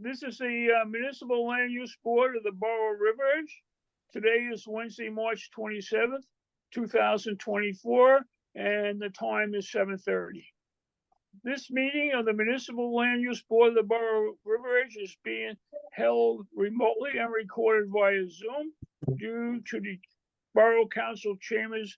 This is the Municipal Land Use Board of the Borough of River Edge. Today is Wednesday, March 27th, 2024, and the time is 7:30. This meeting of the Municipal Land Use Board of the Borough of River Edge is being held remotely and recorded via Zoom due to the Borough Council Chamber's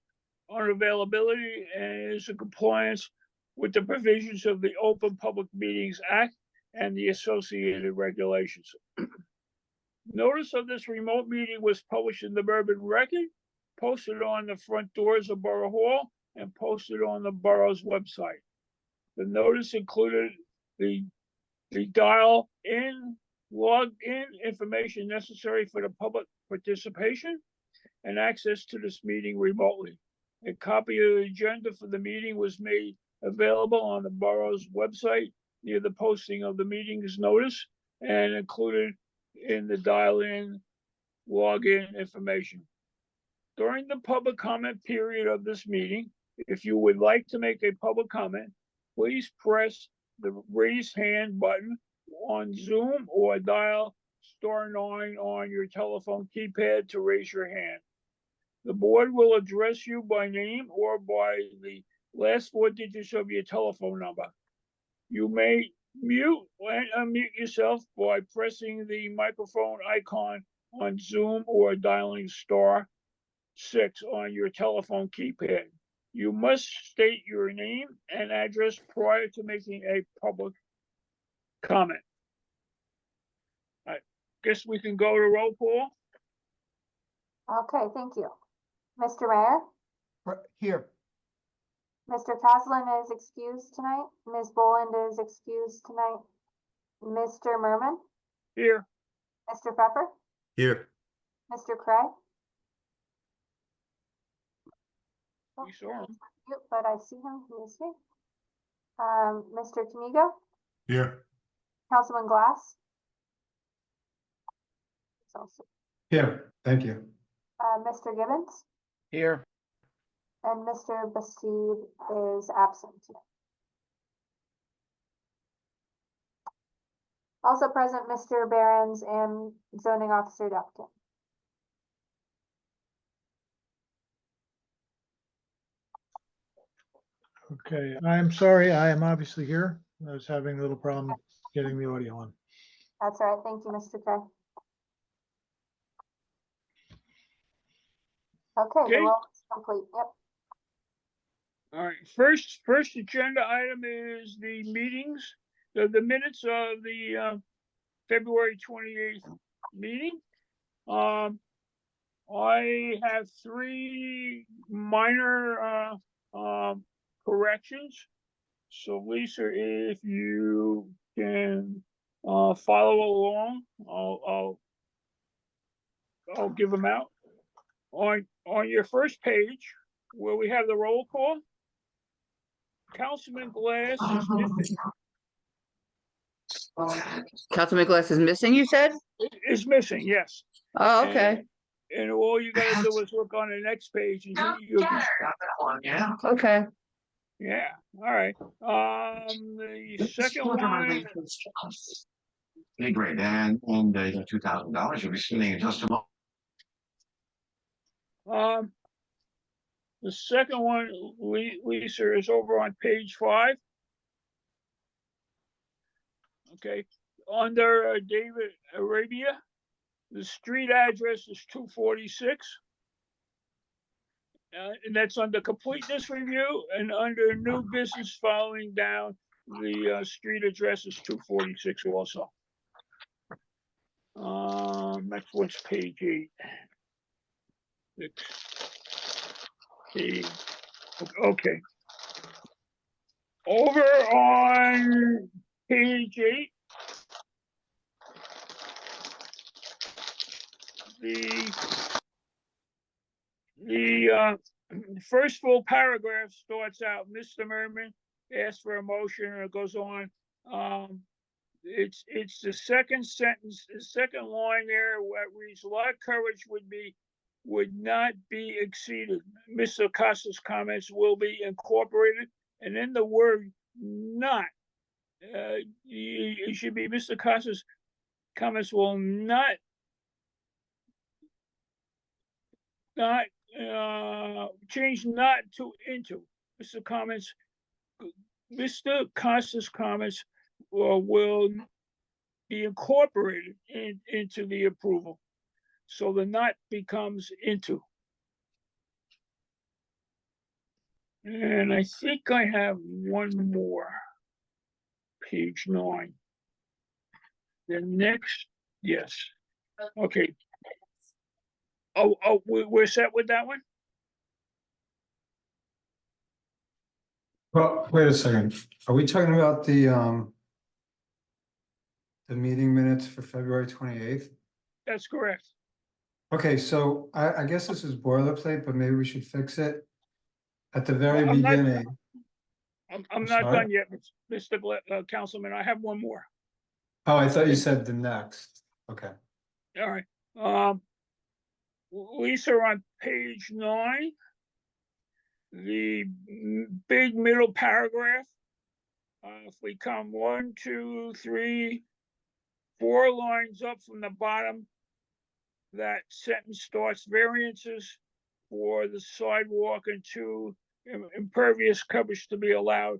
unavailability and is in compliance with the provisions of the Open Public Meetings Act and the associated regulations. Notice of this remote meeting was published in the Bourbon Record, posted on the front doors of Borough Hall, and posted on the borough's website. The notice included the dial-in, log-in information necessary for the public participation and access to this meeting remotely. A copy of the agenda for the meeting was made available on the borough's website near the posting of the meeting's notice and included in the dial-in, log-in information. During the public comment period of this meeting, if you would like to make a public comment, please press the raise hand button on Zoom or dial *9 on your telephone keypad to raise your hand. The board will address you by name or by the last 4 digits of your telephone number. You may mute and unmute yourself by pressing the microphone icon on Zoom or dialing *6 on your telephone keypad. You must state your name and address prior to making a public comment. I guess we can go to roll call. Okay, thank you. Mr. Mayor? Here. Mr. Caslin is excused tonight. Ms. Boland is excused tonight. Mr. Merman? Here. Mr. Pepper? Here. Mr. Cray? We saw him. But I see him. He is here. Mr. Camigo? Here. Councilman Glass? He's also Here. Thank you. Mr. Gibbons? Here. And Mr. Bastide is absent today. Also present, Mr. Behrens and Zoning Officer Ducton. Okay, I'm sorry, I am obviously here. I was having a little problem getting the audio on. That's all right. Thank you, Mr. Cray. Okay, the roll is complete. Yep. All right, first agenda item is the meetings, the minutes of the February 28th meeting. I have 3 minor corrections. So Lisa, if you can follow along, I'll give them out. On your first page, where we have the roll call, Councilman Glass is missing. Councilman Glass is missing, you said? Is missing, yes. Oh, okay. And all you gotta do is look on the next page and you Okay. yeah, all right. The second one, Big rate and $2,000 you'll be spending in just a moment. the second one, Lisa, is over on page 5. Okay, under David Arabia, the street address is 246. And that's under completeness review, and under new business following down, the street address is 246 also. Next one's page 8. 6, 8. Okay. Over on page 8, the first full paragraph starts out, Mr. Merman asked for a motion, and it goes on. It's the second sentence, the second line there, where it reads, lot coverage would not be exceeded. Mr. Acosta's comments will be incorporated, and in the word not, it should be Mr. Acosta's comments will not change not to into. Mr. Costa's comments will be incorporated into the approval. So the not becomes into. And I think I have one more. Page 9. The next, yes. Okay. We're set with that one? Well, wait a second. Are we talking about the meeting minutes for February 28th? That's correct. Okay, so I guess this is boilerplate, but maybe we should fix it. At the very I'm not- beginning, I'm not sorry? done yet, Mr. Councilman. I have one more. oh, I thought you said the next. Okay, All right. Lisa, on page 9, the big middle paragraph. If we come 1, 2, 3, 4 lines up from the bottom, that sentence starts variances for the sidewalk and 2 impervious coverage to be allowed.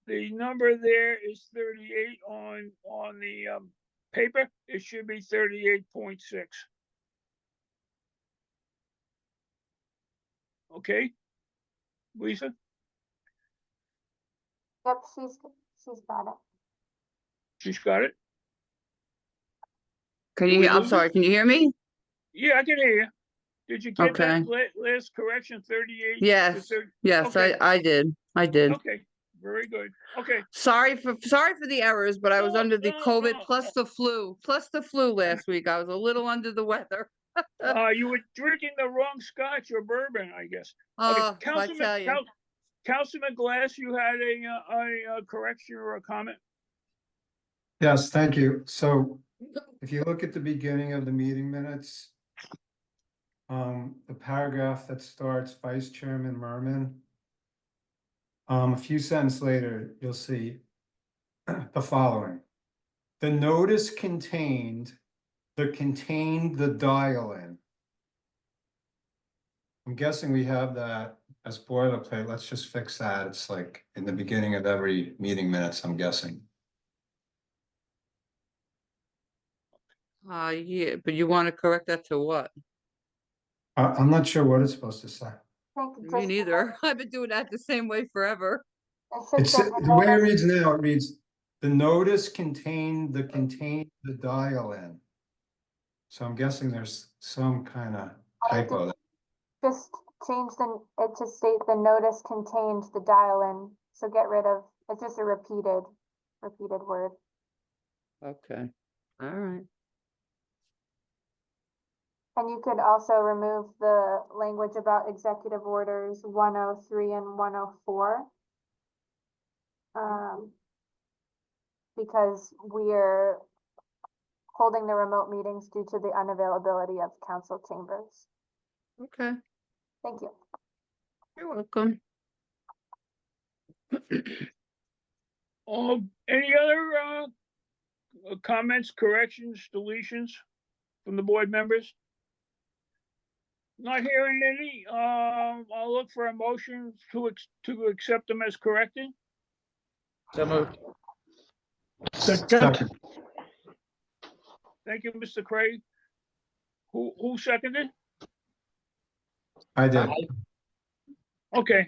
The number there is 38 on the paper. It should be 38.6. Okay, Lisa? Yep, she's got it. She's got it? Can Did you, we I'm lose sorry, it? can you hear me? Yeah, I can hear you. Did you get that Okay. last correction, 38 to Yes, 30? yes, Okay. I did. Okay, very good. Okay. Sorry for the errors, but I was No, under the no, COVID no. plus the flu last week. I was a little under the weather. You were drinking the wrong scotch or bourbon, I guess. Okay, Oh, I tell you. Councilman Glass, you had a correction or a comment? yes, thank you. So if you look at the beginning of the meeting minutes, the paragraph that starts Vice Chairman Merman, a few sentences later, you'll see the following. The notice contained the dial-in. I'm guessing we have that as boilerplate. Let's just fix that. It's like in the beginning of every meeting minutes, I'm guessing. Yeah, but you want to correct that to what? I'm not sure what it's supposed to say. I think Me just, neither. I've been doing that the same way forever. it should It's say the way it notice. reads now, it reads, the notice contained the dial-in. So I'm guessing there's some kind of typo there. Just change it to state the notice contained the dial-in, so get rid of, it's just a repeated word. Okay, all right. And you could also remove the language about executive orders 103 and 104. Because we're holding the remote meetings due to the unavailability of council chambers. Okay, Thank you. you're welcome. Any other comments, corrections, deletions from the board members? Not hearing any. I'll look for a motion to accept them as corrected. So moved. Second. Thank you, Mr. Craig. Who seconded? I did. Okay,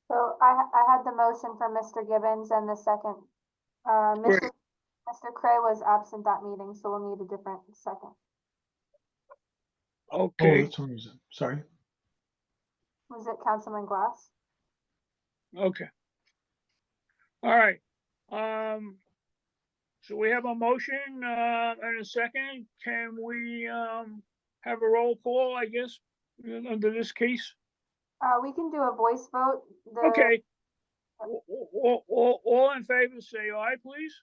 So I had the motion from Mr. Gibbons and the second. Great. Mr. Cray was absent that meeting, so we'll need a different second. Oh, okay, that's one reason. Sorry. Was it Councilman Glass? okay. All right. So we have a motion and a second. Can we have a roll call, I guess, under this case? We can do a voice vote. Okay. All in favor, say aye, please.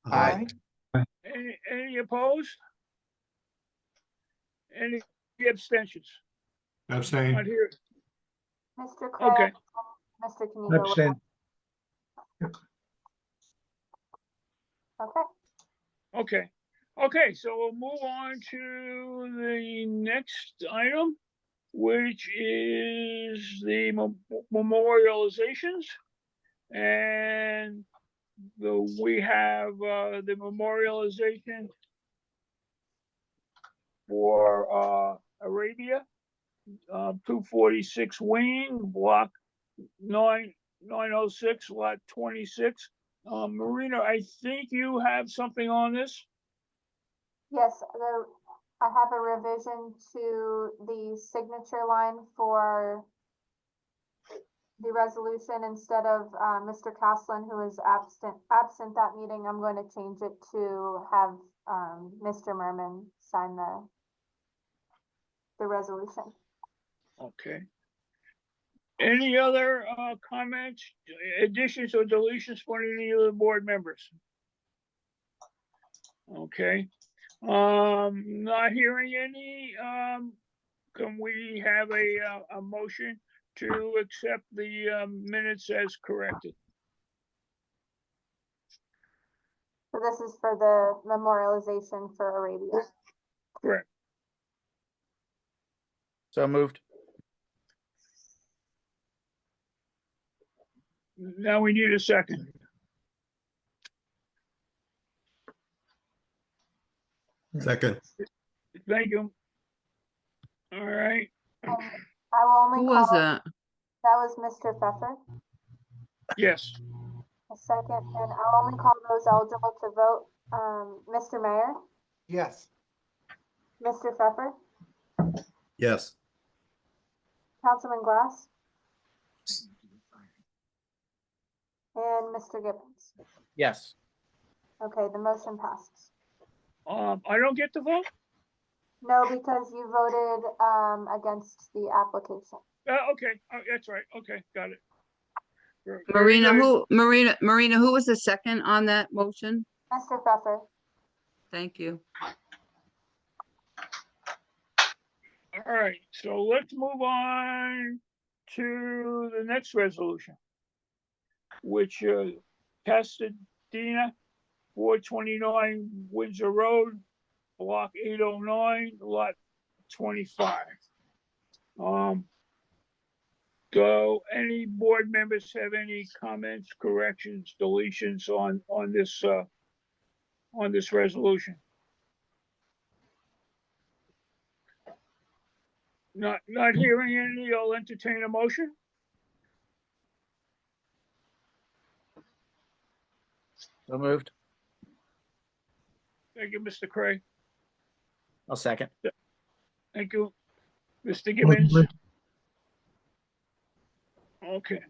Aye. Any opposed? Any abstentions? Abstain. Not here. Mr. Cray, Okay, Mr. Kaniga. Abstain. Okay, okay. Okay, so we'll move on to the next item, which is the memorializations. And we have the memorialization for Arabia, 246 Wayne, block 906, lot 26. Marina, I think you have something on this? Yes, I have a revision to the signature line for the resolution. Instead of, Mr. Caslin, who is absent that meeting, I'm going to change it to have, Mr. Merman sign the resolution. Okay. Any other comments, additions or deletions for any of the board members? Okay, not hearing any, can we have a motion to accept the minutes as corrected? So this is for the memorialization for Arabia. Correct. So moved. Now we need a second. Second. Thank you. All right, And I will only Who call, was that? that was Mr. Pfeffer, yes, a second, and I'll only call those eligible to vote. Mr. Mayor, Yes. Mr. Pfeffer, Yes. Councilman Glass, and Mr. Gibbons. Yes. Okay, the motion passes. I don't get to vote? No, because you voted, against the application. Okay, that's right, okay, got it. Very Marina, good. Marina, who was the second on that motion? Mr. Pfeffer, Thank you. All right, so let's move on to the next resolution, which Pasadena, 429 Windsor Road, block 809, lot 25. Do any board members have any comments, corrections, deletions on this resolution? Not hearing any, I'll entertain a motion. So moved. Thank you, Mr. Craig. I'll second. Thank you, Mr. Gibbons. Okay.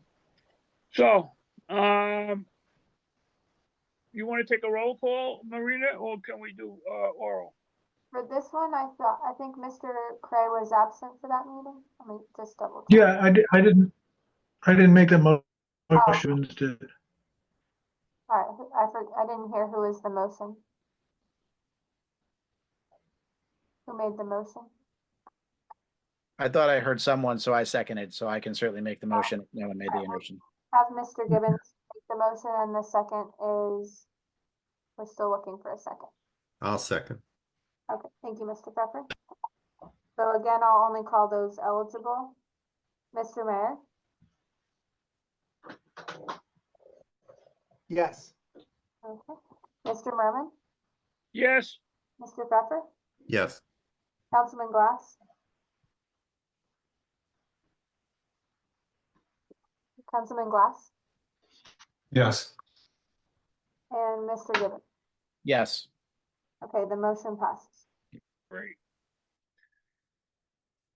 So, you want to take a roll call, Marina, or can we do oral? for this one, I think Mr. Cray was absent for that meeting. Let me just double check. Yeah, I didn't make that motion. Did. All right, I didn't hear who is the motion. Who made the motion? I thought I heard someone, so I seconded, so I can certainly make the motion. if No one made the motion. Have Mr. Gibbons make the motion, and the second is, we're still looking for a second. I'll second. Okay, thank you, Mr. Pfeffer. So again, I'll only call those eligible. Mr. Mayor, Yes. okay. Mr. Merman, Yes, Mr. Pfeffer, Yes. Councilman Glass, Councilman Glass, Yes. and Mr. Gibbons. Yes. Okay, the motion passes. great.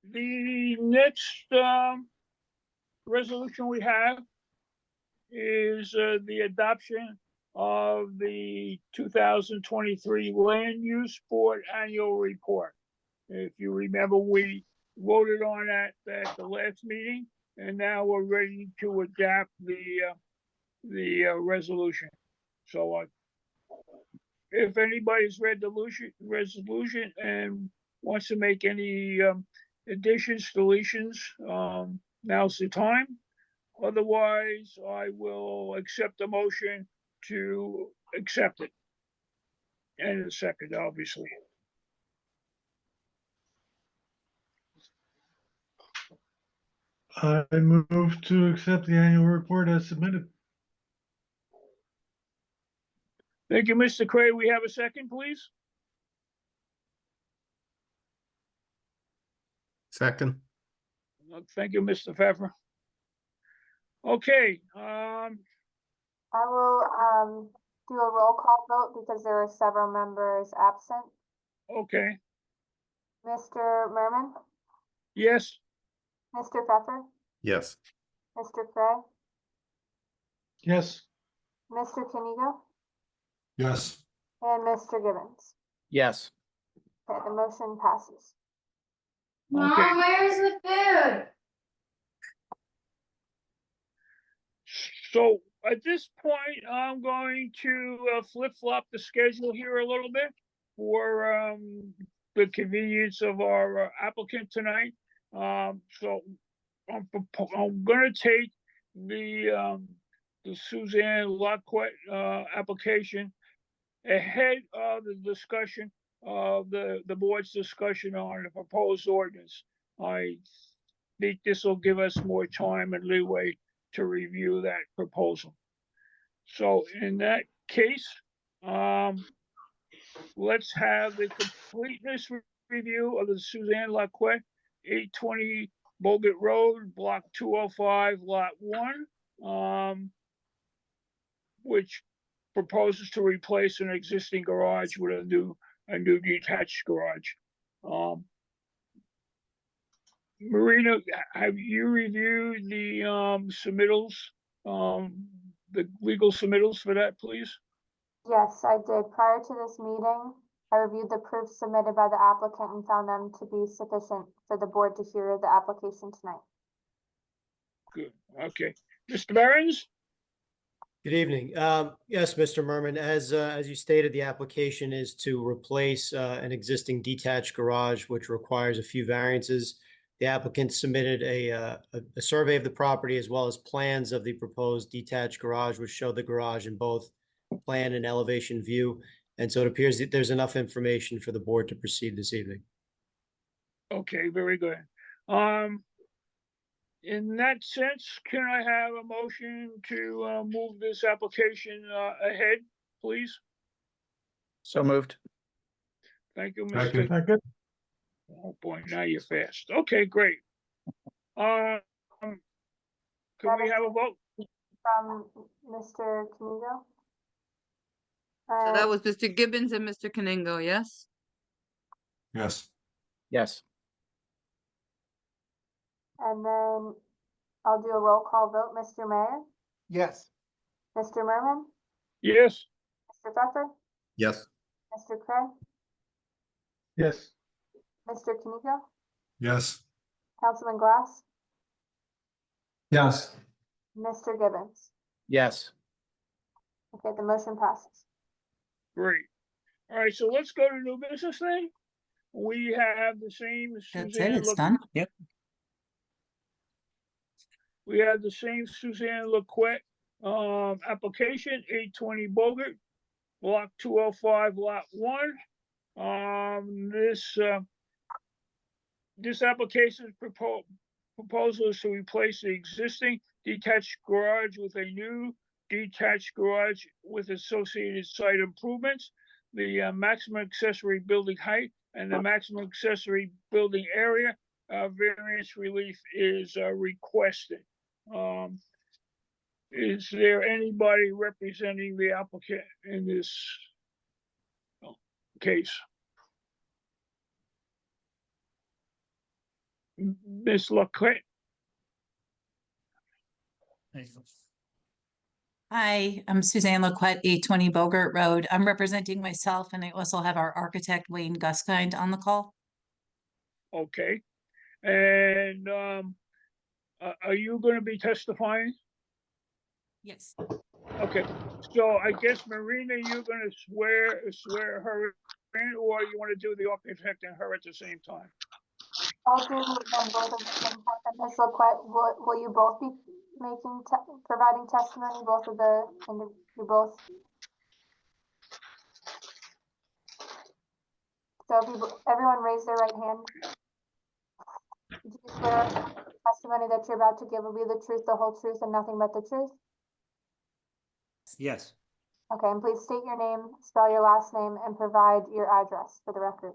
The next resolution we have is the adoption of the 2023 Land Use Board Annual Report. If you remember, we voted on that at the last meeting, and now we're ready to adapt the resolution. So if anybody's read the resolution and wants to make any additions, deletions, now's the time. Otherwise, I will accept the motion to accept it. and a second, obviously. I move to accept the annual report as submitted. Thank you, Mr. Cray. We have a second, please? Second. Thank you, Mr. Pfeffer. Okay, I will, do a roll call vote because there are several members absent. okay, Mr. Merman, yes, Mr. Pfeffer, Yes. Mr. Cray, Yes, Mr. Kenigo, Yes. and Mr. Gibbons. Yes. Okay, the motion passes. okay. Where's the food? So at this point, I'm going to flip-flop the schedule here a little bit for the convenience of our applicant tonight. So I'm gonna take the Suzanne Lacquette application ahead of the discussion of the board's discussion on the proposed ordinance. I think this will give us more time and leeway to review that proposal. So in that case, let's have the completeness review of the Suzanne Lacquette, 820 Bogut Road, block 205, lot 1, which proposes to replace an existing garage with a new detached garage. Marina, have you reviewed the submittals, the legal submittals for that, please? Yes, I did. Prior to this meeting, I reviewed the proofs submitted by the applicant and found them to be sufficient for the board to hear the application tonight. Good, okay. Mr. Behrens? Good evening. Yes, Mr. Merman, as you stated, the application is to replace an existing detached garage, which requires a few variances. The applicant submitted a survey of the property as well as plans of the proposed detached garage, which show the garage in both plan and elevation view. And so it appears that there's enough information for the board to proceed this evening. Okay, very good. In that sense, can I have a motion to move this application ahead, please? So moved. Thank you, Second. Mr. second, Oh, boy, now you're fast. Okay, great. Can we have a vote? From Mr. Kenigo. So that was Mr. Gibbons and Mr. Caningo, yes? Yes. Yes. And then I'll do a roll call vote. Mr. Mayor, Yes. Mr. Merman, Yes, Mr. Pfeffer, Yes. Mr. Cray, yes, Mr. Kenigo, Yes. Councilman Glass, Yes. Mr. Gibbons. Yes. Okay, the motion passes. great. All right, so let's go to new business then. We have the same That's it, Suzanne. it's done. Yep. We have the same Suzanne Lacquette, application, 820 Bogart, block 205, lot 1. This application's proposal is to replace the existing detached garage with a new detached garage with associated site improvements. The maximum accessory building height and the maximum accessory building area variance relief is requested. Is there anybody representing the applicant in this case? Ms. Lacquette? Hi, I'm Suzanne Lacquette, 820 Bogart Road. I'm representing myself and I also have our architect Wayne Guskind on the call. Okay. And are you going to be testifying? Yes. Okay, so I guess Marina, you're going to swear her in, or you want to do the architect and her at the same time? I'll do them both at the same time. And Ms. Lacquette, will you both be providing testimony, both of you both? So if you, everyone raise their right hand. Do you swear the testimony that you're about to give will be the truth, the whole truth, and nothing but the truth? Yes. Okay, and please state your name, spell your last name, and provide your address for the record.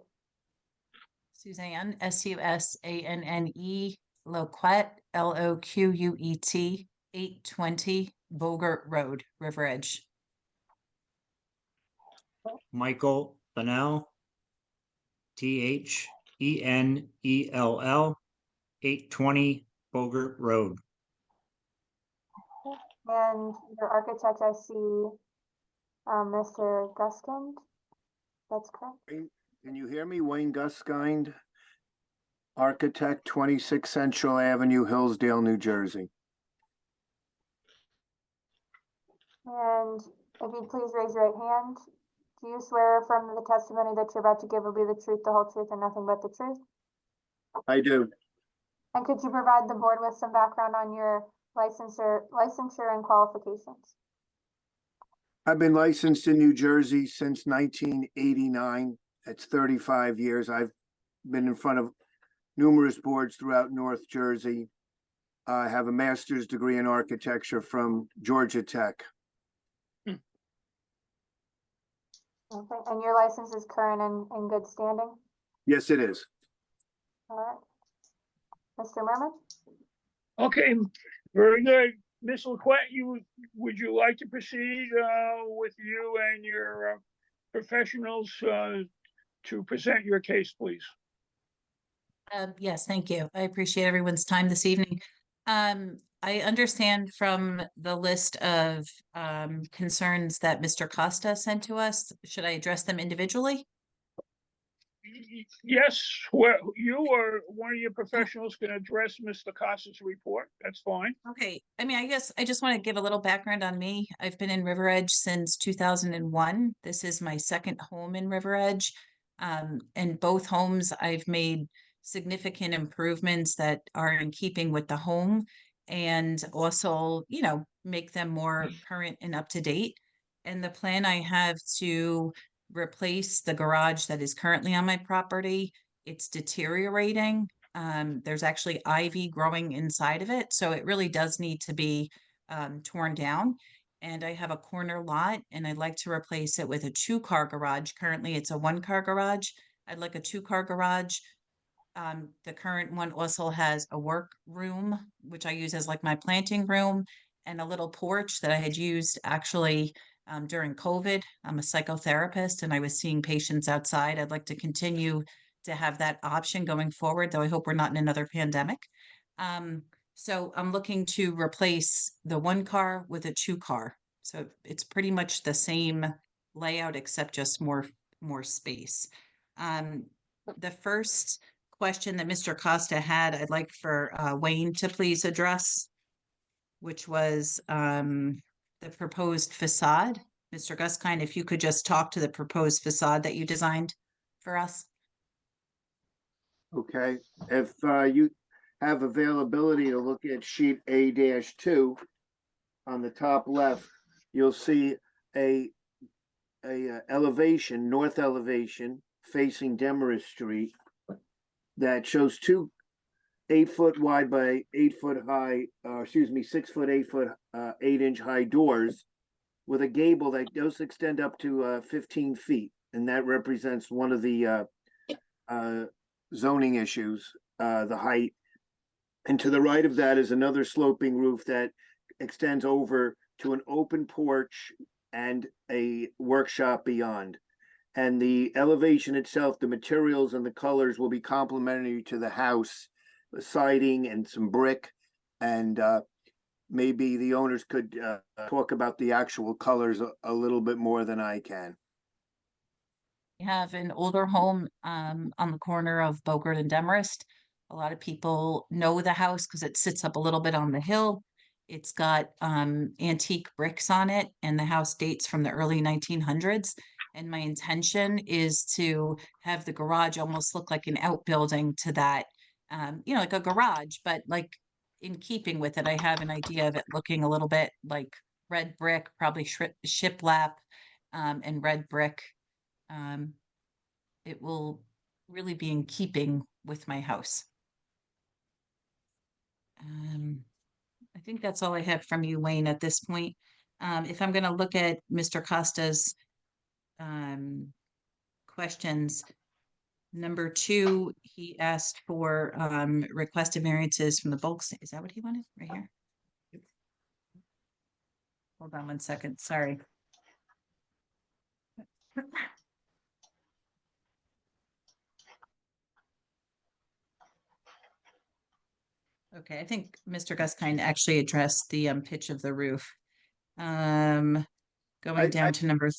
Suzanne, Susanne, Loquet, Loquet, 820 Bogart Road, River Edge. Michael Bennell. Thenell, 820 Bogart Road. And your architect, I see, Mr. Guskind. That's correct. Can you hear me? Wayne Guskind, architect, 26 Central Avenue, Hillsdale, New Jersey. And if you'd please raise your right hand. Do you swear or affirm that the testimony that you're about to give will be the truth, the whole truth, and nothing but the truth? I do. And could you provide the board with some background on your licensure and qualifications? I've been licensed in New Jersey since 1989. That's 35 years. I've been in front of numerous boards throughout North Jersey. I have a master's degree in architecture from Georgia Tech. Okay, and your license is current and in good standing? Yes, it is. All right. Mr. Merman? Okay, very good. Ms. LaQuette, would you like to proceed with you and your professionals to present your case, please? Yes, thank you. I appreciate everyone's time this evening. I understand from the list of concerns that Mr. Costa sent to us. Should I address them individually? Yes, well, you or one of your professionals can address Mr. Costa's report. That's fine. Okay, I mean, I guess I just want to give a little background on me. I've been in River Edge since 2001. This is my second home in River Edge. In both homes, I've made significant improvements that are in keeping with the home and also, you know, make them more current and up to date. And the plan I have to replace the garage that is currently on my property. It's deteriorating. There's actually ivy growing inside of it. So it really does need to be torn down. And I have a corner lot and I'd like to replace it with a 2-car garage. Currently it's a 1-car garage. I'd like a 2-car garage. The current one also has a work room, which I use as like my planting room, and a little porch that I had used actually during COVID. I'm a psychotherapist and I was seeing patients outside. I'd like to continue to have that option going forward, though I hope we're not in another pandemic. So I'm looking to replace the 1-car with a 2-car. So it's pretty much the same layout except just more space. The first question that Mr. Costa had, I'd like for Wayne to please address, which was the proposed facade. Mr. Guskind, if you could just talk to the proposed facade that you designed for us. Okay, if you have availability to look at sheet A-2 on the top left, you'll see a elevation, north elevation facing Demarest Street that shows 2 8-foot wide by 8-foot high, 6 foot, 8 foot, 8-inch high doors with a gable that does extend up to 15 feet. And that represents one of the zoning issues, the height. And to the right of that is another sloping roof that extends over to an open porch and a workshop beyond. And the elevation itself, the materials and the colors will be complementary to the house, the siding and some brick. And maybe the owners could talk about the actual colors a little bit more than I can. We have an older home on the corner of Bogart and Demarest. A lot of people know the house because it sits up a little bit on the hill. It's got antique bricks on it, and the house dates from the early 1900s. And my intention is to have the garage almost look like an outbuilding to that, you know, like a garage, but like in keeping with it, I have an idea of it looking a little bit like red brick, probably shiplap and red brick. it will really be in keeping with my house. I think that's all I have from you, Wayne, at this point. If I'm gonna look at Mr. Costa's questions, number 2, he asked for requested variances from the bulk. Is that what he wanted right here? Hold on one second, sorry. Okay, I think Mr. Guskind actually addressed the pitch of the roof. Going down to number.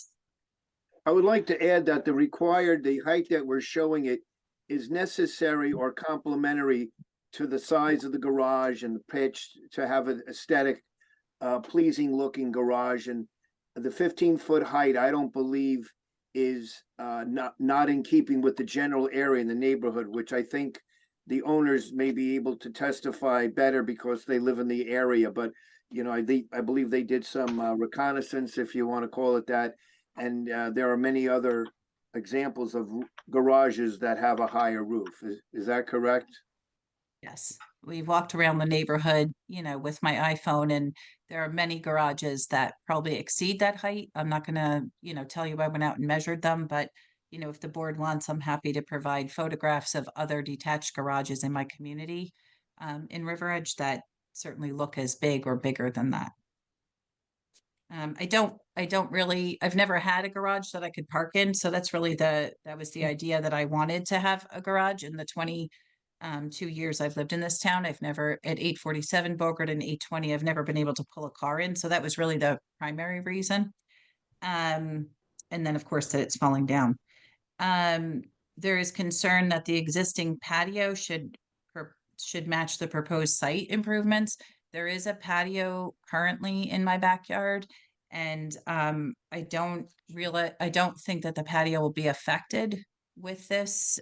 I would like to add that the height that we're showing it is necessary or complementary to the size of the garage and the pitch to have an aesthetic, pleasing looking garage. And the 15-foot height, I don't believe is not in keeping with the general area in the neighborhood, which I think the owners may be able to testify better because they live in the area. But, you know, I believe they did some reconnaissance, if you want to call it that. And there are many other examples of garages that have a higher roof. Is that correct? Yes, we've walked around the neighborhood, you know, with my iPhone, and there are many garages that probably exceed that height. I'm not gonna, you know, tell you I went out and measured them, but you know, if the board wants, I'm happy to provide photographs of other detached garages in my community in River Edge that certainly look as big or bigger than that. I've never had a garage that I could park in. So that's really that was the idea, that I wanted to have a garage in the 22 years I've lived in this town. I've never, at 847 Bogart and 820, I've never been able to pull a car in. So that was really the primary reason. And then of course that it's falling down. There is concern that the existing patio should match the proposed site improvements. There is a patio currently in my backyard, and I don't think that the patio will be affected with this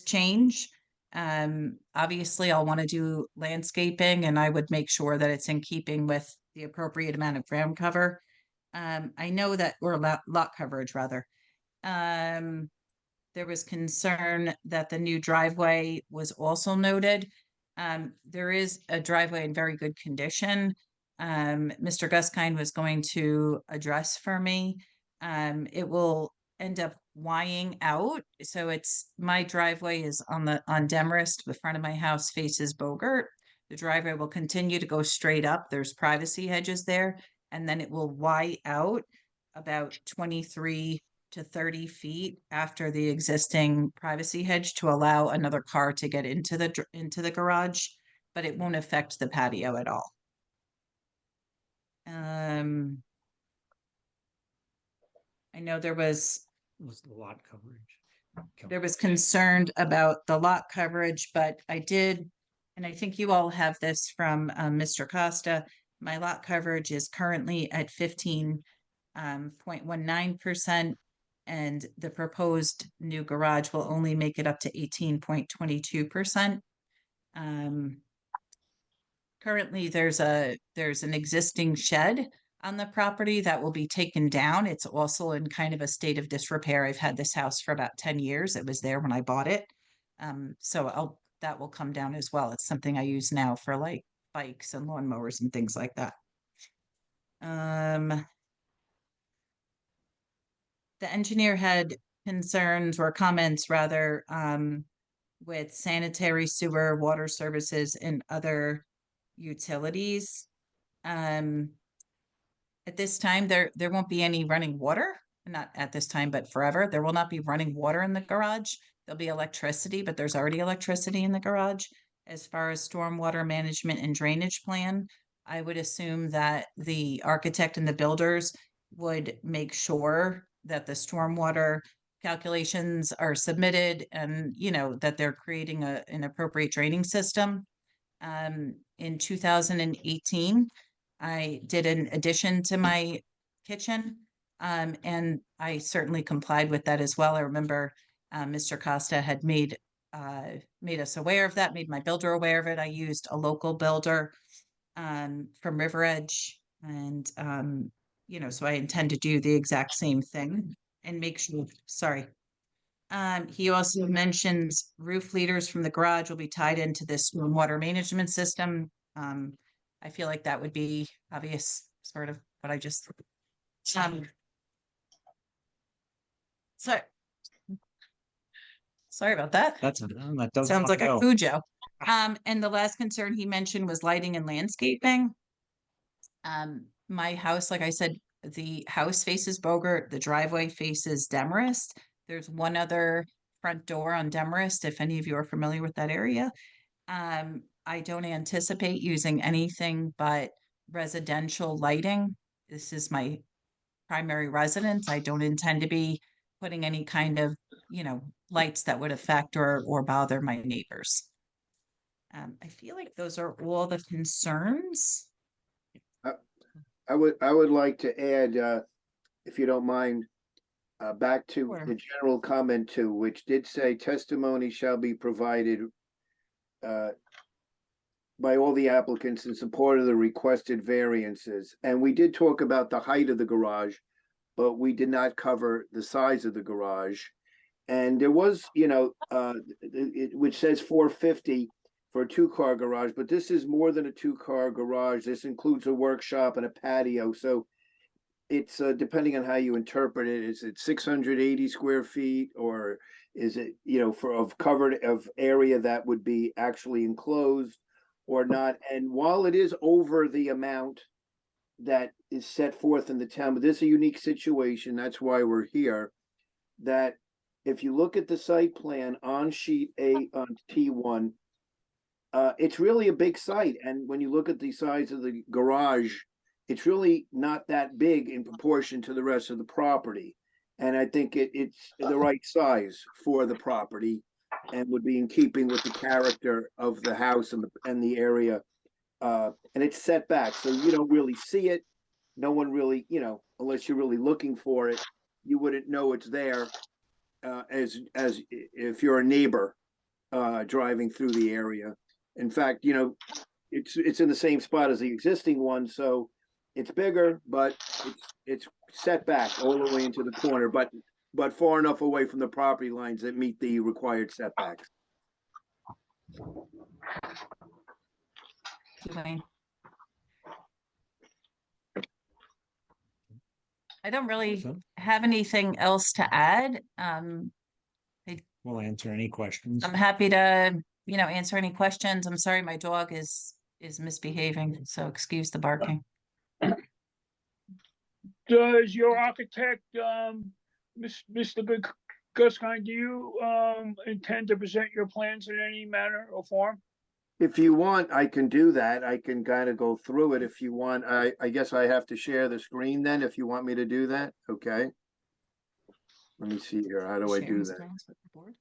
change. Obviously I'll want to do landscaping, and I would make sure that it's in keeping with the appropriate amount of ground cover. I know that, or lot coverage rather. There was concern that the new driveway was also noted. There is a driveway in very good condition. Mr. Guskind was going to address for me. It will end up Ying out. So my driveway is on Demarest. The front of my house faces Bogart. The driveway will continue to go straight up. There's privacy hedges there, and then it will Y out about 23 to 30 feet after the existing privacy hedge to allow another car to get into the garage, but it won't affect the patio at all. I know there was the lot coverage. There was concern about the lot coverage, but I did, and I think you all have this from Mr. Costa. My lot coverage is currently at 15.19%. And the proposed new garage will only make it up to 18.22%. Currently, there's an existing shed on the property that will be taken down. It's also in kind of a state of disrepair. I've had this house for about 10 years. It was there when I bought it. So that will come down as well. It's something I use now for like bikes and lawnmowers and things like that. The engineer had concerns or comments rather with sanitary sewer, water services, and other utilities. At this time, there won't be any running water. Not at this time, but forever. There will not be running water in the garage. There'll be electricity, but there's already electricity in the garage. As far as stormwater management and drainage plan, I would assume that the architect and the builders would make sure that the stormwater calculations are submitted, and you know that they're creating an appropriate draining system. In 2018, I did an addition to my kitchen, and I certainly complied with that as well. I remember Mr. Costa had made us aware of that, made my builder aware of it. I used a local builder from River Edge, and you know, so I intend to do the exact same thing and make sure, sorry, He also mentions roof leaders from the garage will be tied into this water management system. I feel like that would be obvious, sort of what I just. Sorry. Sorry about that. That does Sounds not like a go. Cujo. And the last concern he mentioned was lighting and landscaping. My house, like I said, the house faces Bogart, the driveway faces Demarest. There's one other front door on Demarest, if any of you are familiar with that area. I don't anticipate using anything but residential lighting. This is my primary residence. I don't intend to be putting any kind of, lights that would affect or bother my neighbors. I feel like those are all the concerns. I would like to add, if you don't mind, back to Sure. the general comment too, which did say testimony shall be provided by all the applicants in support of the requested variances. And we did talk about the height of the garage, but we did not cover the size of the garage. And there was, which says 450 for a 2-car garage, but this is more than a 2-car garage. This includes a workshop and a patio. So it's depending on how you interpret it, is it 680 square feet, or is it, of area that would be actually enclosed or not? And while it is over the amount that is set forth in the town, but this is a unique situation, that's why we're here, that if you look at the site plan on sheet A on T1, it's really a big site. And when you look at the size of the garage, it's really not that big in proportion to the rest of the property. And I think it's the right size for the property and would be in keeping with the character of the house and the area. And it's set back, so you don't really see it. No one really, unless you're really looking for it, you wouldn't know it's there as if you're a neighbor driving through the area. In fact, it's in the same spot as the existing one, so it's bigger, but it's set back all the way into the corner, but far enough away from the property lines that meet the required setbacks. Dwayne. I don't really So have anything else to add. we'll answer any questions. I'm happy to, answer any questions. I'm sorry, my dog is misbehaving, so excuse the barking. Does your architect, Mr. Guskine, do you intend to present your plans in any manner or form? If you want, I can do that. I can kind of go through it if you want. I guess I have to share the screen then, if you want me to do that. Okay. Let me see here. How do I do Sharing that? screens with the board.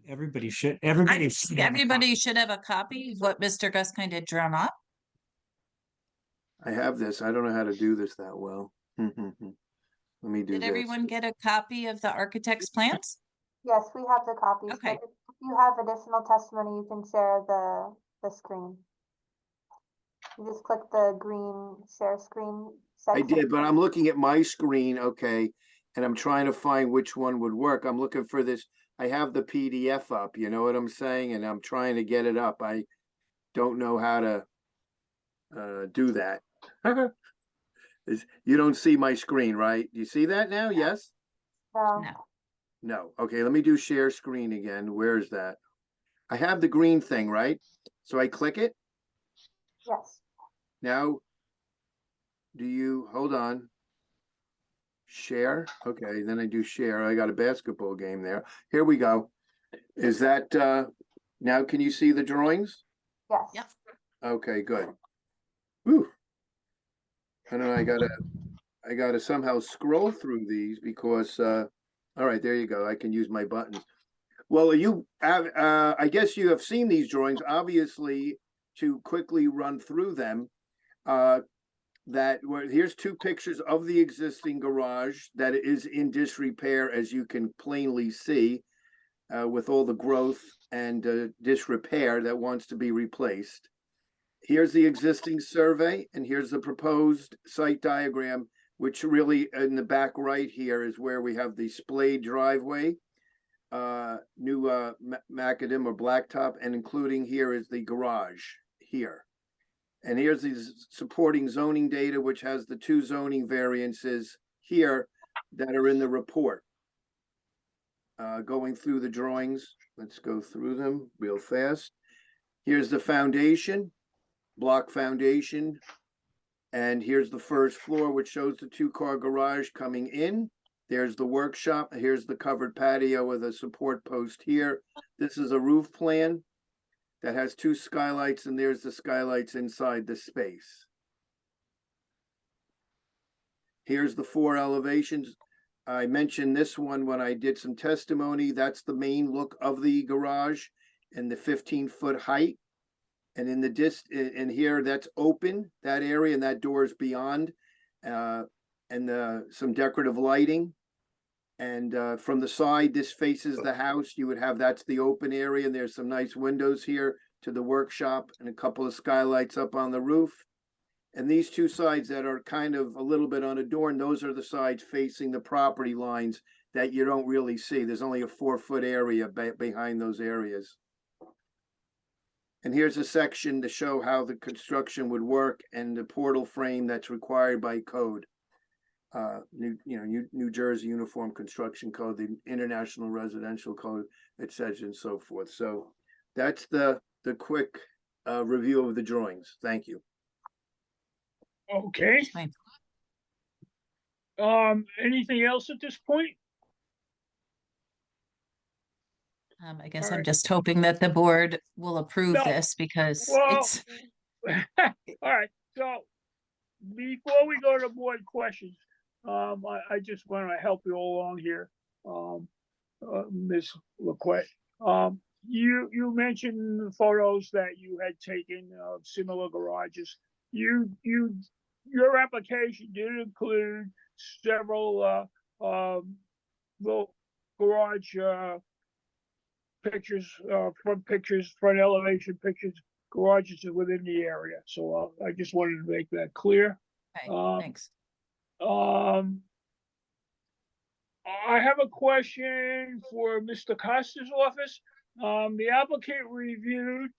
Everybody should have a Everybody should have a copy of what Mr. Guskine did drawn up. I have this. I don't know how to do this that well. Let me do Did this. everyone get a copy of the architect's plans? Yes, we have the copies. but Okay. If you have additional testimony, you can share the screen. You just click the green share screen I section. did, but I'm looking at my screen, okay, and I'm trying to find which one would work. I'm looking for this. I have the PDF up, you know what I'm saying? And I'm trying to get it up. I don't know how to do that. You don't see my screen, right? Do you see that now? Yes? No, No. No. Okay, let me do share screen again. Where is that? I have the green thing, right? So I click it. yes. Now, hold on. Share. Okay, then I do share. I got a basketball game there. Here we go. Is that, now can you see the drawings? Yes. Yep. Okay, good. Whew. I know I gotta somehow scroll through these because, all right, there you go. I can use my buttons. Well, you have, I guess you have seen these drawings, obviously, to quickly run through them. Here's two pictures of the existing garage that is in disrepair, as you can plainly see, with all the growth and disrepair that wants to be replaced. Here's the existing survey, and here's the proposed site diagram which really in the back right here is where we have the splayed driveway. New macadam or blacktop, and including here is the garage here. And here's these supporting zoning data, which has the 2 zoning variances here that are in the report. Going through the drawings, let's go through them real fast. Here's the foundation, block foundation. And here's the first floor, which shows the 2-car garage coming in. There's the workshop. Here's the covered patio with a support post here. This is a roof plan that has 2 skylights, and there's the skylights inside the space. Here's the 4 elevations. I mentioned this one when I did some testimony. That's the main look of the garage and the 15-foot height. And in the in here, that's open, that area, and that door is beyond. And some decorative lighting. And from the side, this faces the house. You would have, that's the open area, and there's some nice windows here to the workshop and a couple of skylights up on the roof. And these 2 sides that are kind of a little bit unadorned, those are the sides facing the property lines that you don't really see. There's only a 4-foot area behind those areas. And here's a section to show how the construction would work and the portal frame that's required by code. New Jersey Uniform Construction Code, the International Residential Code, et cetera, and so forth. So that's the quick review of the drawings. Thank you. Okay. Fine. Anything else at this point? I guess All I'm right. just hoping that the board will approve No. this because Well, it's, all right, so before we go to board questions, I just want to help you along here, Ms. LaQuette. You mentioned the photos that you had taken of similar garages. Your application did include several little garage pictures, front elevation pictures, garages within the area. So I just wanted to make that clear. okay, thanks. I have a question for Mr. Costa's office. The applicant reviewed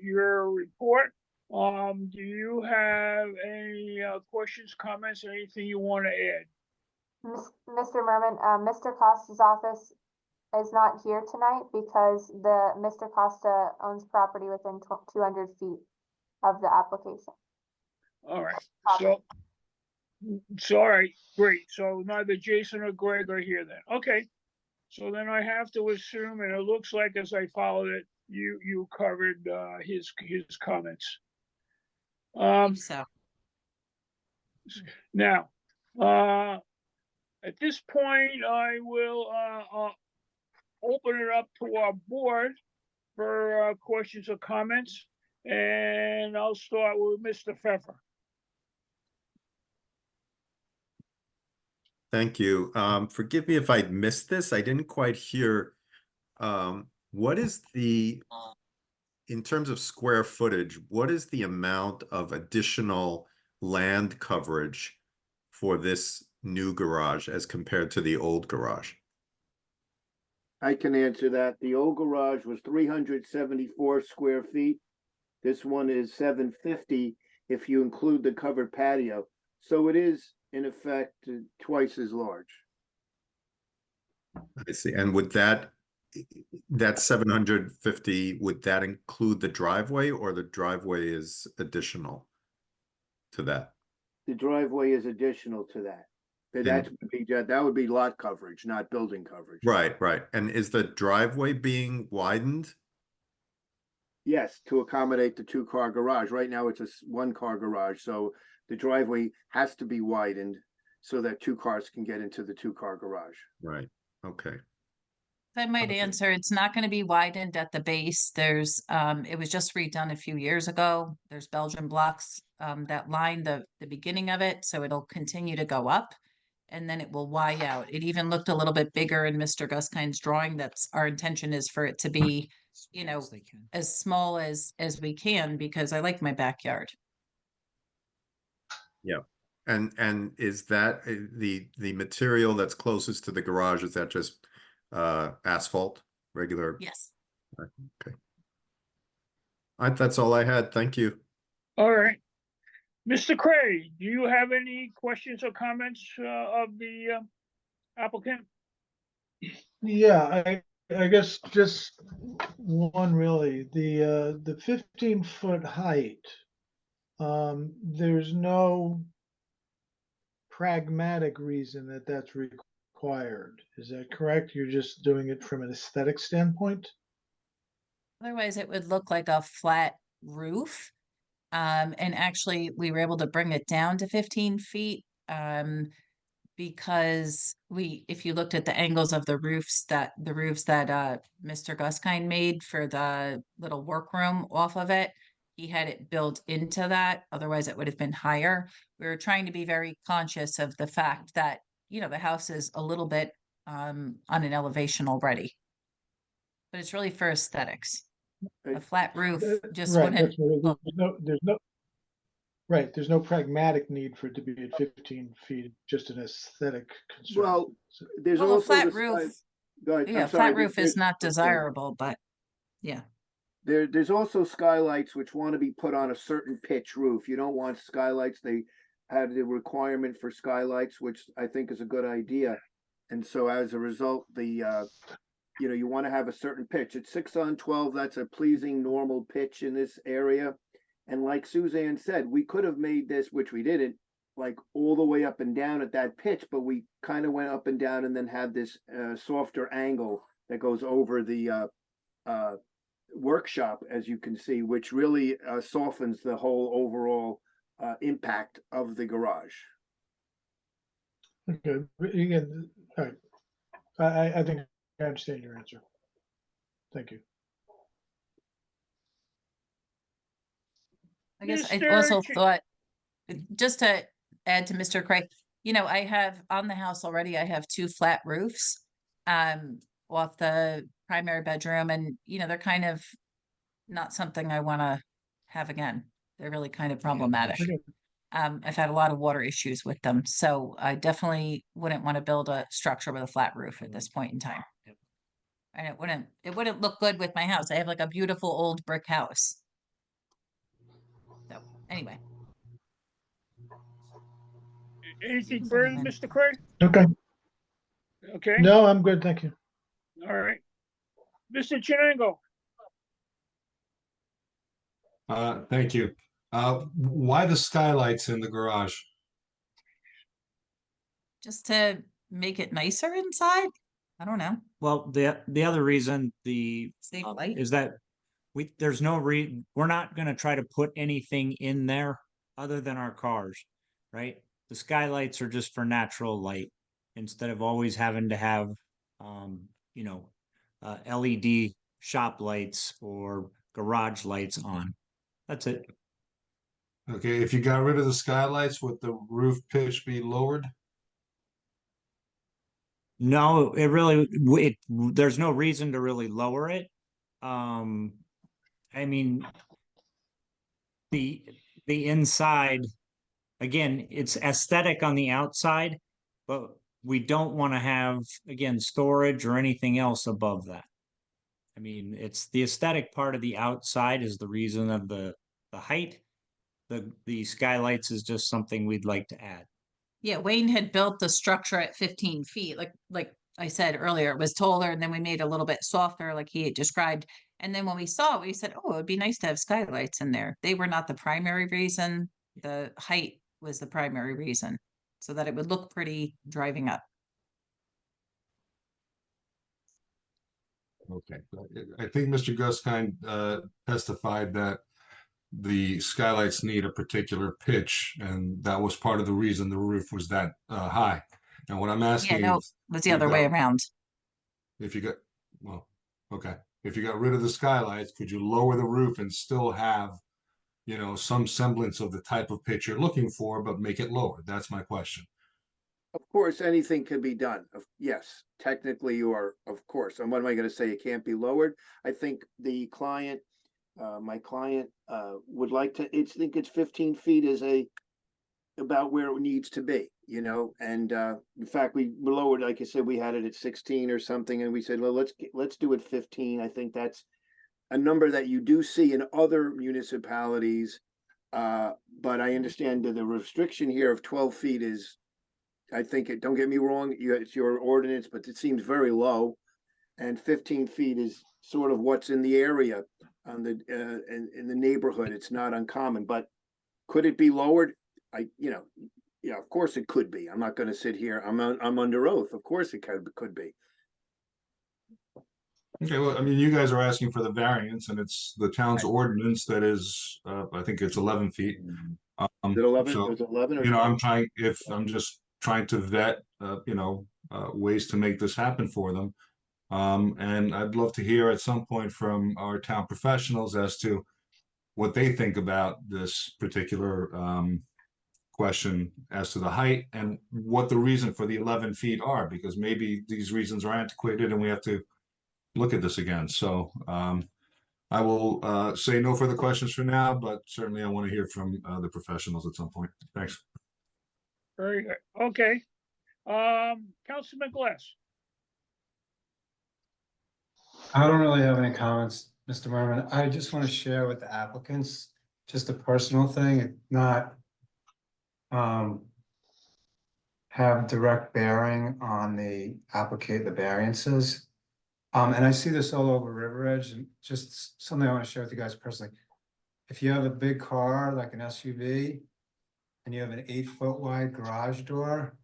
your report. Do you have any questions, comments, anything you want to add? Mr. Merman, Mr. Costa's office is not here tonight because Mr. Costa owns property within 200 feet of the application. All right, so all right, great. So neither Jason or Greg are here then. Okay. So then I have to assume, and it looks like as I followed it, you covered his comments. So, Now, at this point, I will open it up to our board for questions or comments, and I'll start with Mr. Pfeffer. Thank you. Forgive me if I missed this. I didn't quite hear. What is in terms of square footage, what is the amount of additional land coverage for this new garage as compared to the old garage? I can answer that. The old garage was 374 square feet. This one is 750 if you include the covered patio. So it is, in effect, twice as large. I see. And would that 750, would that include the driveway, or the driveway is additional to that? The driveway is additional to that. But that would be lot coverage, not building coverage. Right, right. And is the driveway being widened? Yes, to accommodate the 2-car garage. Right now it's a 1-car garage, so the driveway has to be widened so that 2 cars can get into the 2-car garage. Right. Okay. If I might answer, it's not going to be widened at the base. There's, it was just redone a few years ago. There's Belgian blocks that line the beginning of it, so it'll continue to go up, and then it will Y out. It even looked a little bit bigger in Mr. Guskind's drawing. That's our intention, is for it to be, you know, as small as we can, because I like my backyard. Yeah. And is that the material that's closest to the garage, is that just asphalt, regular? Yes. Okay. That's all I had. Thank you. All right. Mr. Cray, do you have any questions or comments of the applicant? Yeah, I guess just one really, the 15-foot height. There's no pragmatic reason that that's required. Is that correct? You're just doing it from an aesthetic standpoint? Otherwise, it would look like a flat roof. And actually, we were able to bring it down to 15 feet. Because if you looked at the angles of the roofs that Mr. Guskind made for the little workroom off of it, he had it built into that. Otherwise, it would have been higher. We were trying to be very conscious of the fact that, you know, the house is a little bit on an elevation already. But it's really for aesthetics. A flat roof just Right, wouldn't. that's what right, there's no pragmatic need for it to be at 15 feet, just an aesthetic concern. Well, there's Well, a also flat the roof, sky- Go ahead, yeah, I'm sorry, flat roof is not okay. desirable, but yeah. There's also skylights which want to be put on a certain pitch roof. You don't want skylights. They have the requirement for skylights, which I think is a good idea. And so as a result, you want to have a certain pitch. At 6-on-12, that's a pleasing normal pitch in this area. And like Suzanne said, we could have made this, which we didn't, like all the way up and down at that pitch, but we kind of went up and down and then had this softer angle that goes over the workshop, as you can see, which really softens the whole overall impact of the garage. Okay, but again, all right. I think I understand your answer. Thank you. I guess I Mr. also Ch- thought, just to add to Mr. Craig, you know, I have on the house already, I have 2 flat roofs off the primary bedroom, and you know, they're kind of not something I want to have again. They're really kind of problematic. Okay. I've had a lot of water issues with them, so I definitely wouldn't want to build a structure with a flat roof at this point in time. And it wouldn't look good with my house. I have like a beautiful old brick house. So anyway. Anything further, Mr. Cray? Okay, Okay, no, I'm good, thank you. all right. Mr. Chenango, Thank you. Why the skylights in the garage? Just to make it nicer inside? I don't know. Well, the other reason Save light. is that there's no we're not gonna try to put anything in there other than our cars, right? The skylights are just for natural light instead of always having to have, LED shop lights or garage lights on. That's it. Okay, if you got rid of the skylights, would the roof pitch be lowered? No, there's no reason to really lower it. I mean, the inside, again, it's aesthetic on the outside, but we don't want to have, again, storage or anything else above that. I mean, it's the aesthetic part of the outside is the reason of the height. The skylights is just something we'd like to add. Yeah, Wayne had built the structure at 15 feet, like I said earlier, it was taller, and then we made it a little bit softer, like he had described. And then when we saw it, we said, oh, it would be nice to have skylights in there. They were not the primary reason. The height was the primary reason, so that it would look pretty driving up. Okay, I think Mr. Guskind testified that the skylights need a particular pitch, and that was part of the reason the roof was that high. And what I'm Yeah, asking no, it is, was the other way around. if you got rid of the skylights, could you lower the roof and still have, some semblance of the type of pitch you're looking for, but make it lower? That's my question. Of course, anything can be done. Yes, technically, or of course. And what am I going to say? It can't be lowered. I think the client, my client, would like to. Think it's 15 feet is about where it needs to be, you know, and in fact, we lowered, like I said, we had it at 16 or something, and we said, well, let's do it 15. I think that's a number that you do see in other municipalities. But I understand that the restriction here of 12 feet is, I think it, don't get me wrong, it's your ordinance, but it seems very low. And 15 feet is sort of what's in the area on the, in the neighborhood. It's not uncommon, but could it be lowered? Yeah, of course it could be. I'm not gonna sit here, I'm under oath. Of course it could be. Okay, well, I mean, you guys are asking for the variance and it's the town's ordinance that is, I think it's 11 feet. Is it 11? So, It was 11 or you know, 12? I'm just trying to vet, ways to make this happen for them. And I'd love to hear at some point from our town professionals as to what they think about this particular, question as to the height and what the reason for the 11 feet are, because maybe these reasons are antiquated and we have to look at this again. So I will say no further questions for now, but certainly I want to hear from the professionals at some point. Thanks. Very good. Okay. Councilman Glass. I don't really have any comments, Mr. Merman. I just want to share with the applicants, just a personal thing, not have direct bearing on the variances. And I see this all over River Edge, and just something I want to share with you guys personally. If you have a big car, like an SUV, and you have an 8-foot wide garage door,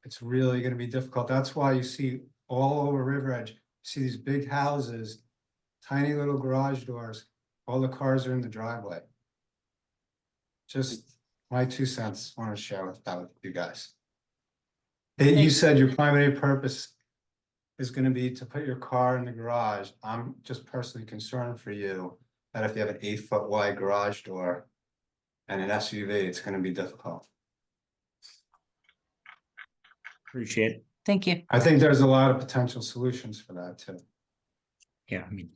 it's really gonna be difficult. That's why you see all over River Edge, you see these big houses, tiny little garage doors, all the cars are in the driveway. Just my 2 cents, want to share with you guys. You said your primary purpose is gonna be to put your car in the garage. I'm just personally concerned for you that if you have an 8-foot wide garage door and an SUV, it's gonna be difficult. Appreciate it. Thank you. I think there's a lot of potential solutions for that too. Yeah, I mean,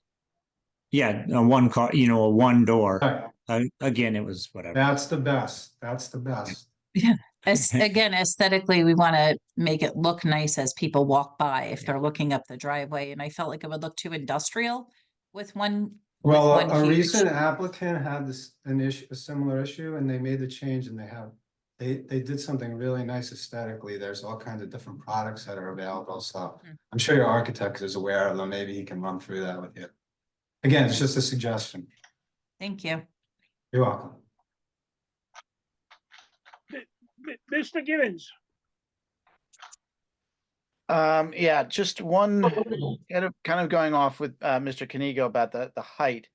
yeah, a one car, a one door. Right. Again, it was whatever. That's the best. That's the best. Yeah. Again, aesthetically, we want to make it look nice as people walk by if they're looking up the driveway. And I felt like it would look too industrial with one. Well, with one a huge- recent applicant had a similar issue, and they made the change, and they did something really nice aesthetically. There's all kinds of different products that are available, so I'm sure your architect is aware of them. Maybe he can run through that with you. Again, it's just a suggestion. Thank you. You're welcome. Mr. Gibbons. Yeah, just one kind of going off with Mr. Canigo about the height.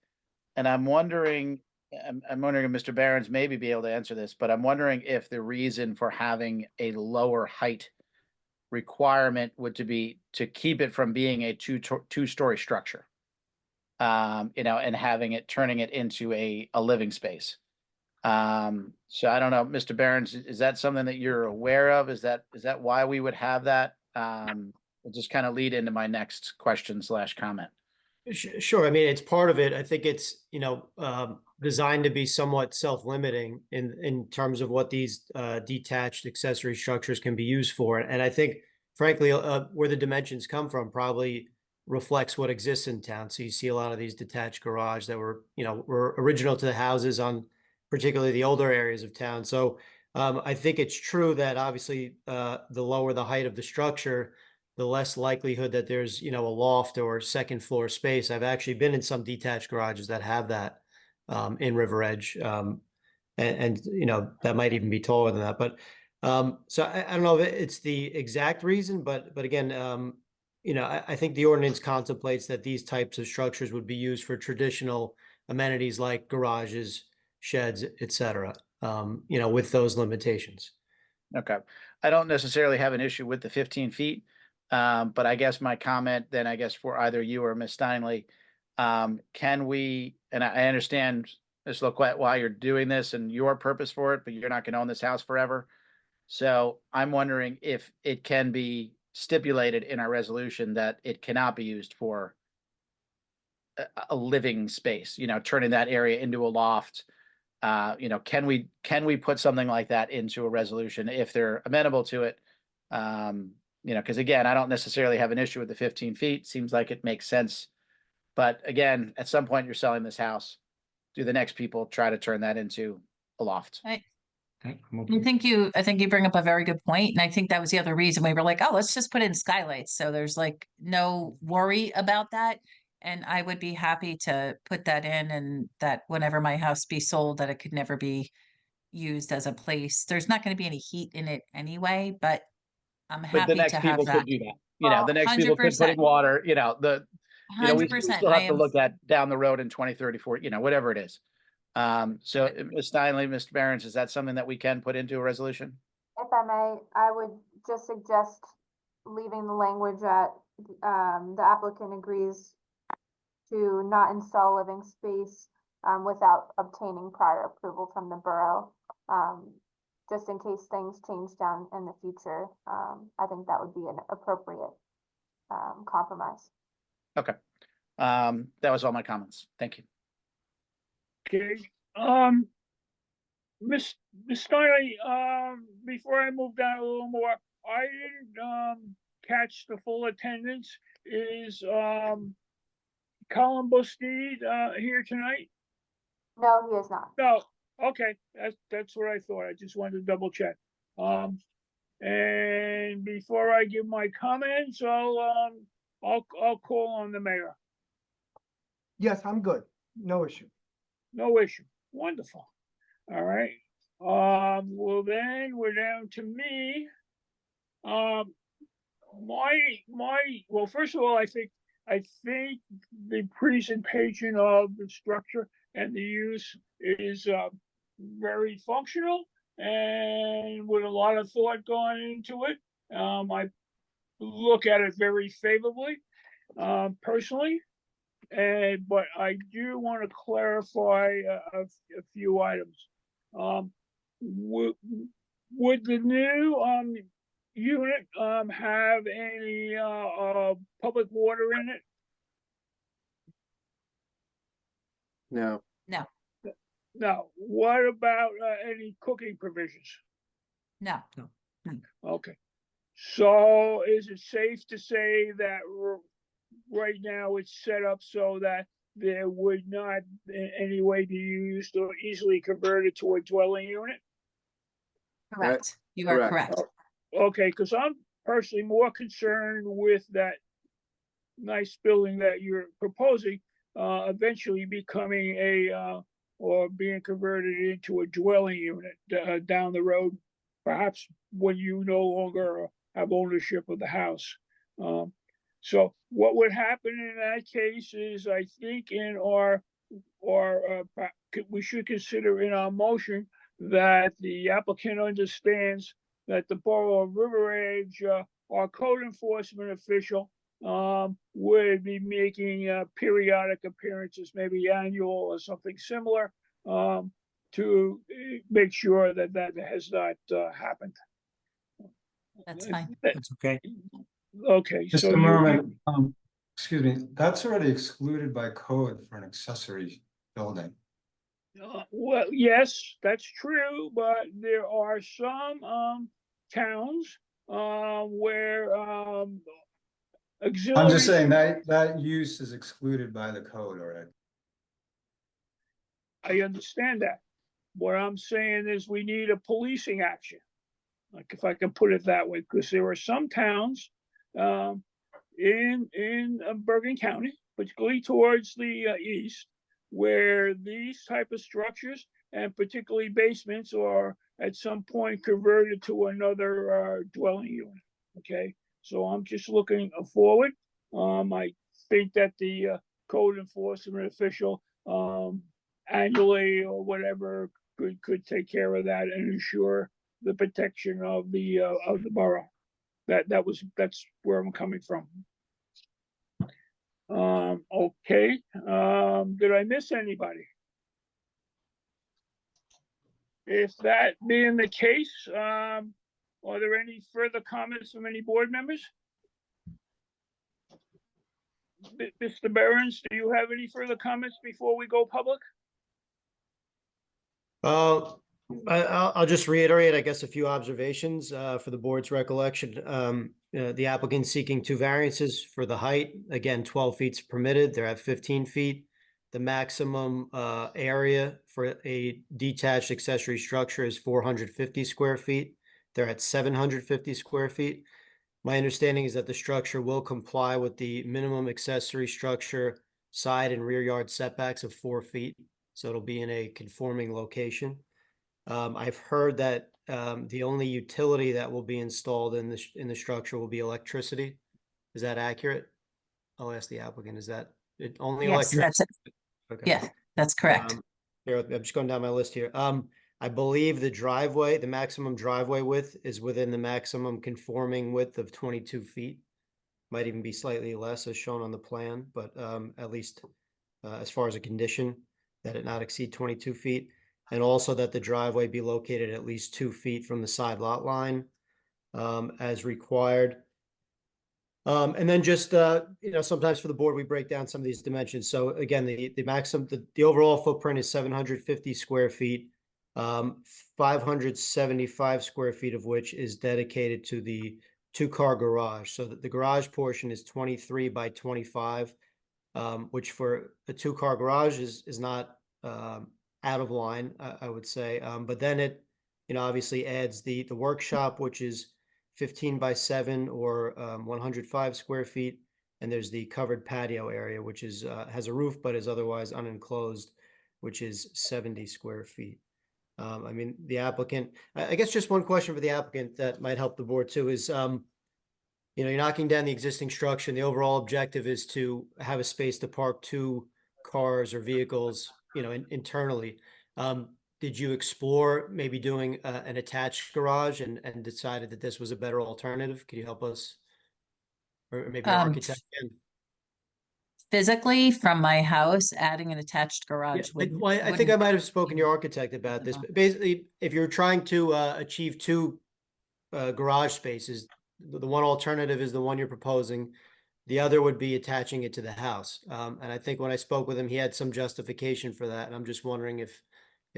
And I'm wondering if Mr. Behrens maybe be able to answer this, but I'm wondering if the reason for having a lower height requirement would be to keep it from being a two-story structure. And turning it into a living space. So I don't know, Mr. Behrens, is that something that you're aware of? Is that why we would have that? It'll just kind of lead into my next question / comment. Sure. I mean, it's part of it. I think it's, designed to be somewhat self-limiting in terms of what these detached accessory structures can be used for. And I think, frankly, where the dimensions come from probably reflects what exists in town. So you see a lot of these detached garage that were original to the houses on particularly the older areas of town. So I think it's true that obviously the lower the height of the structure, the less likelihood that there's, a loft or second floor space. I've actually been in some detached garages that have that in River Edge. And that might even be taller than that. But so I don't know if it's the exact reason, but again, I think the ordinance contemplates that these types of structures would be used for traditional amenities like garages, sheds, et cetera, with those limitations. Okay. I don't necessarily have an issue with the 15 feet, but I guess my comment then, for either you or Ms. Steinley, can we, and I understand, Ms. Loquette, why you're doing this and your purpose for it, but you're not going to own this house forever. So I'm wondering if it can be stipulated in our resolution that it cannot be used for a living space, turning that area into a loft, can we put something like that into a resolution if they're amenable to it? Because again, I don't necessarily have an issue with the 15 feet. Seems like it makes sense. But again, at some point you're selling this house. Do the next people try to turn that into a loft? Okay, I'm I okay. think you bring up a very good point, and I think that was the other reason we were like, oh, let's just put in skylights, so there's like no worry about that. And I would be happy to put that in, and that whenever my house be sold, that it could never be used as a place. There's not going to be any heat in it anyway, but I'm But the happy next to have people that. could do that. Well, The next people could put in 100%. water, we 100%. still I have to am, look at down the road in 20, 30, 40, whatever it is. So Ms. Steinle, Mr. Behrens, is that something that we can put into a resolution? If I may, I would just suggest leaving the language at, the applicant agrees to not install living space, without obtaining prior approval from the borough. Just in case things change down in the future, I think that would be an appropriate, compromise. Okay. That was all my comments. Thank you. Okay, Miss Steinle, before I move down a little more, I didn't, catch the full attendance. Is, Colin Bustede, here tonight? No, he is not. No, okay, that's what I thought. I just wanted to double check. And before I give my comments, I'll call on the mayor. Yes, I'm good. No issue. No issue. Wonderful. All right. Well then we're down to me. Well, first of all, I think the presentation of the structure and the use is very functional and with a lot of thought going into it. I look at it very favorably, personally. But I do want to clarify a few items. Would the new unit have any public water in it? No. no, No. What about any cooking provisions? no. Okay. So is it safe to say that right now it's set up so that there would not in any way be used or easily converted to a dwelling unit? Correct. You are correct. correct. Okay, because I'm personally more concerned with that nice building that you're proposing, eventually becoming or being converted into a dwelling unit down the road, perhaps when you no longer have ownership of the house. So what would happen in that case is, I think in we should consider in our motion that the applicant understands that the Borough of River Edge, our code enforcement official, would be making periodic appearances, maybe annual or something similar, to make sure that that has not happened. That's fine. That's okay. Okay, so Mr. Merman, excuse me, that's already excluded by code for an accessory building. well, yes, that's true, but there are some towns where auxiliary. I'm just saying that use is excluded by the code already. I understand that. What I'm saying is we need a policing action. Like, if I can put it that way, because there are some towns in Bergen County, particularly towards the east, where these type of structures and particularly basements are at some point converted to another dwelling unit. Okay, so I'm just looking forward. I think that the code enforcement official annually or whatever could take care of that and ensure the protection of the borough. That's where I'm coming from. Okay, did I miss anybody? If that being the case, are there any further comments from any board members? Mr. Behrens, do you have any further comments before we go public? I'll just reiterate, I guess, a few observations for the board's recollection. The applicant seeking two variances for the height. Again, 12 feet is permitted. They're at 15 feet. The maximum area for a detached accessory structure is 450 square feet. They're at 750 square feet. My understanding is that the structure will comply with the minimum accessory structure side and rear yard setbacks of 4 feet. So it'll be in a conforming location. I've heard that the only utility that will be installed in the structure will be electricity. Is that accurate? I'll ask the applicant, is that it only Yes, electricity? that's it. Okay. Yeah, that's correct. Here, I'm just going down my list here. I believe the driveway, the maximum driveway width is within the maximum conforming width of 22 feet. Might even be slightly less as shown on the plan, but at least as far as a condition, that it not exceed 22 feet. And also that the driveway be located at least 2 feet from the side lot line as required. And then just, sometimes for the board, we break down some of these dimensions. So again, the maximum, the overall footprint is 750 square feet, 575 square feet of which is dedicated to the 2-car garage. So that the garage portion is 23 by 25, which for a 2-car garage is not out of line, I would say. But then it, obviously adds the workshop, which is 15 by 7 or 105 square feet. And there's the covered patio area, which is has a roof, but is otherwise unenclosed, which is 70 square feet. I mean, the applicant, I guess just one question for the applicant that might help the board too is, you're knocking down the existing structure and the overall objective is to have a space to park 2 cars or vehicles, internally. Did you explore maybe doing an attached garage and decided that this was a better alternative? Could you help us? Or maybe an architect can? Physically, from my house, adding an attached garage Yeah, would. I think I might have spoken to your architect about this, but basically, if you're trying to achieve 2 garage spaces, the one alternative is the one you're proposing. The other would be attaching it to the house. And I think when I spoke with him, he had some justification for that. And I'm just wondering if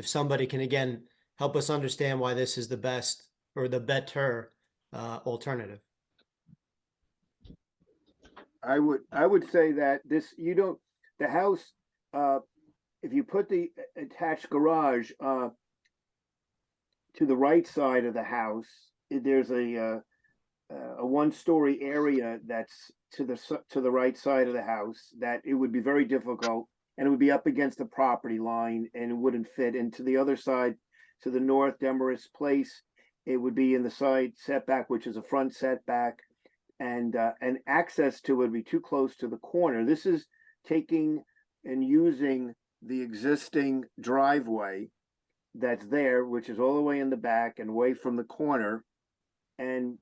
somebody can, again, help us understand why this is the best or the better alternative. I would say that the house, if you put the attached garage to the right side of the house, there's a 1-story area that's to the right side of the house that it would be very difficult, and it would be up against the property line and it wouldn't fit. And to the other side, to the north, Demarest Place, it would be in the side setback, which is a front setback, and access to it would be too close to the corner. This is taking and using the existing driveway that's there, which is all the way in the back and away from the corner. And,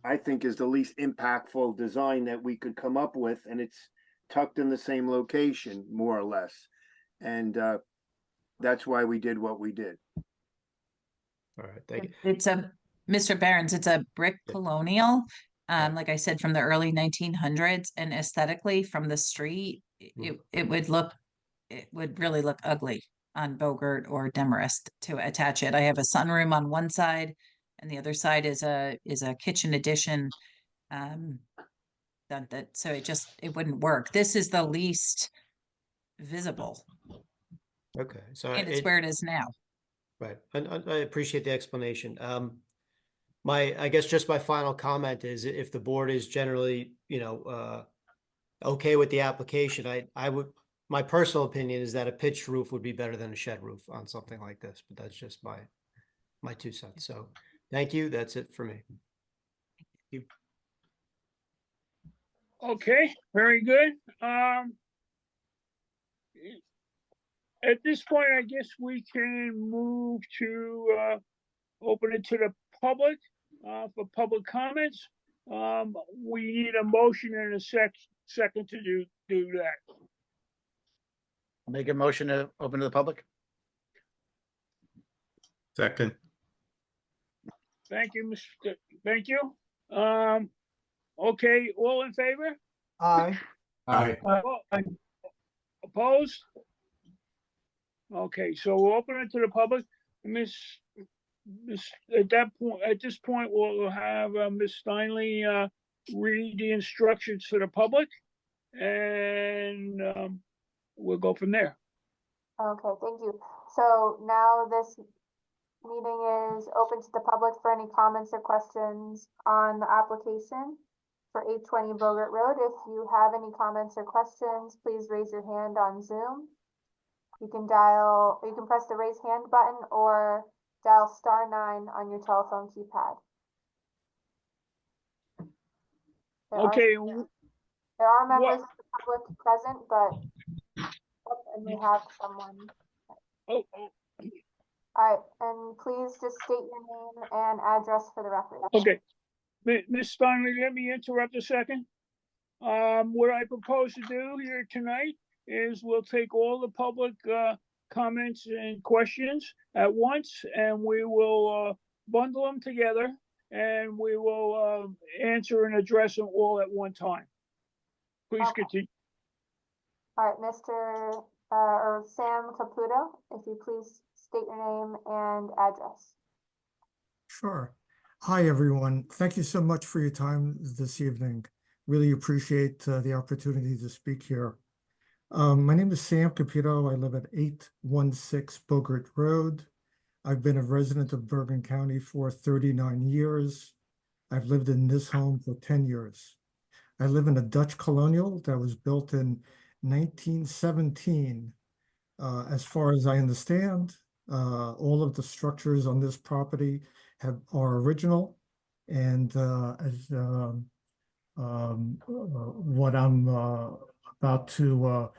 I think is the least impactful design that we could come up with. And it's tucked in the same location, more or less. And that's why we did what we did. All right, thank you. It's Mr. Behrens, it's a brick colonial. Like I said, from the early 1900s, and aesthetically from the street, it would really look ugly on Bogert or Demarest to attach it. I have a sunroom on one side, and the other side is a kitchen addition. So it wouldn't work. This is the least visible, Okay, so and it's where it is now. right. And I appreciate the explanation. I guess just my final comment is if the board is generally, okay with the application, my personal opinion is that a pitched roof would be better than a shed roof on something like this, but that's just my 2 cents. So thank you. That's it for me. Okay, very good. At this point, I guess we can move to open it to the public for public comments. We need a motion and a second to do that. I'll make a motion to open to the public. Second. Thank you, thank you. Okay, all in favor? Aye. Aye. Opposed? Okay, so we'll open it to the public. At this point, we'll have Ms. Steinle read the instructions to the public, and we'll go from there. Okay, thank you. So now this meeting is open to the public for any comments or questions on the application for 820 Bogart Road. If you have any comments or questions, please raise your hand on Zoom. You can press the raise hand button or dial *9 on your telephone keypad. Okay, There are members of the public present, but, and we have someone. oh, All right, and please just state your name and address for the record. okay. Ms. Steinle, let me interrupt a second. What I propose to do here tonight is we'll take all the public comments and questions at once, and we will bundle them together, and we will answer and address them all at one time. Please continue. All right, Mr. or Sam Caputo, if you please state your name and address. Sure. Hi, everyone. Thank you so much for your time this evening. Really appreciate the opportunity to speak here. My name is Sam Caputo. I live at 816 Bogart Road. I've been a resident of Bergen County for 39 years. I've lived in this home for 10 years. I live in a Dutch colonial that was built in 1917. As far as I understand, all of the structures on this property are original, and what I'm about to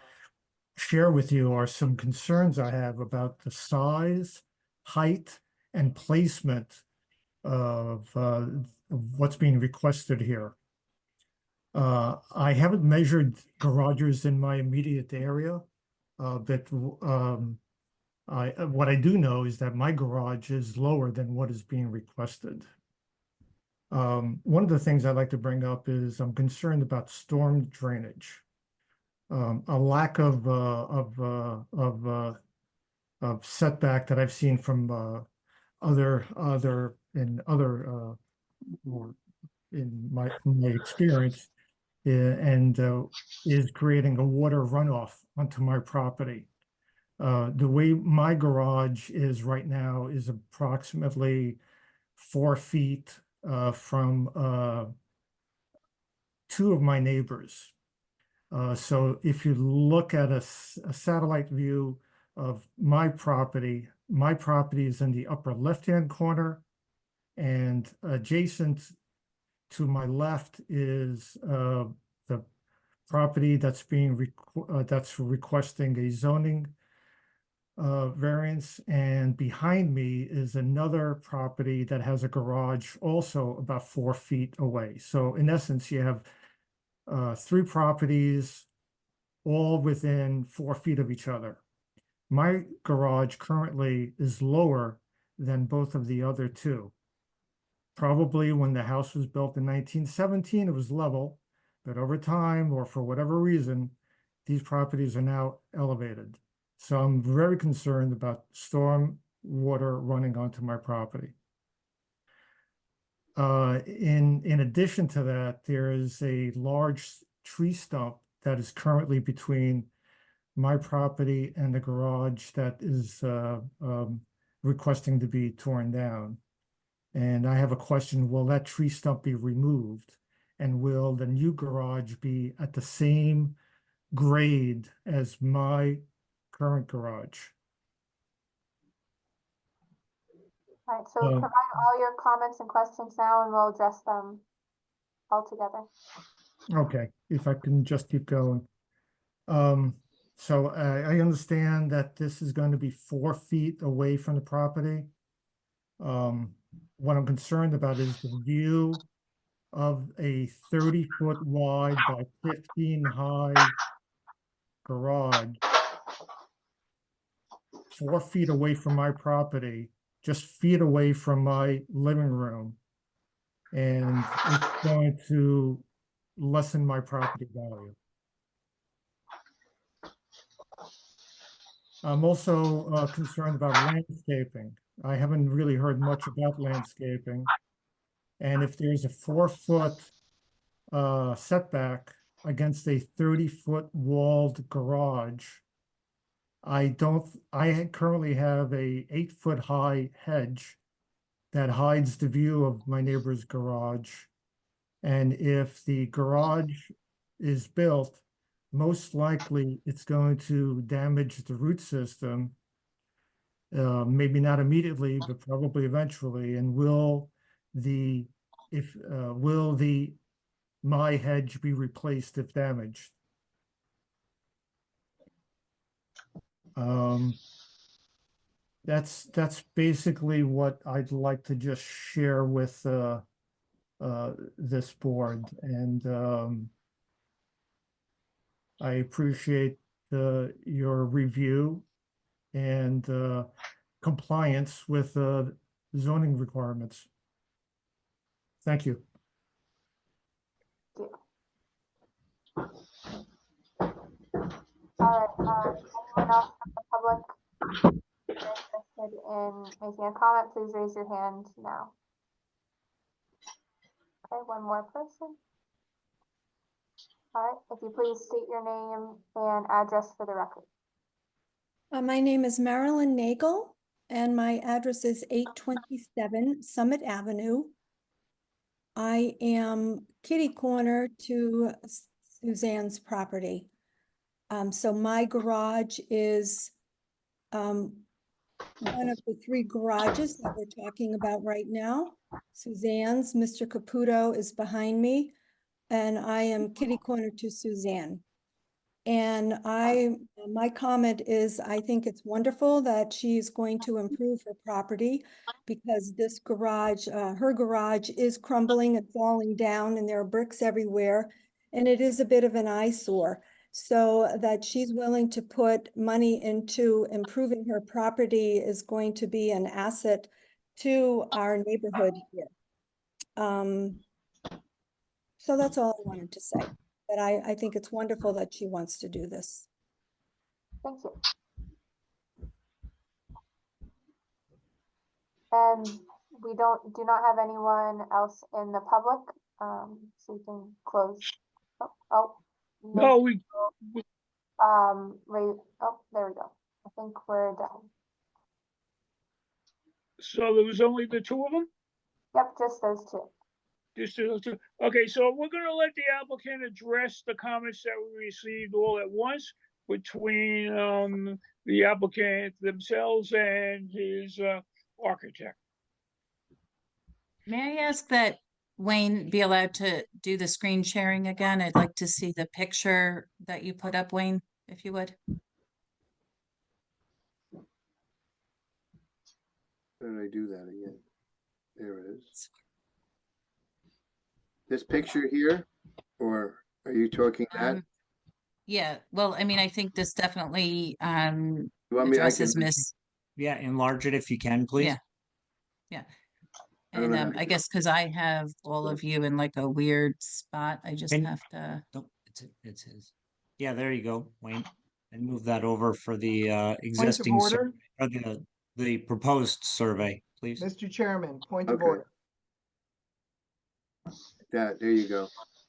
share with you are some concerns I have about the size, height, and placement of what's being requested here. I haven't measured garages in my immediate area, but what I do know is that my garage is lower than what is being requested. One of the things I'd like to bring up is I'm concerned about storm drainage. A lack of setback that I've seen from in my experience, and is creating a water runoff onto my property. The way my garage is right now is approximately 4 feet from two of my neighbors. So if you look at a satellite view of my property is in the upper left-hand corner, and adjacent to my left is the property that's that's requesting a zoning variance, and behind me is another property that has a garage also about 4 feet away. So in essence, you have 3 properties all within 4 feet of each other. My garage currently is lower than both of the other 2. Probably when the house was built in 1917, it was level, but over time, or for whatever reason, these properties are now elevated. So I'm very concerned about storm water running onto my property. In addition to that, there is a large tree stump that is currently between my property and the garage that is requesting to be torn down. And I have a question, will that tree stump be removed? And will the new garage be at the same grade as my current garage? All right, so provide all your comments and questions now, and we'll address them all together. Okay, if I can just keep going. So I understand that this is going to be 4 feet away from the property. What I'm concerned about is the view of a 30-foot wide by 15 high garage 4 feet away from my property, just feet away from my living room. And it's going to lessen my property value. I'm also concerned about landscaping. I haven't really heard much about landscaping. And if there's a 4-foot setback against a 30-foot walled garage, I currently have a 8-foot high hedge that hides the view of my neighbor's garage. And if the garage is built, most likely it's going to damage the root system. Maybe not immediately, but probably eventually. And will my hedge be replaced if damaged? That's basically what I'd like to just share with this board, and I appreciate your review and compliance with zoning requirements. Thank you. All right, anyone else from the public interested in making a comment, please raise your hand now. Okay, one more person. All right, if you please state your name and address for the record. My name is Marilyn Nagel, and my address is 827 Summit Avenue. I am kitty corner to Suzanne's property. So my garage is one of the 3 garages that we're talking about right now. Suzanne's, Mr. Caputo is behind me, and I am kitty corner to Suzanne. And my comment is, I think it's wonderful that she's going to improve her property, because this garage, her garage is crumbling and falling down, and there are bricks everywhere, and it is a bit of an eyesore. So that she's willing to put money into improving her property is going to be an asset to our neighborhood here. So that's all I wanted to say. That I think it's wonderful that she wants to do this. Thank you. And we do not have anyone else in the public, so we can close. No, right, oh, there we go. I think we're done. So there was only the 2 of them? Yep, just those 2. Just those 2. Okay, so we're gonna let the applicant address the comments that we received all at once between the applicant themselves and his architect. May I ask that Wayne be allowed to do the screen sharing again? I'd like to see the picture that you put up, Wayne, if you would. How did I do that again? There it is. This picture here, or are you talking that? Yeah, well, I mean, I think this definitely You want me- I addresses can- Miss. Yeah, enlarge it if you can, please. Yeah. Yeah. I don't And know how to I do guess because I have all of you in like a weird spot, I just And- have to. Don't, it's his. Yeah, there you go, Wayne. And move that over for the existing order? or the proposed survey, please. Mr. Chairman, point of Okay. order. That, there you go.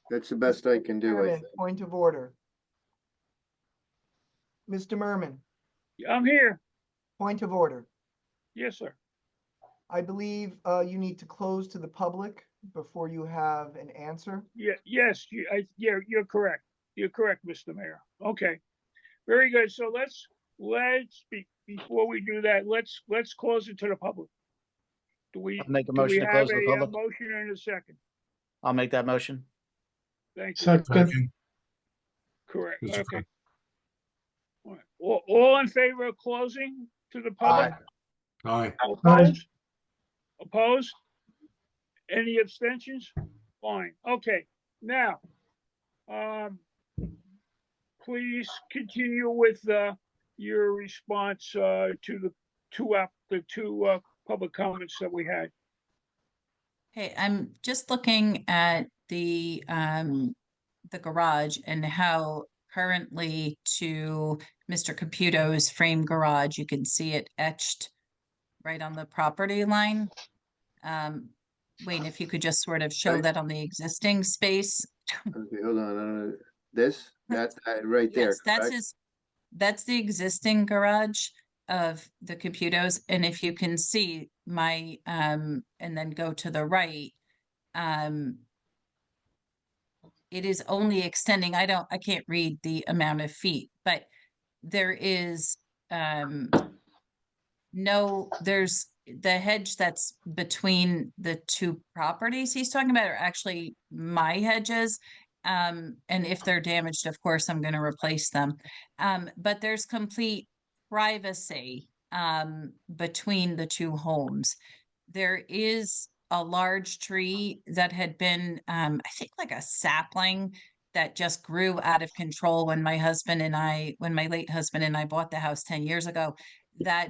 That's the best I can do, I Chairman, think. point of order. Mr. Merman, I'm here. point of order. Yes, sir. I believe you need to close to the public before you have an answer. Yeah, yes, you're correct. You're correct, Mr. Mayor. Okay. Very good. So let's before we do that, let's close it to the public. Do we I'll make a do we motion to have close the a public. motion and a second? I'll make that motion. Thank you. Second. Correct. Mr. Okay. All right. All in favor of closing to the public? Aye. Opposed? Opposed? Any abstentions? Fine. Okay. Now, please continue with your response to the two public comments that we had. Hey, I'm just looking at the garage and how currently to Mr. Caputo's frame garage, you can see it etched right on the property line. Wayne, if you could just sort of show Right. that on the existing space. Okay, hold on, this, that, right there, Yes, that's correct? that's the existing garage of the Caputos. And if you can see my, and then go to the right, it is only extending, I can't read the amount of feet, but there is, there's the hedge that's between the two properties he's talking about are actually my hedges. And if they're damaged, of course, I'm going to replace them. But there's complete privacy between the two homes. There is a large tree that had been, I think, like a sapling that just grew out of control when my late husband and I bought the house 10 years ago, that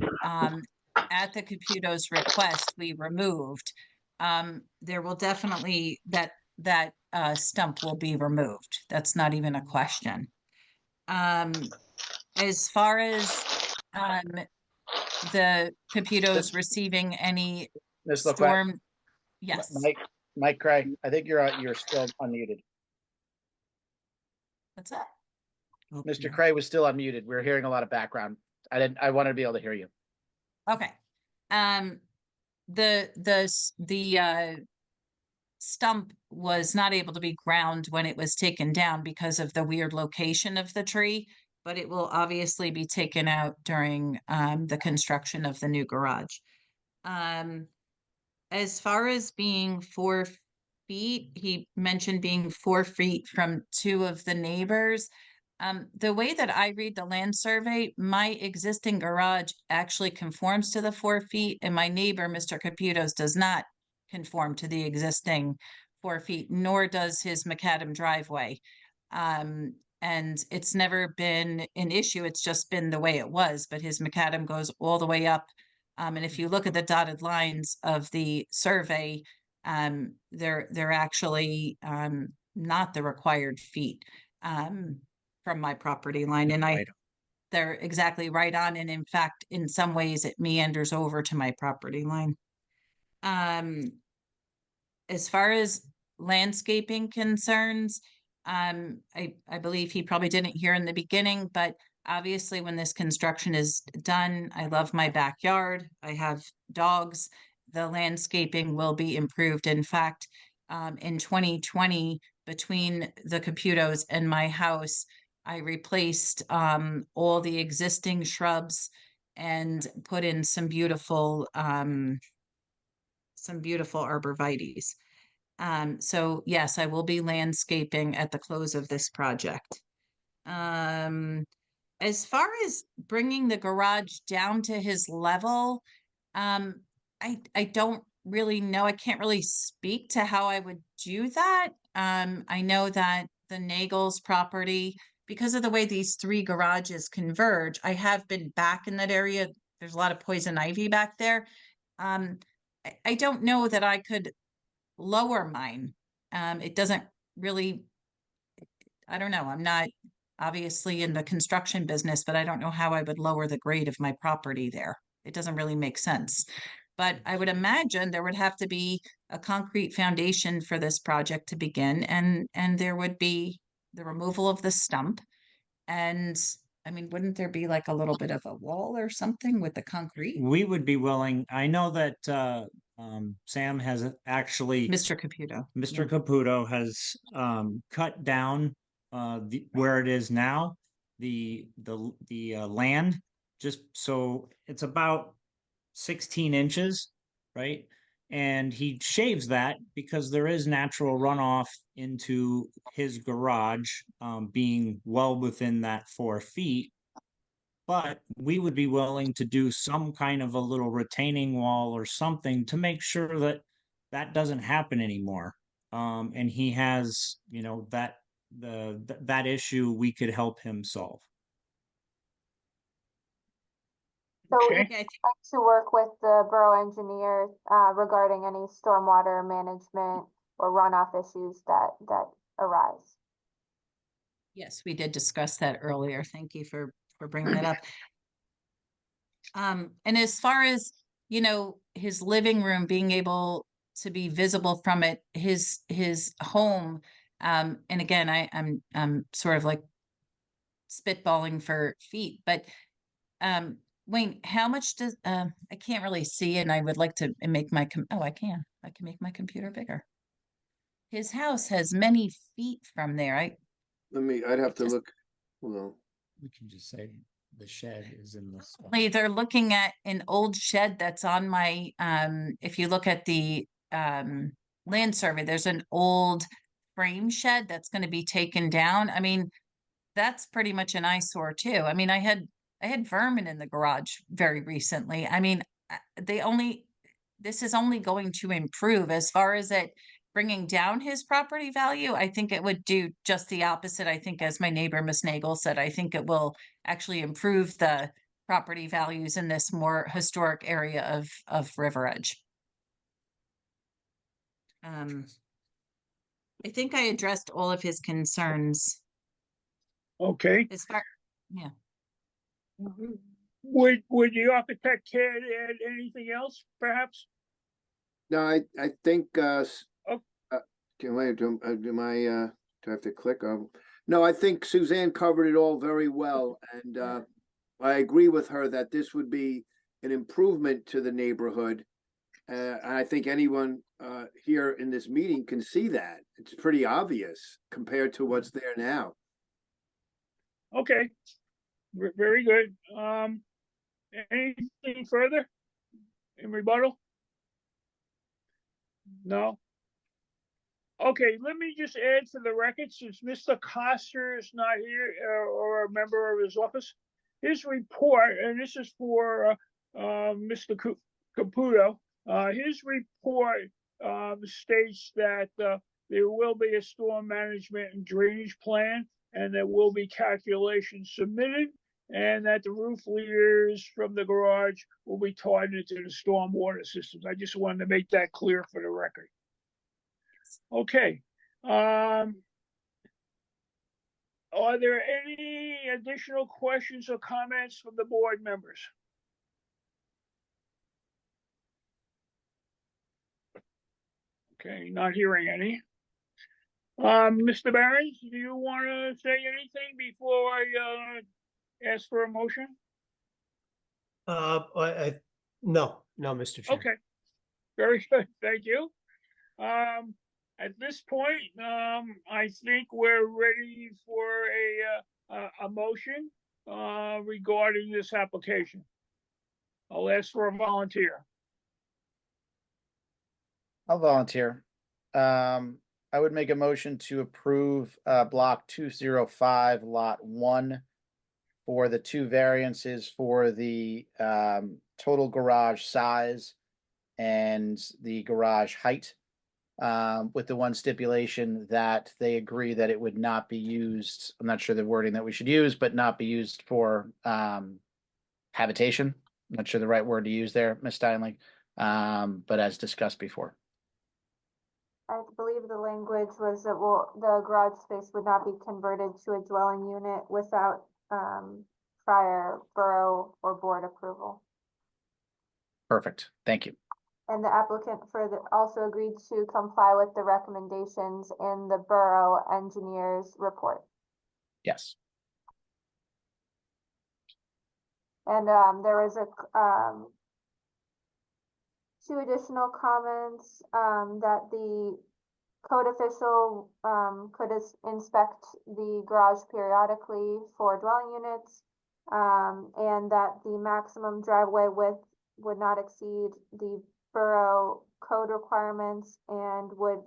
at the Caputo's request, we removed. There will definitely, that stump will be removed. That's not even a question. As far as the Caputo's receiving any Ms. LaQuette, storm, yes. Mike Cray, I think you're still unmuted. What's that? Mr. Cray was still unmuted. We were hearing a lot of background. I wanted to be able to hear you. Okay. The stump was not able to be ground when it was taken down because of the weird location of the tree, but it will obviously be taken out during the construction of the new garage. As far as being 4 feet, he mentioned being 4 feet from two of the neighbors. The way that I read the land survey, my existing garage actually conforms to the 4 feet, and my neighbor, Mr. Caputo's, does not conform to the existing 4 feet, nor does his macadam driveway. And it's never been an issue. It's just been the way it was, but his macadam goes all the way up. And if you look at the dotted lines of the survey, they're actually not the required feet from my property line. And they're exactly right on. And in fact, in some ways it meanders over to my property line. As far as landscaping concerns, I believe he probably didn't hear in the beginning, but obviously when this construction is done, I love my backyard. I have dogs. The landscaping will be improved. In fact, in 2020, between the Caputos and my house, I replaced all the existing shrubs and put in some beautiful arborvitaes. So yes, I will be landscaping at the close of this project. As far as bringing the garage down to his level, I don't really know. I can't really speak to how I would do that. I know that the Nagels property, because of the way these 3 garages converge, I have been back in that area. There's a lot of poison ivy back there. I don't know that I could lower mine. It doesn't really, I don't know. I'm not obviously in the construction business, but I don't know how I would lower the grade of my property there. It doesn't really make sense. But I would imagine there would have to be a concrete foundation for this project to begin, and there would be the removal of the stump. And I mean, wouldn't there be like a little bit of a wall or something with the concrete? We would be willing, I know that Sam has actually, Mr. Caputo. Mr. Caputo has cut down where it is now, the land, just so it's about 16 inches, right? And he shaves that because there is natural runoff into his garage, being well within that 4 feet. But we would be willing to do some kind of a little retaining wall or something to make sure that that doesn't happen anymore. And he has, you know, that issue we could help him solve. So Okay. we'd like to work with the borough engineer regarding any stormwater management or runoff issues that arise. Yes, we did discuss that earlier. Thank you for bringing that up. And as far as you know, his living room being able to be visible from it, his home. And again, I'm sort of like spitballing for feet, but Wayne, how much does I can't really see, and I would like to make my I can make my computer bigger. His house has many feet from there. I'd have to look, well, We can just say the shed is in this. They're looking at an old shed that's on my, if you look at the land survey, there's an old frame shed that's going to be taken down. I mean, that's pretty much an eyesore too. I mean, I had vermin in the garage very recently. I mean, this is only going to improve as far as it bringing down his property value. I think it would do just the opposite. I think, as my neighbor, Miss Nagel, said, I think it will actually improve the property values in this more historic area of River Edge. I think I addressed all of his concerns. Okay. As far, yeah. Would the architect care to add anything else, perhaps? no, I think, Oh. do I have to click on? No, I think Suzanne covered it all very well, and, I agree with her that this would be an improvement to the neighborhood. And I think anyone, here in this meeting can see that. It's pretty obvious compared to what's there now. Okay, very good. Anything further in rebuttal? No? Okay, let me just add for the record, since Mr. Coster is not here, or a member of his office, his report, and this is for Mr. Caputo, his report states that there will be a storm management and drainage plan, and there will be calculations submitted, and that the roof leaders from the garage will be tied into the storm water systems. I just wanted to make that clear for the record. Okay. Are there any additional questions or comments from the board members? Okay, not hearing any. Mr. Barons, do you want to say anything before I ask for a motion? No, Mr. Chair. Okay, very good, thank you. At this point, I think we're ready for a motion regarding this application. I'll ask for a volunteer. I'll volunteer. I would make a motion to approve block 205 lot 1 for the 2 variances for the total garage size and the garage height, with the one stipulation that they agree that it would not be used. I'm not sure the wording that we should use, but not be used for habitation. I'm not sure the right word to use there, Ms. Steinle, but as discussed before. I believe the language was that the garage space would not be converted to a dwelling unit without prior borough or board approval. Perfect. Thank you. And the applicant also agreed to comply with the recommendations in the borough engineer's report. Yes. And there was two additional comments that the code official could inspect the garage periodically for dwelling units, and that the maximum driveway width would not exceed the borough code requirements and would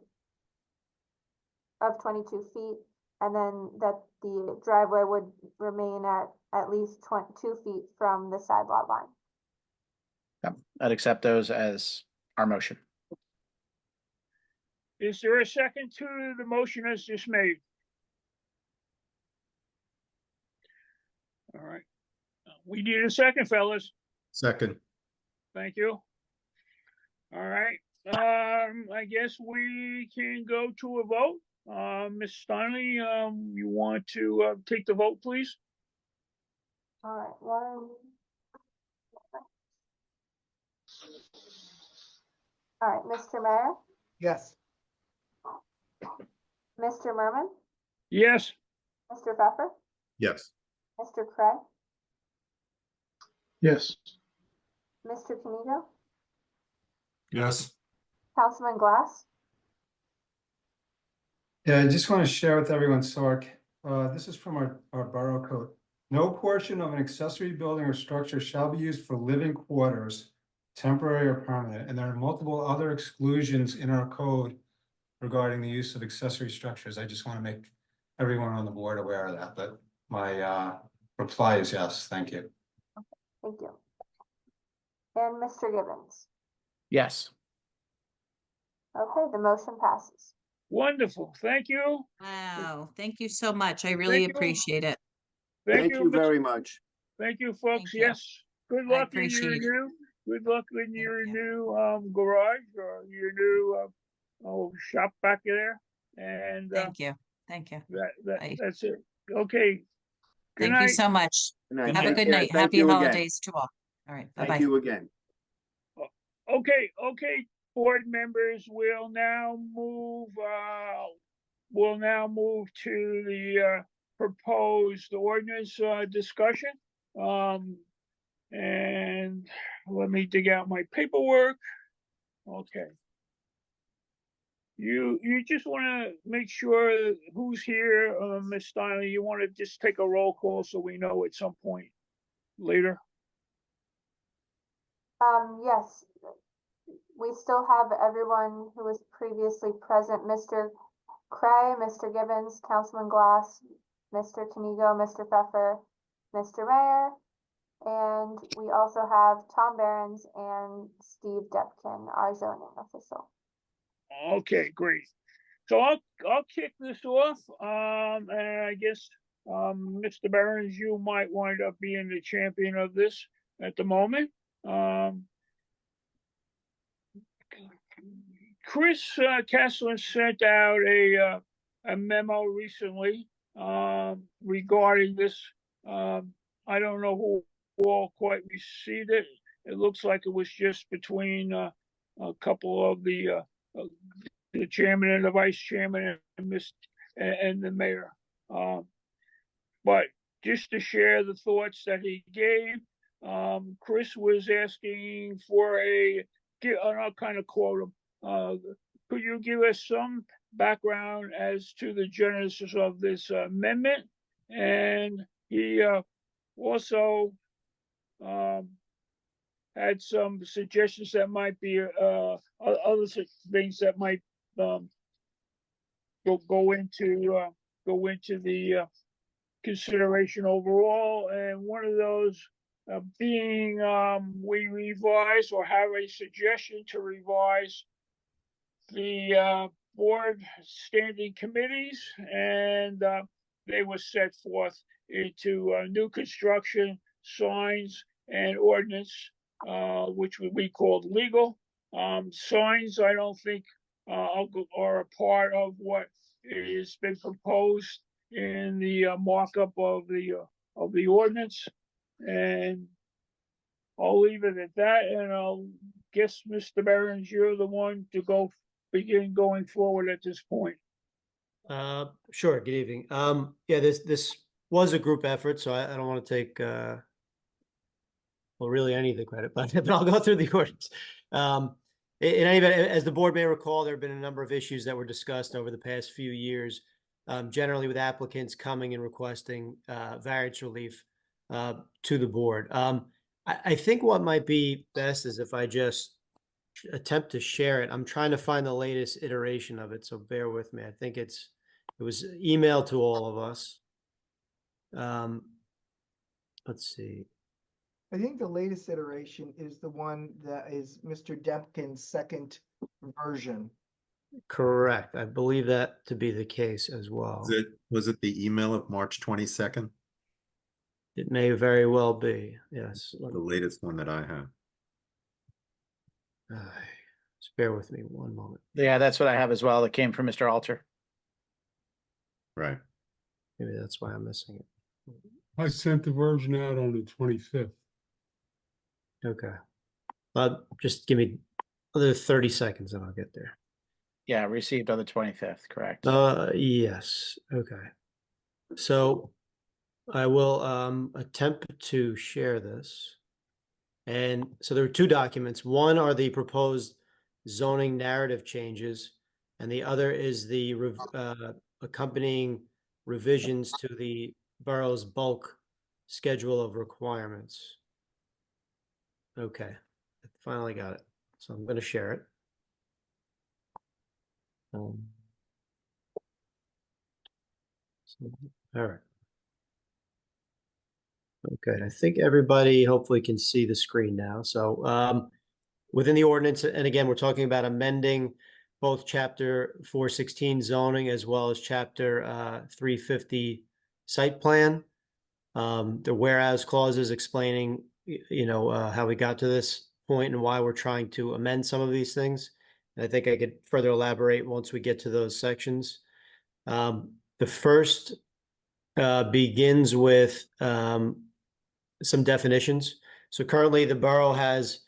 of 22 feet, and then that the driveway would remain at least 2 feet from the side lot line. Yep. I'd accept those as our motion. Is there a second to the motion as just made? All right. We need a second, fellas. Second. Thank you. All right. I guess we can go to a vote. Ms. Steinle, you want to take the vote, please? All right. All right, Mr. Mayor, Yes. Mr. Merman, Yes, Mr. Pfeffer, Yes. Mr. Craig, Yes. Mr. Canigo, Yes. Councilman Glass. Yeah, I just want to share with everyone, Sark, this is from our borough code. No portion of an accessory building or structure shall be used for living quarters, temporary or permanent, and there are multiple other exclusions in our code regarding the use of accessory structures. I just want to make everyone on the board aware of that, but my reply is yes, thank you. Thank you. And Mr. Gibbons. Yes. Okay, the motion passes. wonderful. Thank you. Wow, thank you so much. I really you. appreciate it. Thank you Mr. very much. Thank you, folks. Thank you. Yes. Good I luck in your appreciate it. good luck in your you. new garage or your new shop back there. And Thank you. Thank you. Bye. that's it. Okay. Good Thank you night. so much. Good night. Have a Take good care. night. Thank Happy you again. holidays to all. All right, Thank bye-bye. you again. Okay, board members will now move to the proposed ordinance discussion. And let me dig out my paperwork. Okay. You just want to make sure who's here, Ms. Steiner. You want to just take a roll call so we know at some point later. Yes, we still have everyone who was previously present, Mr. Cray, Mr. Gibbons, Councilman Glass, Mr. Canigo, Mr. Pfeffer, Mr. Mayor, and we also have Tom Behrens and Steve Depkin, our zoning official. Okay, great. So I'll kick this off. And I guess Mr. Behrens, you might wind up being the champion of this at the moment. Chris Kessler sent out a memo recently regarding this. I don't know who all quite received it. It looks like it was just between a couple of the chairman and the vice chairman and the mayor. But just to share the thoughts that he gave, Chris was asking for I'll kind of quote him. Could you give us some background as to the genesis of this amendment? And he also had some suggestions that might be other things that might go into the consideration overall. And one of those being we revise or have a suggestion to revise the board standing committees, and they were set forth into new construction, signs, and ordinance, which we called legal. Signs, I don't think are a part of what has been proposed in the markup of the ordinance, and I'll leave it at that. And I'll guess, Mr. Behrens, you're the one to begin going forward at this point. Sure. Good evening. Yeah, this was a group effort, so I don't want to take really any of the credit, but I'll go through the ordinance. In any event, as the board may recall, there have been a number of issues that were discussed over the past few years, generally with applicants coming and requesting variance relief to the board. I think what might be best is if I just attempt to share it. I'm trying to find the latest iteration of it, so bear with me. I think it was emailed to all of us. Let's see. I think the latest iteration is the one that is Mr. Depkin's second version. Correct. I believe that to be the case as well. Was it the email of March 22nd? It may very well be, yes. The latest one that I have. Just bear with me one moment. Yeah, that's what I have as well. It came from Mr. Alter. Right. Maybe that's why I'm missing it. I sent the version out on the 25th. Okay. Just give me another 30 seconds and I'll get there. Yeah, received on the 25th, correct? Yes, okay. So I will attempt to share this. And so there are two documents. One are the proposed zoning narrative changes, and the other is the accompanying revisions to the borough's bulk schedule of requirements. Okay, I finally got it. So I'm going to share it. All right. Okay, I think everybody hopefully can see the screen now. So within the ordinance, and again, we're talking about amending both chapter 416 zoning as well as chapter 350 site plan. The whereas clauses explaining, how we got to this point and why we're trying to amend some of these things. And I think I could further elaborate once we get to those sections. The first begins with some definitions. So currently the borough has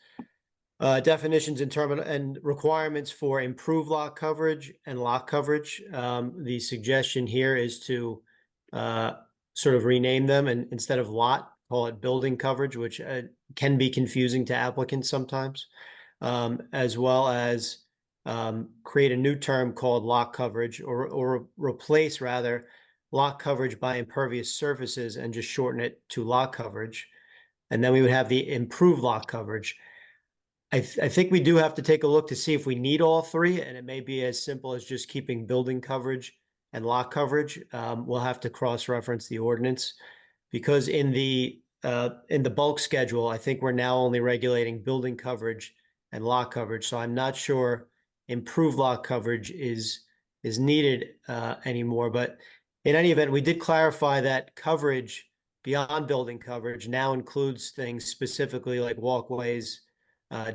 definitions in and requirements for improved lot coverage and lot coverage. The suggestion here is to sort of rename them and instead of lot, call it building coverage, which can be confusing to applicants sometimes, as well as create a new term called lot coverage or replace rather lot coverage by impervious surfaces and just shorten it to lot coverage. And then we would have the improved lot coverage. I think we do have to take a look to see if we need all three, and it may be as simple as just keeping building coverage and lot coverage. We'll have to cross-reference the ordinance because in the bulk schedule, I think we're now only regulating building coverage and lot coverage. So I'm not sure improved lot coverage is needed anymore. But in any event, we did clarify that coverage beyond building coverage now includes things specifically like walkways,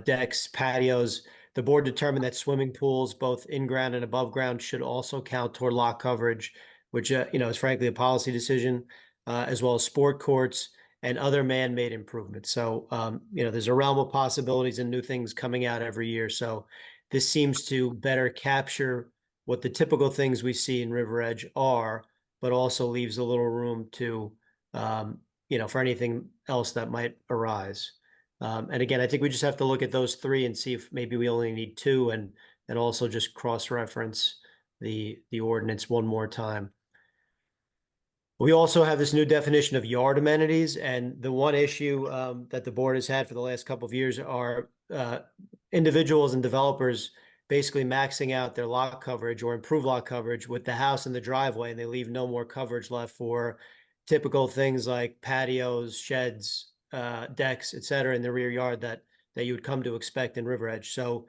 decks, patios. The board determined that swimming pools, both in-ground and above ground, should also count toward lot coverage, which, is frankly a policy decision, as well as sport courts and other man-made improvements. So, there's a realm of possibilities and new things coming out every year. So this seems to better capture what the typical things we see in River Edge are, but also leaves a little room to, for anything else that might arise. And again, I think we just have to look at those three and see if maybe we only need two and also just cross-reference the ordinance one more time. We also have this new definition of yard amenities, and the one issue that the board has had for the last couple of years are individuals and developers basically maxing out their lot coverage or improved lot coverage with the house and the driveway, and they leave no more coverage left for typical things like patios, sheds, decks, et cetera, in the rear yard that you would come to expect in River Edge. So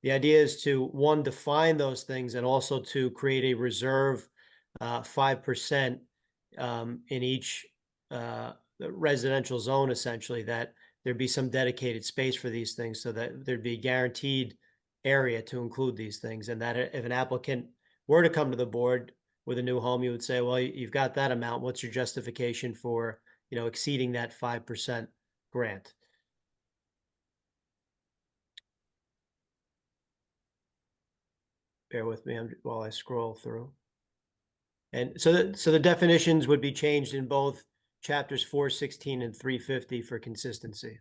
the idea is to, one, define those things and also to create a reserve 5% in each residential zone, essentially, that there'd be some dedicated space for these things so that there'd be guaranteed area to include these things. And that if an applicant were to come to the board with a new home, you would say, well, you've got that amount. What's your justification for, exceeding that 5% grant? Bear with me while I scroll through. And so the definitions would be changed in both chapters 416 and 350 for consistency.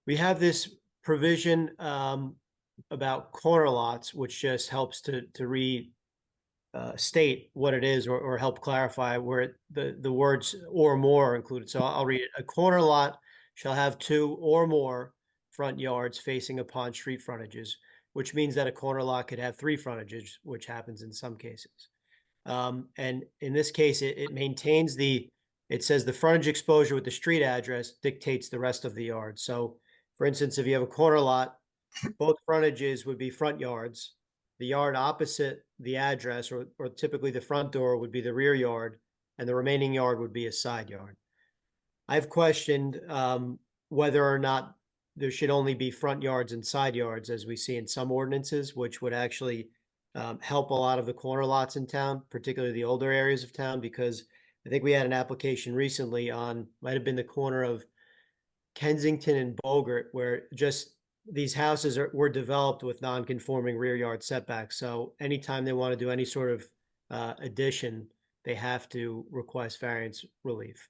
We have this provision about corner lots, which just helps to state what it is or help clarify where the words or more are included. So I'll read it. A corner lot shall have 2 or more front yards facing upon street frontages, which means that a corner lot could have 3 frontages, which happens in some cases. And in this case, it maintains it says the frontage exposure with the street address dictates the rest of the yard. So for instance, if you have a corner lot, both frontages would be front yards. The yard opposite the address or typically the front door would be the rear yard, and the remaining yard would be a side yard. I've questioned whether or not there should only be front yards and side yards, as we see in some ordinances, which would actually help a lot of the corner lots in town, particularly the older areas of town, because I think we had an application recently on, might have been the corner of Kensington and Bogart, where just these houses were developed with non-conforming rear yard setbacks. So anytime they want to do any sort of addition, they have to request variance relief.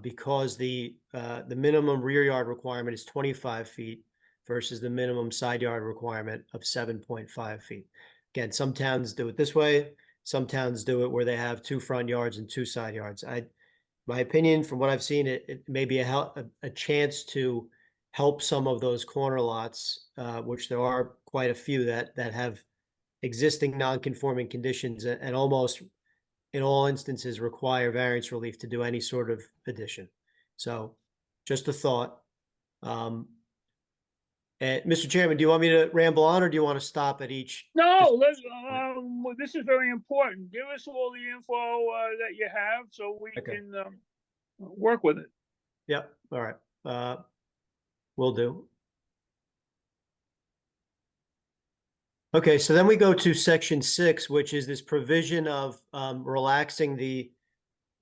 Because the minimum rear yard requirement is 25 feet versus the minimum side yard requirement of 7.5 feet. Again, some towns do it this way. Some towns do it where they have 2 front yards and 2 side yards. My opinion, from what I've seen, it may be a chance to help some of those corner lots, which there are quite a few that have existing non-conforming conditions and almost in all instances require variance relief to do any sort of addition. So just a thought. Mr. Chairman, do you want me to ramble on or do you want to stop at each? No, this is very important. Give us all the info that you have so we Okay. can work with it. Yep. All right. Will do. Okay, so then we go to section 6, which is this provision of relaxing the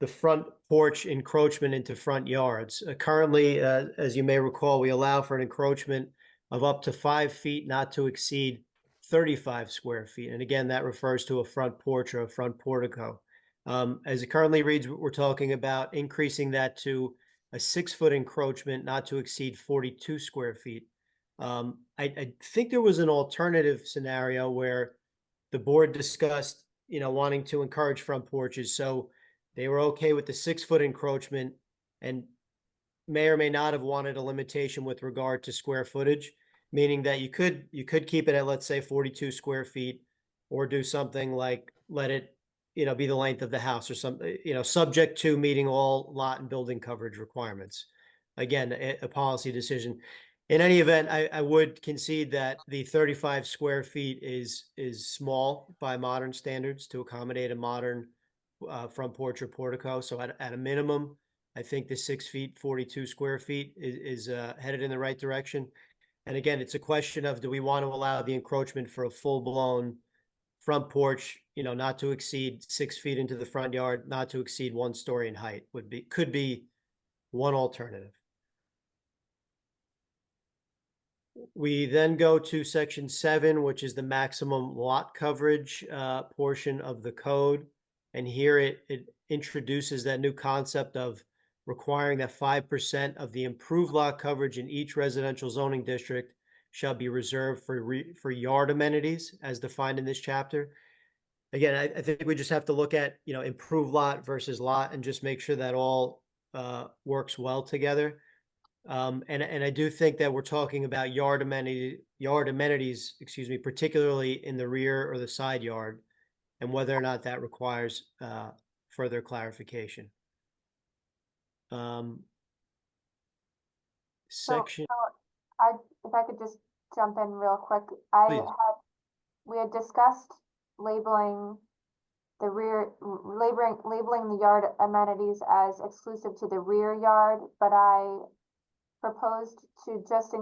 front porch encroachment into front yards. Currently, as you may recall, we allow for an encroachment of up to 5 feet, not to exceed 35 square feet. And again, that refers to a front porch or a front portico. As it currently reads, we're talking about increasing that to a 6-foot encroachment, not to exceed 42 square feet. I think there was an alternative scenario where the board discussed, wanting to encourage front porches. So they were okay with the 6-foot encroachment and may or may not have wanted a limitation with regard to square footage, meaning that you could keep it at, let's say, 42 square feet, or do something like let it, be the length of the house or something, subject to meeting all lot and building coverage requirements. Again, a policy decision. In any event, I would concede that the 35 square feet is small by modern standards to accommodate a modern front porch or portico. So at a minimum, I think the 6 feet, 42 square feet is headed in the right direction. And again, it's a question of, do we want to allow the encroachment for a full-blown front porch, not to exceed 6 feet into the front yard, not to exceed 1 story in height could be one alternative. We then go to section 7, which is the maximum lot coverage portion of the code. And here it introduces that new concept of requiring that 5% of the improved lot coverage in each residential zoning district shall be reserved for yard amenities as defined in this chapter. Again, I think we just have to look at, improved lot versus lot and just make sure that all works well together. And I do think that we're talking about yard amenities, particularly in the rear or the side yard, and whether or not that requires further clarification. Section. If I could just jump in real quick, Please. we had discussed labeling the labeling the yard amenities as exclusive to the rear yard, but I proposed to just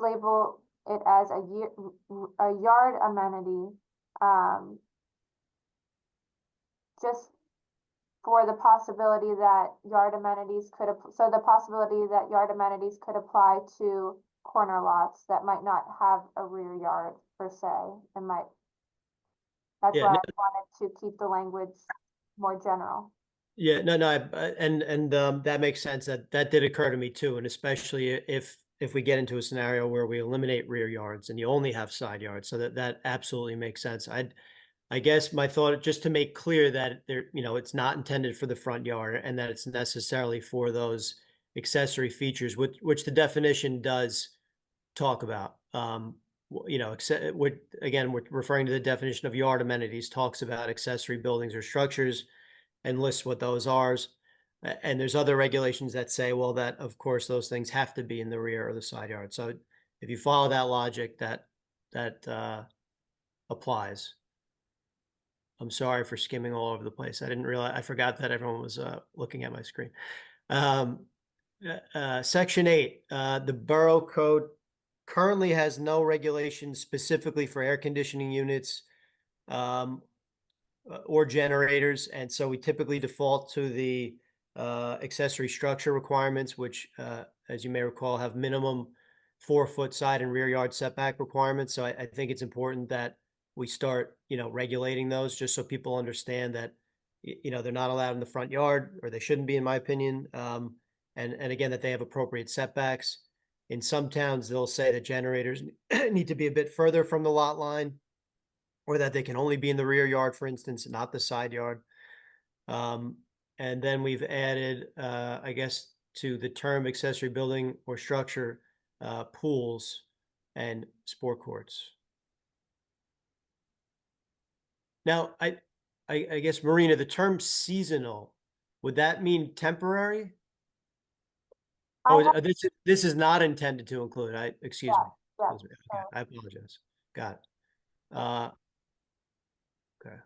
label it as a yard amenity, just for the possibility that yard amenities could apply to corner lots that might not have a rear yard per se, that's Yeah, why I wanted to keep the language more general. Yeah, no, and that makes sense. That did occur to me too, and especially if we get into a scenario where we eliminate rear yards and you only have side yards, so that absolutely makes sense. I guess my thought, just to make clear that it's not intended for the front yard and that it's necessarily for those accessory features, which the definition does talk about. Again, we're referring to the definition of yard amenities, talks about accessory buildings or structures and lists what those are. And there's other regulations that say, well, that of course those things have to be in the rear or the side yard. So if you follow that logic, that applies. I'm sorry for skimming all over the place. I forgot that everyone was looking at my screen. Section 8, the Borough Code currently has no regulations specifically for air conditioning units or generators. And so we typically default to the accessory structure requirements, which as you may recall, have minimum 4-foot side and rear yard setback requirements. So I think it's important that we start, regulating those just so people understand that, they're not allowed in the front yard, or they shouldn't be, in my opinion. And again, that they have appropriate setbacks. In some towns, they'll say that generators need to be a bit further from the lot line, or that they can only be in the rear yard, for instance, not the side yard. And then we've added, I guess, to the term accessory building or structure, pools and sport courts. Now, I guess, Marina, the term seasonal, would that mean temporary? Oh, this is not intended to include, excuse me. Yeah, Excuse me. Okay, I apologize. Got it. Okay.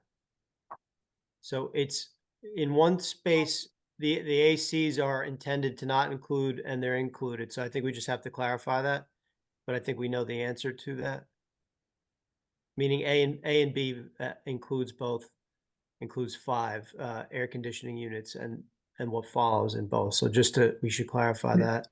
So it's in one space, the ACs are intended to not include, and they're included. So I think we just have to clarify that, but I think we know the answer to that. Meaning A and B includes 5 air conditioning units and what follows in both. So we should clarify that.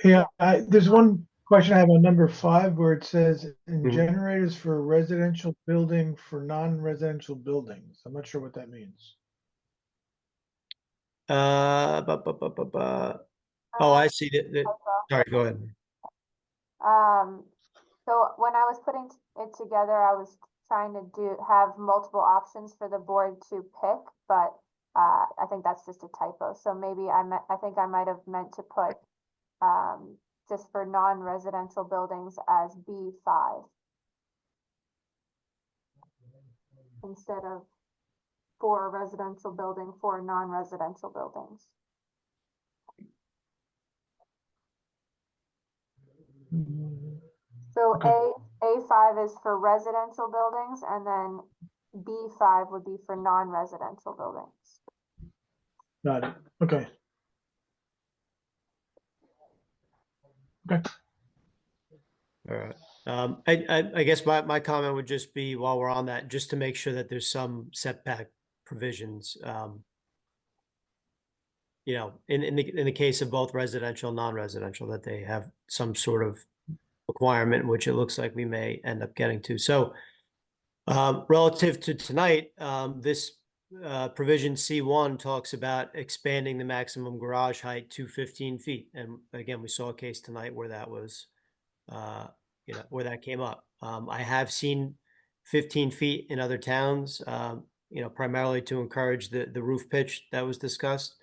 Yeah, there's one question I have on number 5 where it says in Mhm. generators for a residential building for non-residential buildings. I'm not sure what that means. Oh, I see. Sorry, go ahead. So when I was putting it together, I was trying to have multiple options for the board to pick, but I think that's just a typo. So maybe I think I might have meant to put just for non-residential buildings as B5 instead of for a residential building for non-residential buildings. So A5 is for residential buildings, and then B5 would be for non-residential buildings. Got it. Okay. Okay. All right. I guess my comment would just be, while we're on that, just to make sure that there's some setback provisions. In the case of both residential and non-residential, that they have some sort of requirement, which it looks like we may end up getting to. So relative to tonight, this provision C1 talks about expanding the maximum garage height to 15 feet. And again, we saw a case tonight where that was, where that came up. I have seen 15 feet in other towns, primarily to encourage the roof pitch that was discussed.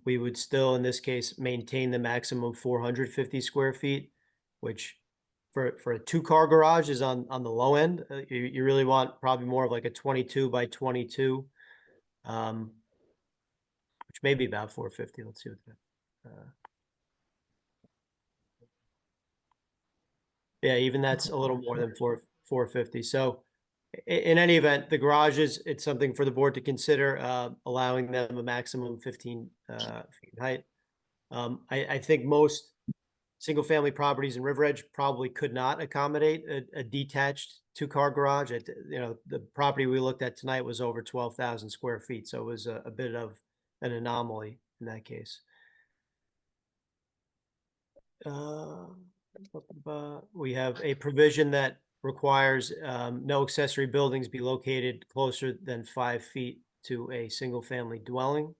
We would still, in this case, maintain the maximum 450 square feet, which for a 2-car garage is on the low end. You really want probably more of like a 22 by 22, which may be about 450. Let's see what that. Yeah, even that's a little more than 450. So in any event, the garages, it's something for the board to consider, allowing them a maximum 15 feet height. I think most single-family properties in River Edge probably could not accommodate a detached 2-car garage. The property we looked at tonight was over 12,000 square feet, so it was a bit of an anomaly in that case. We have a provision that requires no accessory buildings be located closer than 5 feet to a single-family dwelling.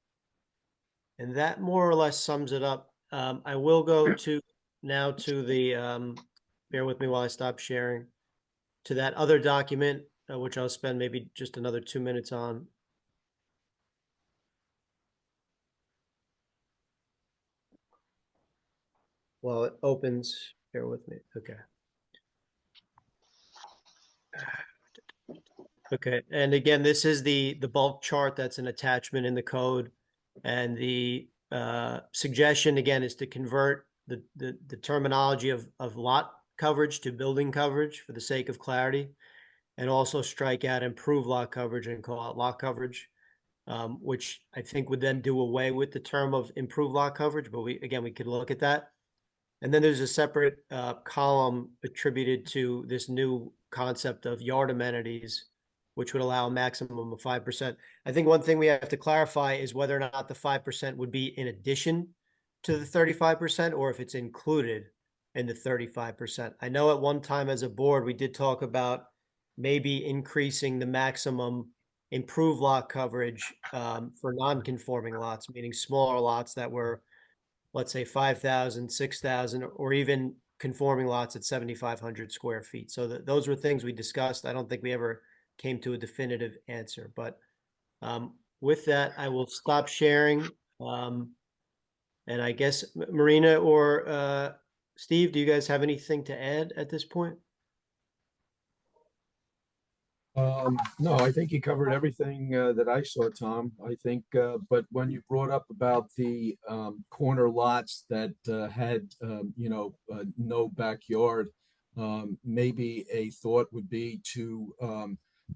And that more or less sums it up. I will go now to the, bear with me while I stop sharing, to that other document, which I'll spend maybe just another 2 minutes on. While it opens, bear with me. Okay. Okay, and again, this is the bulk chart that's an attachment in the code. And the suggestion, again, is to convert the terminology of lot coverage to building coverage for the sake of clarity, and also strike out improved lot coverage and call it lot coverage, which I think would then do away with the term of improved lot coverage, but we could look at that. And then there's a separate column attributed to this new concept of yard amenities, which would allow a maximum of 5%. I think one thing we have to clarify is whether or not the 5% would be in addition to the 35% or if it's included in the 35%. I know at one time as a board, we did talk about maybe increasing the maximum improved lot coverage for non-conforming lots, meaning smaller lots that were, let's say 5,000, 6,000, or even conforming lots at 7,500 square feet. So those were things we discussed. I don't think we ever came to a definitive answer, but with that, I will stop sharing. And I guess Marina or Steve, do you guys have anything to add at this point? No, I think you covered everything that I saw, Tom. I think, but when you brought up about the corner lots that had, no backyard, maybe a thought would be to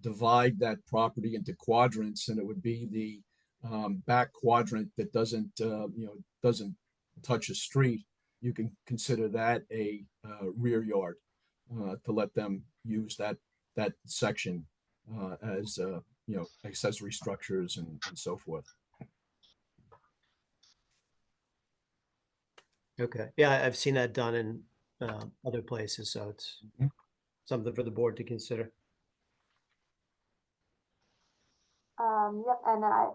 divide that property into quadrants, and it would be the back quadrant that doesn't touch a street. You can consider that a rear yard to let them use that section as accessory structures and so forth. Okay, yeah, I've seen that done in other places, so it's something for the board to consider. Yep, and I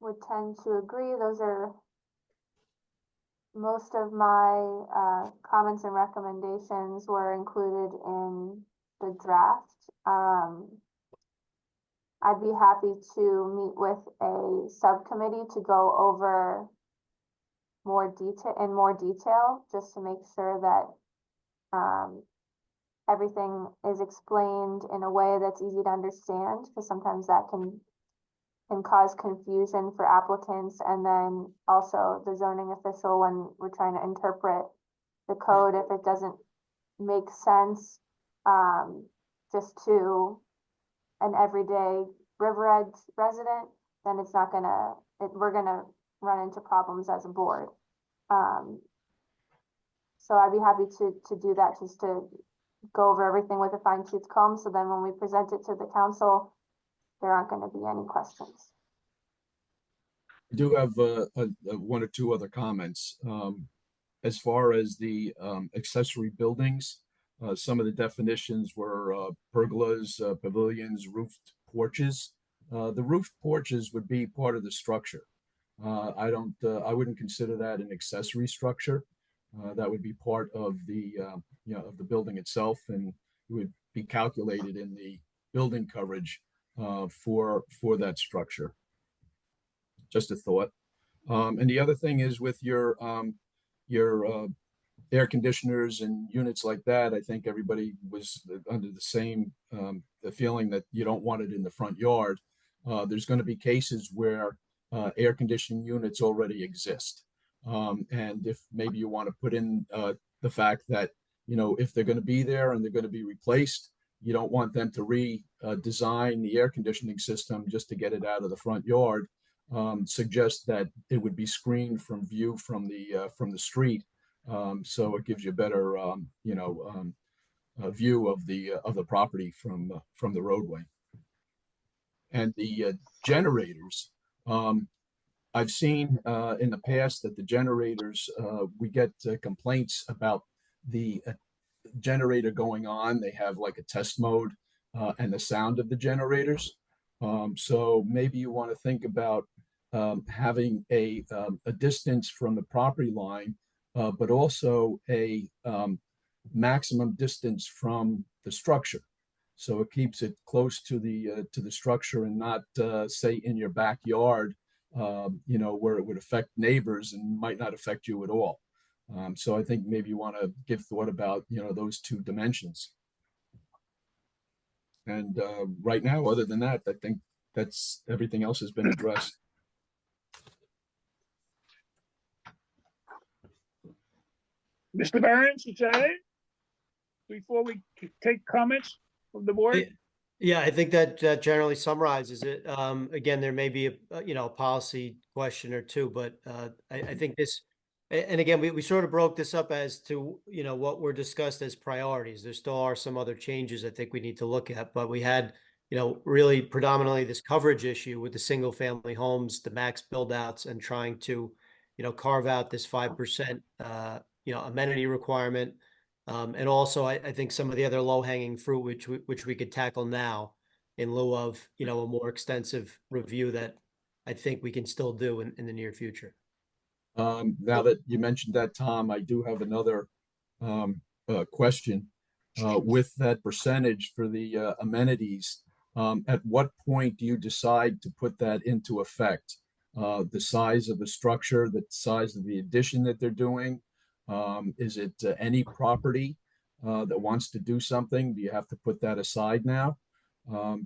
would tend to agree. Those are most of my comments and recommendations were included in the draft. I'd be happy to meet with a subcommittee to go over more detail, just to make sure that everything is explained in a way that's easy to understand, because sometimes that can cause confusion for applicants, and then also the zoning official when we're trying to interpret the code, if it doesn't make sense just to an everyday River Edge resident, then it's not gonna, we're gonna run into problems as a board. So I'd be happy to do that, just to go over everything with a fine tooth comb, so then when we present it to the council, there aren't gonna be any questions. I do have one or two other comments. As far as the accessory buildings, some of the definitions were pergolas, pavilions, roofed porches. The roofed porches would be part of the structure. I wouldn't consider that an accessory structure. That would be part of the of the building itself, and it would be calculated in the building coverage for that structure. Just a thought. And the other thing is with your air conditioners and units like that, I think everybody was under the same the feeling that you don't want it in the front yard. There's going to be cases where air conditioning units already exist. And if maybe you want to put in the fact that, if they're going to be there and they're going to be replaced, you don't want them to redesign the air conditioning system just to get it out of the front yard. Suggest that it would be screened from view from the street, so it gives you a better view of the property from the roadway. And the generators, I've seen in the past that the generators, we get complaints about the generator going on. They have like a test mode and the sound of the generators. So maybe you want to think about having a distance from the property line, but also a maximum distance from the structure. So it keeps it close to the structure and not say in your backyard, where it would affect neighbors and might not affect you at all. So I think maybe you want to give thought about those two dimensions. And right now, other than that, I think that's everything else has been addressed. Mr. Barron's, is that it? Before we take comments from the board? Yeah, I think that generally summarizes it. Again, there may be a policy question or two, but I think this, and again, we sort of broke this up as to, what were discussed as priorities. There still are some other changes I think we need to look at, but we had, really predominantly this coverage issue with the single family homes, the max build outs, and trying to carve out this 5%, amenity requirement. And also I think some of the other low hanging fruit, which we could tackle now in lieu of, a more extensive review that I think we can still do in the near future. Now that you mentioned that, Tom, I do have another question. With that percentage for the amenities, at what point do you decide to put that into effect? The size of the structure, the size of the addition that they're doing? Is it any property that wants to do something? Do you have to put that aside now?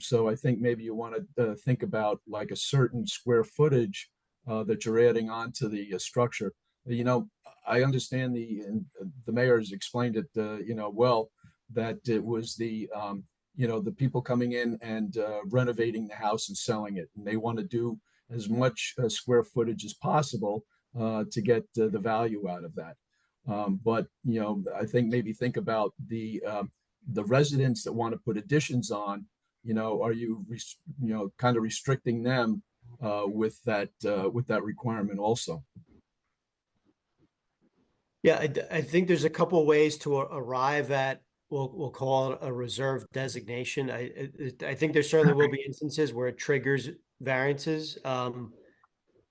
So I think maybe you want to think about like a certain square footage that you're adding on to the structure. I understand the mayor has explained it, well, that it was the people coming in and renovating the house and selling it, and they want to do as much square footage as possible to get the value out of that. But I think maybe think about the residents that want to put additions on. Are you kind of restricting them with that requirement also? Yeah, I think there's a couple of ways to arrive at, we'll call it a reserve designation. I think there certainly will be instances where it triggers variances. And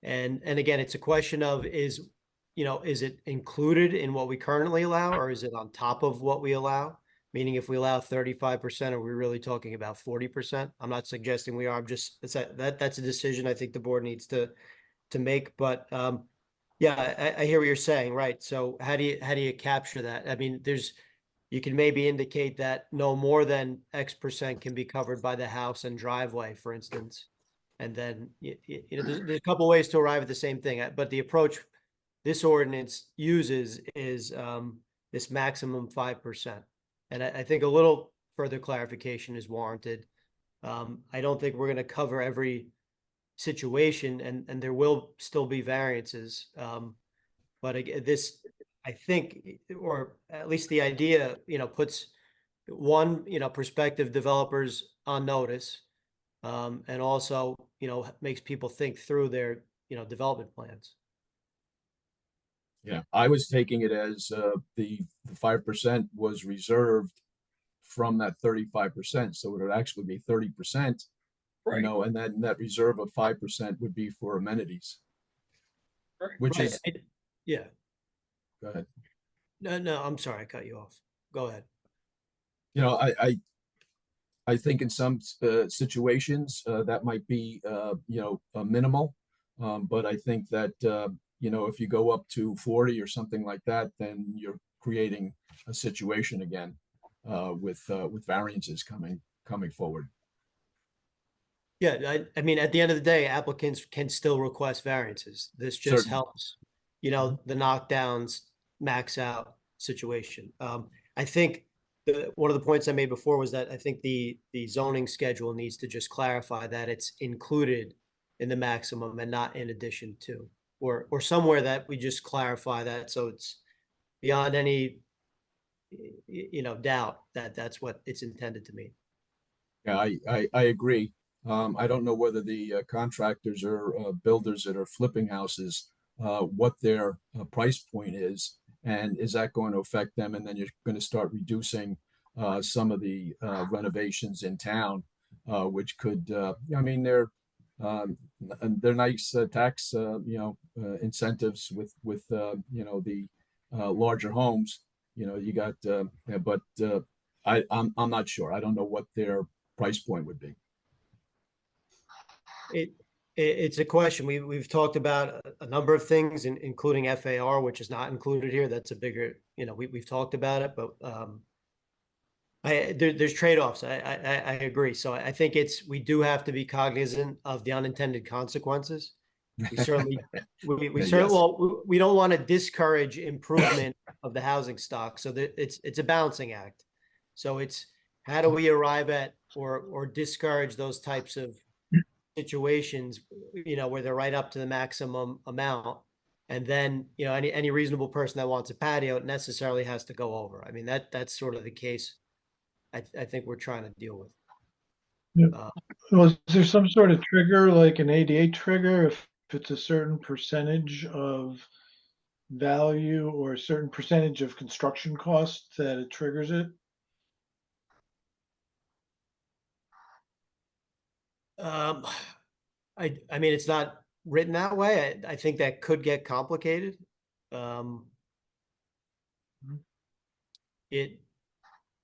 again, it's a question of is it included in what we currently allow, or is it on top of what we allow? Meaning if we allow 35%, are we really talking about 40%? I'm not suggesting we are. I'm just, that's a decision I think the board needs to make. But yeah, I hear what you're saying, right? So how do you capture that? I mean, you can maybe indicate that no more than X percent can be covered by the house and driveway, for instance. And then there's a couple ways to arrive at the same thing. But the approach this ordinance uses is this maximum 5%. And I think a little further clarification is warranted. I don't think we're going to cover every situation, and there will still be variances. But again, this, I think, or at least the idea, puts one, prospective developers on notice, and also, makes people think through their, development plans. Yeah, I was taking it as the 5% was reserved from that 35%, so it would actually be 30%. Right. And then that reserve of 5% would be for amenities, which is yeah. Go ahead. No, I'm sorry, I cut you off. Go ahead. I think in some situations that might be minimal, but I think that if you go up to 40 or something like that, then you're creating a situation again with variances coming forward. Yeah, I mean, at the end of the day, applicants can still request variances. This just Certainly. helps, the knockdowns max out situation. I think one of the points I made before was that I think the zoning schedule needs to just clarify that it's included in the maximum and not in addition to, or somewhere that we just clarify that so it's beyond any doubt that that's what it's intended to mean. Yeah, I agree. I don't know whether the contractors or builders that are flipping houses, what their price point is, and is that going to affect them? And then you're going to start reducing some of the renovations in town, which could, I mean, they're nice tax, incentives with the larger homes. You got, but I'm not sure. I don't know what their price point would be. It's a question. We've talked about a number of things, including FAR, which is not included here. That's a bigger, we've talked about it, but there's trade-offs. I agree. So I think we do have to be cognizant of the unintended consequences. We certainly, Yes. well, we don't want to discourage improvement of the housing stock. So that it's a balancing act. So it's how do we arrive at or discourage those types of situations, where they're right up to the maximum amount. And then, any reasonable person that wants a patio necessarily has to go over. I mean, that's sort of the case I think we're trying to deal with. Yeah. Well, is there some sort of trigger, like an ADA trigger, if it's a certain percentage of value or a certain percentage of construction costs that it triggers it? Um, I mean, it's not written that way. I think that could get complicated. It,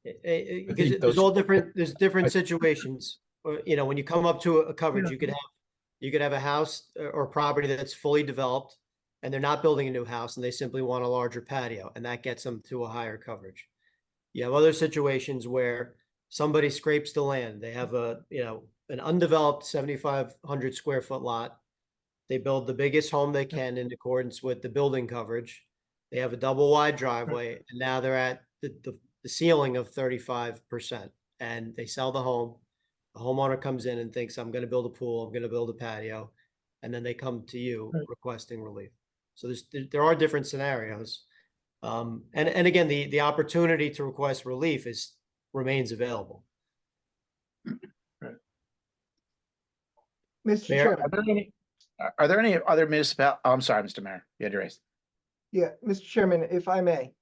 because think there's those- all different, there's different I- situations. You know, when you come up to a coverage, Yeah. you could have a house or property that's fully developed and they're not building a new house and they simply want a larger patio and that gets them to a higher coverage. You have other situations where somebody scrapes the land. They have an undeveloped 7,500 square foot lot. They build the biggest home they can in accordance with the building coverage. They have a double wide driveway and now they're at the ceiling of 35% and they sell the home. The homeowner comes in and thinks, I'm going to build a pool, I'm going to build a patio. And then they come to you requesting relief. So there are different scenarios. And again, the opportunity to request relief remains available. Mr. Mayor, Chairman. Are there any other I'm sorry, Mr. Mayor, you had your raise. Yeah, Mr. Chairman, if I may.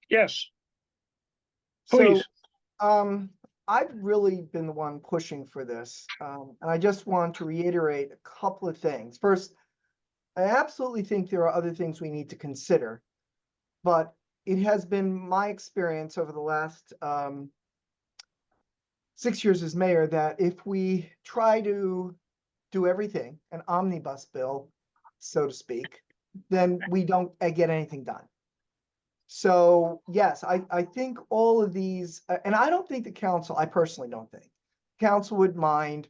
Yes. So, Please. I've really been the one pushing for this. And I just want to reiterate a couple of things. First, I absolutely think there are other things we need to consider, but it has been my experience over the last 6 years as mayor that if we try to do everything, an omnibus bill, so to speak, then we don't get anything done. So yes, I think all of these, and I don't think the council, I personally don't think, council would mind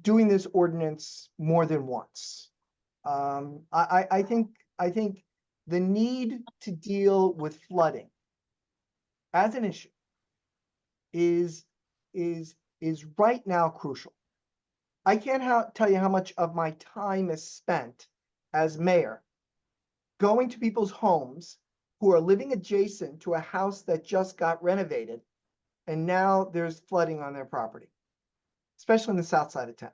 doing this ordinance more than once. I think the need to deal with flooding as an issue is right now crucial. I can't tell you how much of my time is spent as mayor going to people's homes who are living adjacent to a house that just got renovated and now there's flooding on their property, especially in the south side of town.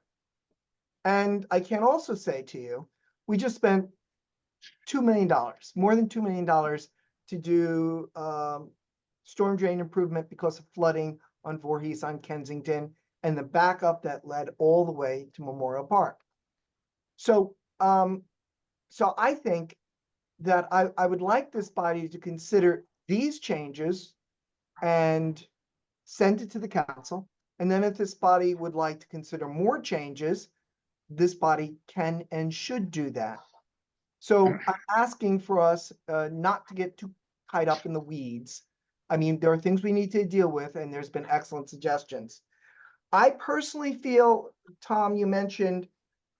And I can also say to you, we just spent $2 million, more than $2 million to do storm drain improvement because of flooding on Voorhees on Kensington and the backup that led all the way to Memorial Park. So I think that I would like this body to consider these changes and send it to the council. And then if this body would like to consider more changes, this body can and should do that. So I'm asking for us not to get too tied up in the weeds. I mean, there are things we need to deal with, and there's been excellent suggestions. I personally feel, Tom, you mentioned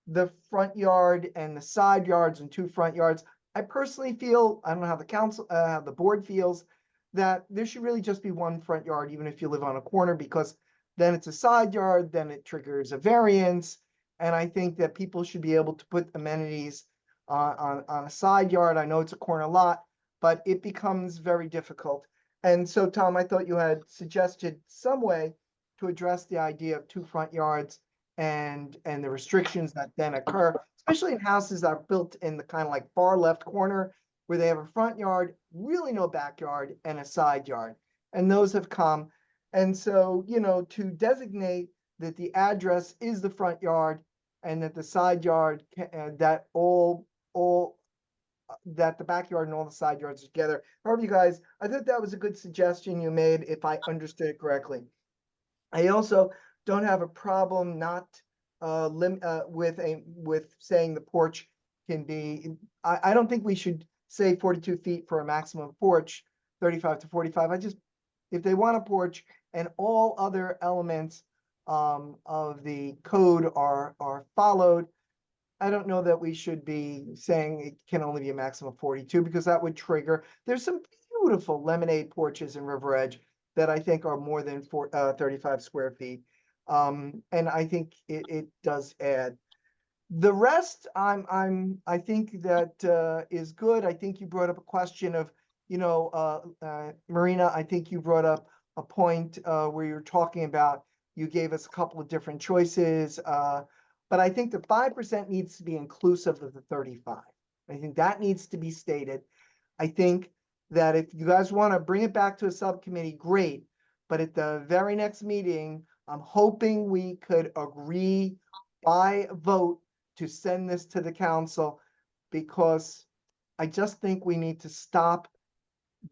the front yard and the side yards and 2 front yards. I personally feel, I don't know how the council, how the board feels, that there should really just be 1 front yard, even if you live on a corner, because then it's a side yard, then it triggers a variance. And I think that people should be able to put amenities on a side yard. I know it's a corner lot, but it becomes very difficult. And so, Tom, I thought you had suggested some way to address the idea of 2 front yards and the restrictions that then occur, especially in houses that are built in the kind of like far left corner where they have a front yard, really no backyard, and a side yard. And those have come. And so, you know, to designate that the address is the front yard and that the side yard, that that the backyard and all the side yards are together. However, you guys, I thought that was a good suggestion you made, if I understood it correctly. I also don't have a problem not with saying the porch can be. I don't think we should say 42 feet for a maximum porch, 35 to 45. If they want a porch and all other elements of the code are followed, I don't know that we should be saying it can only be a maximum of 42, because that would trigger. There's some beautiful lemonade porches in River Edge that I think are more than 35 square feet. And I think it does add. The rest, I think that is good. I think you brought up a question of, you know, Marina, I think you brought up a point where you're talking about, you gave us a couple of different choices but I think the 5% needs to be inclusive of the 35. I think that needs to be stated. I think that if you guys want to bring it back to a subcommittee, great. But at the very next meeting, I'm hoping we could agree by vote to send this to the council, because I just think we need to stop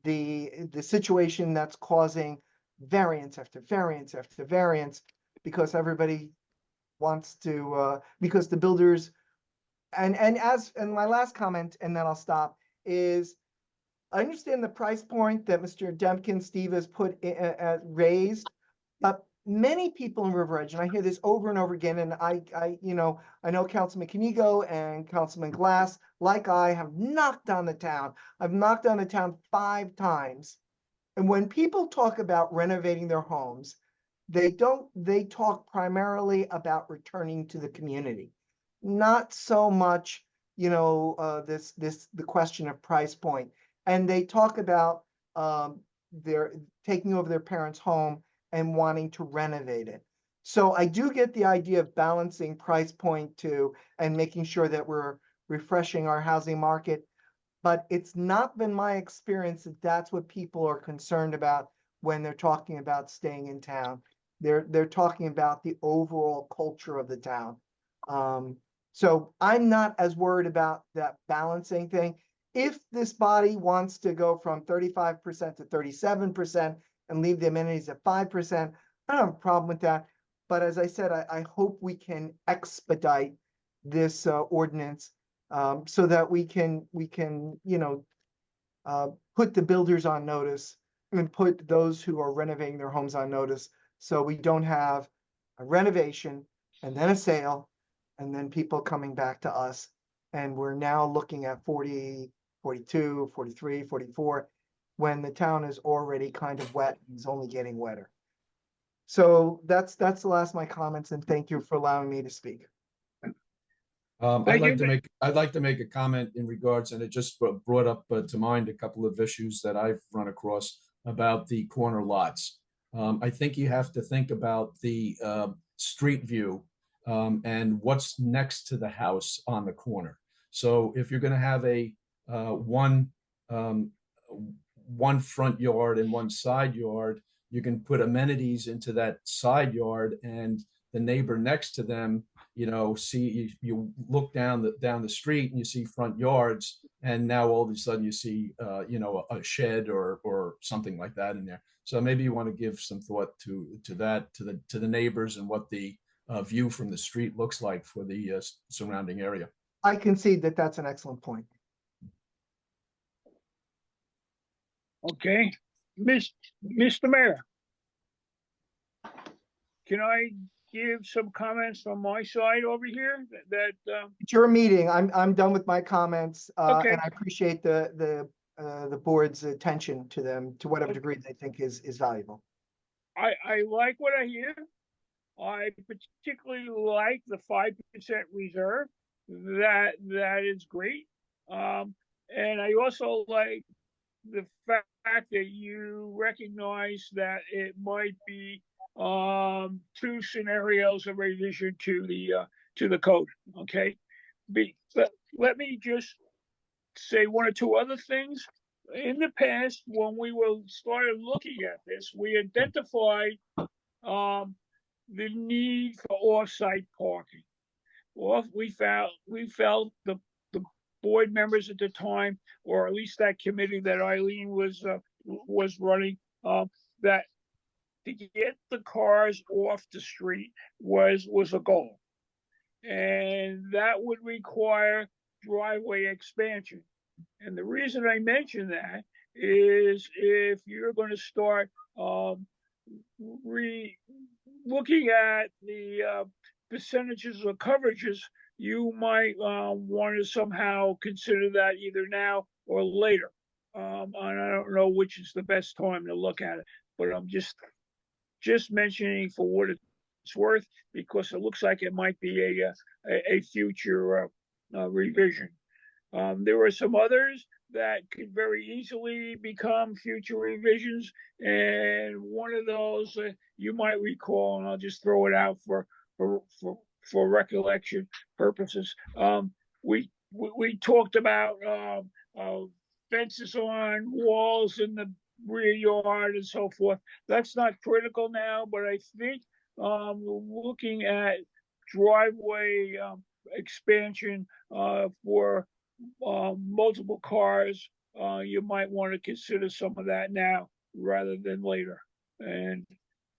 the situation that's causing variance after variance after variance, because everybody wants to, because the builders, and my last comment, and then I'll stop, is I understand the price point that Mr. Demkin, Steve has raised, but many people in River Edge, and I hear this over and over again, and I know Councilman Canigo and Councilman Glass, like I, have knocked on the town. I've knocked on the town 5 times. And when people talk about renovating their homes, they talk primarily about returning to the community. Not so much, the question of price point. And they talk about their taking over their parents' home and wanting to renovate it. So I do get the idea of balancing price point too, and making sure that we're refreshing our housing market. But it's not been my experience that that's what people are concerned about when they're talking about staying in town. They're talking about the overall culture of the town. So I'm not as worried about that balancing thing. If this body wants to go from 35% to 37% and leave the amenities at 5%, I don't have a problem with that. But as I said, I hope we can expedite this ordinance so that we can put the builders on notice and put those who are renovating their homes on notice, so we don't have a renovation and then a sale and then people coming back to us. And we're now looking at 40, 42, 43, 44, when the town is already kind of wet and is only getting wetter. So that's the last of my comments, and thank you for allowing me to speak. I'd like to make a comment in regards, and it just brought up to mind a couple of issues that I've run across about the corner lots. I think you have to think about the street view and what's next to the house on the corner. So if you're going to have a one front yard and one side yard, you can put amenities into that side yard, and the neighbor next to them, you look down the street and you see front yards, and now all of a sudden you see a shed or something like that in there. So maybe you want to give some thought to the neighbors and what the view from the street looks like for the surrounding area. I concede that that's an excellent point. Okay, Mr. Mayor. Can I give some comments from my side over here It's your meeting. I'm done with my comments. Okay. And I appreciate the board's attention to them to whatever degree they think is valuable. I like what I hear. I particularly like the 5% reserve. That is great. And I also like the fact that you recognize that it might be 2 scenarios of revision to the code. Okay, let me just say 1 or 2 other things. In the past, when we started looking at this, we identified the need for off-site parking. Well, we felt the board members at the time, or at least that committee that Eileen was running, that to get the cars off the street was a goal, and that would require driveway expansion. And the reason I mention that is if you're going to start looking at the percentages of coverages, you might want to somehow consider that either now or later. And I don't know which is the best time to look at it, but I'm just mentioning for what it's worth, because it looks like it might be a future revision. There were some others that could very easily become future revisions, and one of those you might recall, and I'll just throw it out for for recollection purposes. We talked about, fences on walls in the rear yard and so forth. That's not critical now, but I think, looking at driveway, expansion, for, multiple cars, you might want to consider some of that now rather than later. And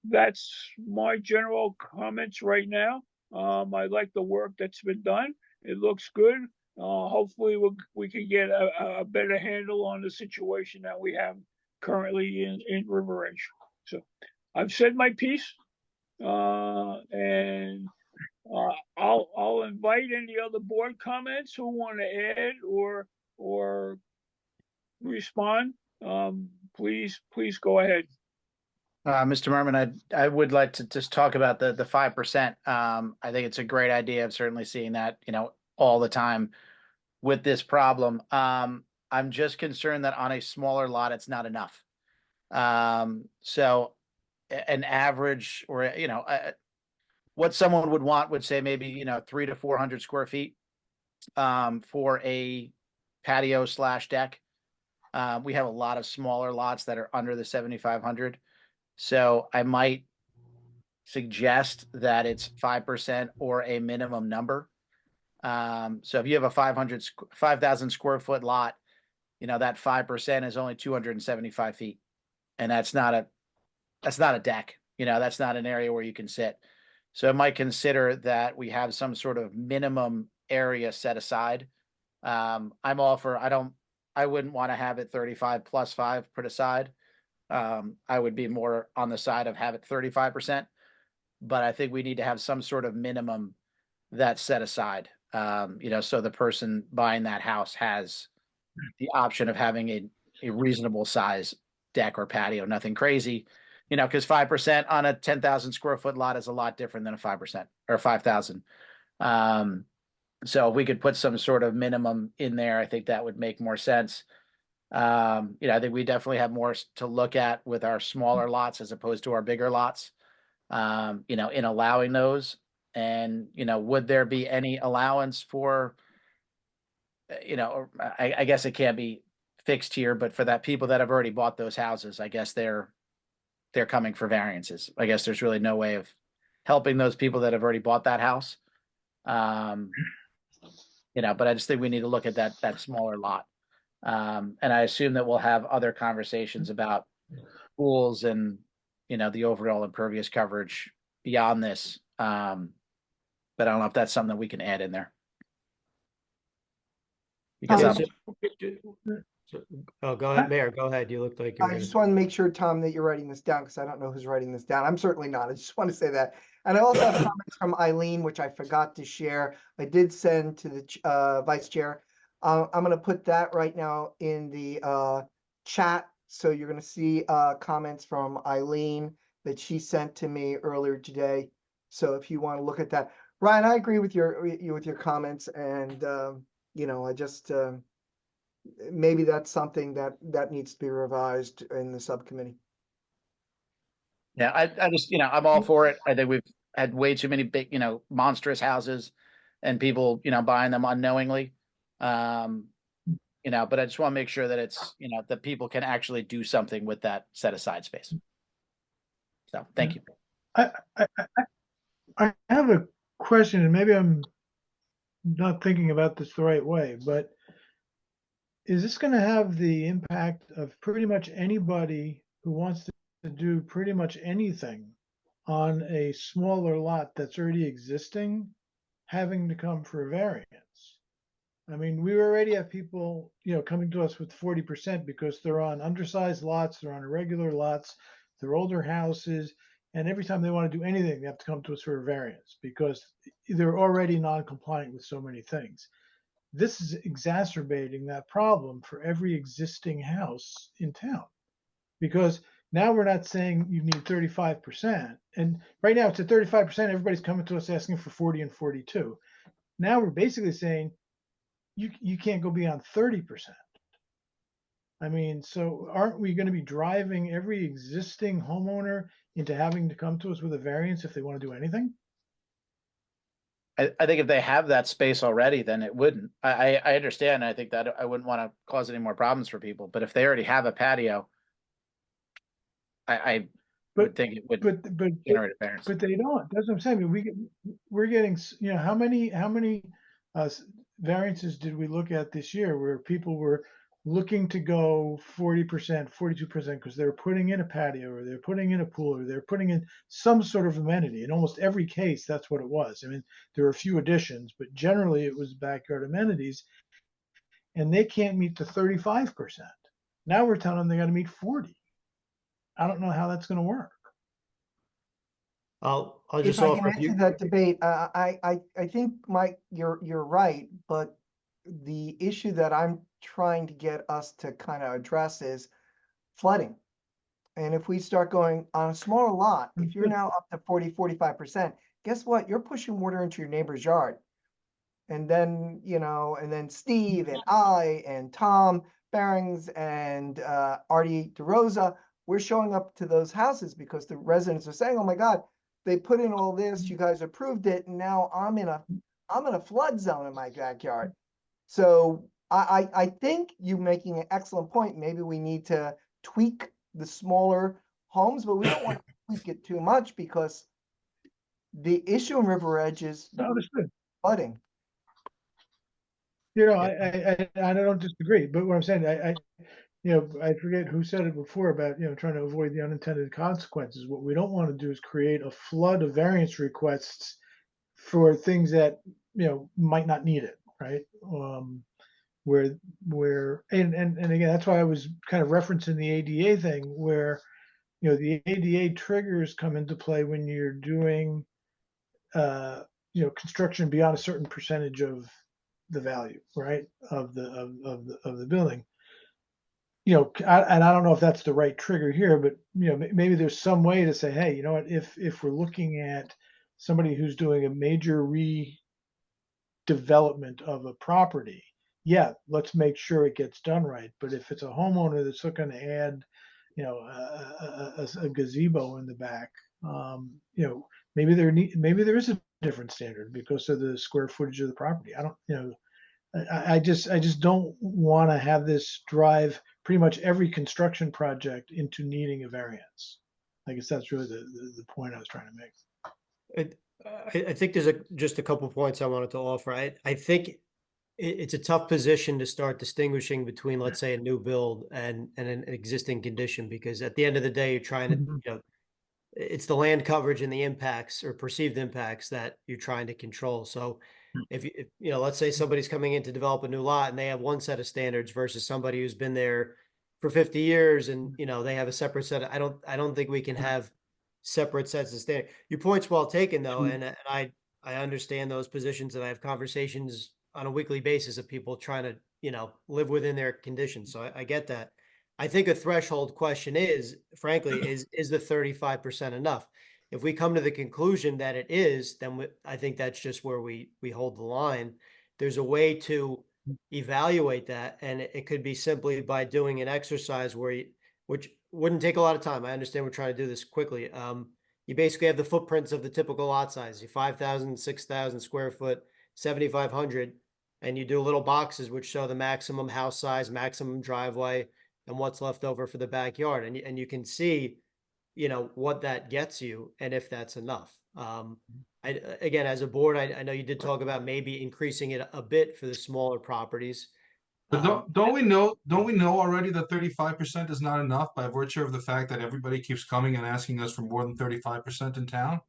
that's my general comments right now. I like the work that's been done. It looks good. Hopefully we can get a better handle on the situation that we have currently in River Edge. So I've said my piece. And I'll invite any other board comments who want to add or respond. Please go ahead. Mr. Merman, I would like to just talk about the 5%. I think it's a great idea. I'm certainly seeing that, all the time with this problem. I'm just concerned that on a smaller lot, it's not enough. So an average or, what someone would want would say maybe, 300 to 400 square feet, for a patio / deck. We have a lot of smaller lots that are under the 7,500. So I might suggest that it's 5% or a minimum number. So if you have a 5,000 square foot lot, that 5% is only 275 feet. And that's not a deck, that's not an area where you can sit. So I might consider that we have some sort of minimum area set aside. I'm all for, I wouldn't want to have it 35 plus 5 put aside. I would be more on the side of have it 35%, but I think we need to have some sort of minimum that's set aside. So the person buying that house has the option of having a reasonable size deck or patio, nothing crazy, because 5% on a 10,000 square foot lot is a lot different than a 5% or 5,000. So if we could put some sort of minimum in there, I think that would make more sense. I think we definitely have more to look at with our smaller lots as opposed to our bigger lots, in allowing those. And, would there be any allowance for, I guess it can't be fixed here, but for that people that have already bought those houses, I guess they're coming for variances. I guess there's really no way of helping those people that have already bought that house. But I just think we need to look at that smaller lot. And I assume that we'll have other conversations about pools and, the overall impervious coverage beyond this. But I don't know if that's something that we can add in there. Because Oh, go ahead, Mayor, go ahead. You looked like you were I gonna just want to make sure, Tom, that you're writing this down because I don't know who's writing this down. I'm certainly not. I just want to say that. And I also have comments from Eileen, which I forgot to share. I did send to the Vice Chair. I'm going to put that right now in the chat. So you're going to see comments from Eileen that she sent to me earlier today. So if you want to look at that. Ryan, I agree with your comments, and I just maybe that's something that needs to be revised in the subcommittee. Yeah, I just, I'm all for it. I think we've had way too many big, monstrous houses and people, buying them unknowingly. But I just want to make sure that it's, that people can actually do something with that set aside space. So thank you. I have a question, and maybe I'm not thinking about this the right way, but is this going to have the impact of pretty much anybody who wants to do pretty much anything on a smaller lot that's already existing having to come for a variance? I mean, we already have people, coming to us with 40% because they're on undersized lots, they're on irregular lots, they're older houses, and every time they want to do anything, they have to come to us for a variance because they're already non-compliant with so many things. This is exacerbating that problem for every existing house in town, because now we're not saying you need 35%. And right now it's at 35%. Everybody's coming to us asking for 40 and 42. Now we're basically saying you can't go beyond 30%. I mean, so aren't we going to be driving every existing homeowner into having to come to us with a variance if they want to do anything? I think if they have that space already, then it wouldn't. I understand. I think that I wouldn't want to cause any more problems for people, but if they already have a patio, I would But, think it would but generate a variance. But they don't. That's what I'm saying. I mean, we're getting, you know, how many variances did we look at this year where people were looking to go 40%, 42% because they're putting in a patio or they're putting in a pool or they're putting in some sort of amenity. In almost every case, that's what it was. I mean, there were a few additions, but generally it was backyard amenities, and they can't meet the 35%. Now we're telling them they got to meet 40. I don't know how that's going to work. I'll If just I offer can a few. answer that debate, I think, Mike, you're right, but the issue that I'm trying to get us to kind of address is flooding. And if we start going on a smaller lot, if you're now up to 40, 45%, guess what? You're pushing water into your neighbor's yard. And then, you know, and then Steve and I and Tom Barings and Artie DeRosa, we're showing up to those houses because the residents are saying, oh my God, they put in all this, you guys approved it, and now I'm in a flood zone in my backyard. So I think you're making an excellent point. Maybe we need to tweak the smaller homes, but we don't want to tweak it too much because the issue in River Edge is flooding. You know, I don't disagree, but what I'm saying, you know, I forget who said it before about, you know, trying to avoid the unintended consequences. What we don't want to do is create a flood of variance requests for things that, you know, might not need it, right? And again, that's why I was kind of referencing the ADA thing where, you know, the ADA triggers come into play when you're doing, you know, construction beyond a certain percentage of the value, right, of the building. You know, and I don't know if that's the right trigger here, but you know, maybe there's some way to say, hey, you know what, if we're looking at somebody who's doing a major redevelopment of a property, yeah, let's make sure it gets done right. But if it's a homeowner that's looking to add, you know, a gazebo in the back, you know, maybe there is a different standard because of the square footage of the property. I don't, you know, I just don't want to have this drive pretty much every construction project into needing a variance. I guess that's really the point I was trying to make. I think there's just a couple points I wanted to offer. I think it's a tough position to start distinguishing between, let's say, a new build and an existing condition, because at the end of the day, you're trying to, you know, it's the land coverage and the impacts or perceived impacts that you're trying to control. So if you know, let's say somebody's coming in to develop a new lot and they have one set of standards versus somebody who's been there for 50 years and, you know, they have a separate set. I don't think we can have separate sets of standards. Your point's well taken though. And I understand those positions, and I have conversations on a weekly basis of people trying to, you know, live within their conditions. So I get that. I think a threshold question is, frankly, is the 35% enough? If we come to the conclusion that it is, then I think that's just where we hold the line. There's a way to evaluate that, and it could be simply by doing an exercise where which wouldn't take a lot of time. I understand we're trying to do this quickly. You basically have the footprints of the typical lot size, 5,000, 6,000 square foot, 7,500, and you do little boxes which show the maximum house size, maximum driveway, and what's left over for the backyard. And you can see, you know, what that gets you and if that's enough. Again, as a board, I know you did talk about maybe increasing it a bit for the smaller properties. But don't we know already that 35% is not enough by virtue of the fact that everybody keeps coming and asking us for more than 35% in town?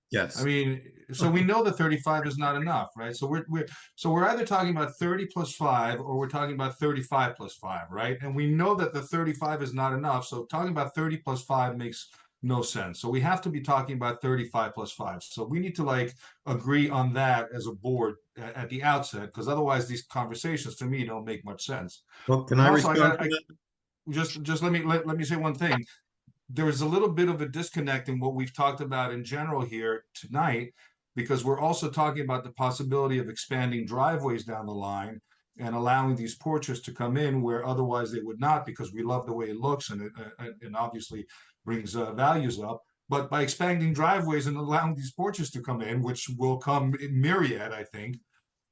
Yes. I mean, so we know that 35 is not enough, right? So we're either talking about 30 plus 5 or we're talking about 35 plus 5, right? And we know that the 35 is not enough. So talking about 30 plus 5 makes no sense. So we have to be talking about 35 plus 5. So we need to like agree on that as a board at the outset, because otherwise these conversations to me don't make much sense. Well, can I Also, respond to that? Just let me say one thing. There's a little bit of a disconnect in what we've talked about in general here tonight, because we're also talking about the possibility of expanding driveways down the line and allowing these porches to come in where otherwise they would not, because we love the way it looks and it obviously brings values up. But by expanding driveways and allowing these porches to come in, which will come in myriad, I think,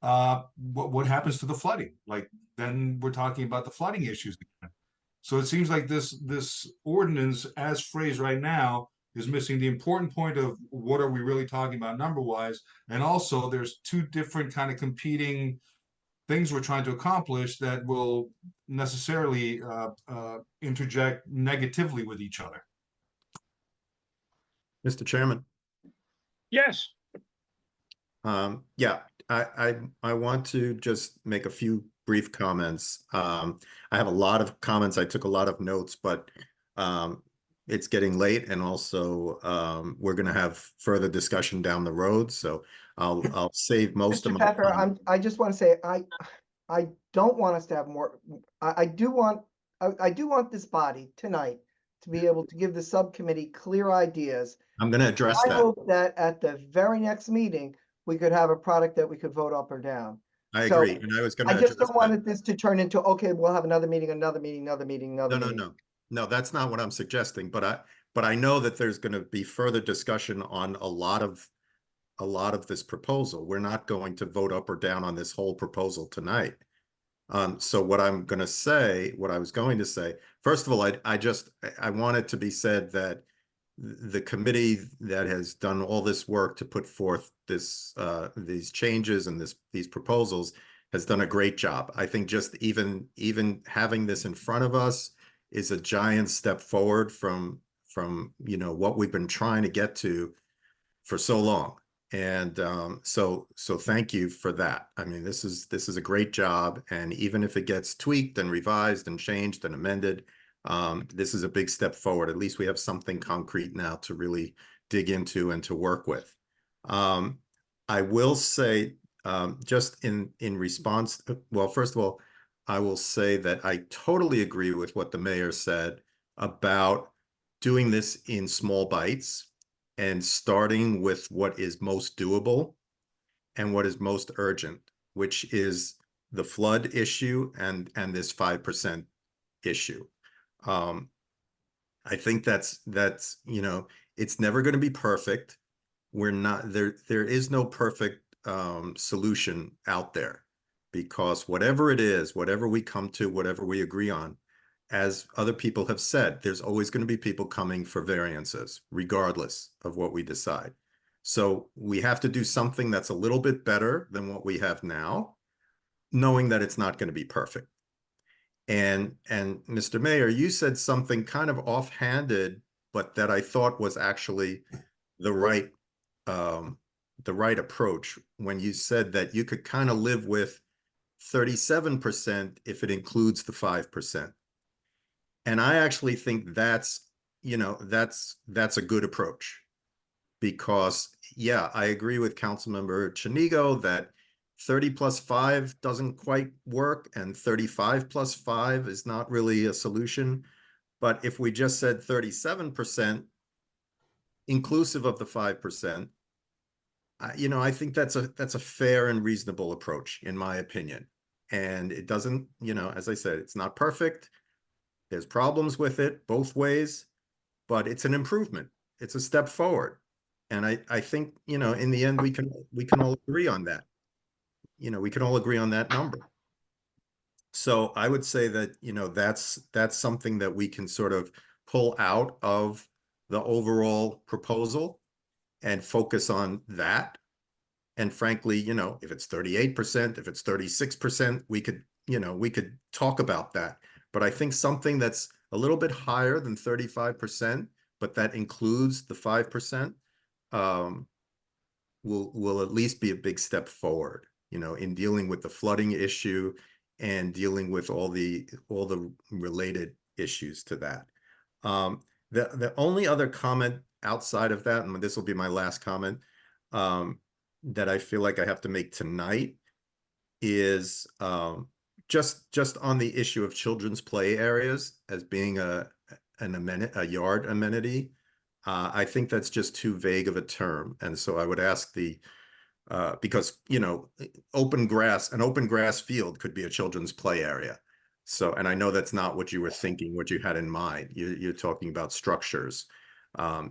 what happens to the flooding? Like, then we're talking about the flooding issues again. So it seems like this ordinance, as phrased right now, is missing the important point of what are we really talking about number wise, and also there's two different kind of competing things we're trying to accomplish that will necessarily interject negatively with each other. Mr. Chairman. Yes, Yeah, I want to just make a few brief comments. I have a lot of comments. I took a lot of notes, but it's getting late, and also we're going to have further discussion down the road. So I'll save most of Mr. my Pepper, time. I just want to say, I don't want us to have more, I do want this body tonight to be able to give the subcommittee clear ideas. I'm going to address I that. hope that at the very next meeting, we could have a product that we could vote up or down. I So, agree, and I was going to I address just don't that. want this to turn into, okay, we'll have another meeting, another meeting, another meeting, another meeting. No, that's not what I'm suggesting, but I know that there's going to be further discussion on a lot of this proposal. We're not going to vote up or down on this whole proposal tonight. So what I was going to say, first of all, I want it to be said that the committee that has done all this work to put forth these changes and these proposals has done a great job. I think just even having this in front of us is a giant step forward from what we've been trying to get to for so long. And so thank you for that. I mean, this is a great job, and even if it gets tweaked and revised and changed and amended, this is a big step forward. At least we have something concrete now to really dig into and to work with. I will say, just in response, well, first of all, I will say that I totally agree with what the mayor said about doing this in small bites and starting with what is most doable and what is most urgent, which is the flood issue and this 5% issue. I think that's it's never going to be perfect. We're not there. There is no perfect solution out there, because whatever it is, whatever we come to, whatever we agree on, as other people have said, there's always going to be people coming for variances, regardless of what we decide. So we have to do something that's a little bit better than what we have now, knowing that it's not going to be perfect. And Mr. Mayor, you said something kind of offhanded, but that I thought was actually the right approach when you said that you could kind of live with 37% if it includes the 5%. And I actually think that's a good approach, because yeah, I agree with Councilmember Chinigo that 30 plus 5 doesn't quite work, and 35 plus 5 is not really a solution. But if we just said 37% inclusive of the 5%, I think that's a fair and reasonable approach, in my opinion. And it doesn't, as I said, it's not perfect. There's problems with it both ways, but it's an improvement. It's a step forward. And I think, in the end, we can all agree on that. We can all agree on that number. So I would say that, that's something that we can sort of pull out of the overall proposal and focus on that. And frankly, if it's 38%, if it's 36%, we could talk about that. But I think something that's a little bit higher than 35%, but that includes the 5%, will at least be a big step forward, in dealing with the flooding issue and dealing with all the related issues to that. The only other comment outside of that, and this will be my last comment, that I feel like I have to make tonight is just on the issue of children's play areas as being a yard amenity. I think that's just too vague of a term, and so I would ask because an open grass field could be a children's play area. So, and I know that's not what you were thinking, what you had in mind. You're talking about structures.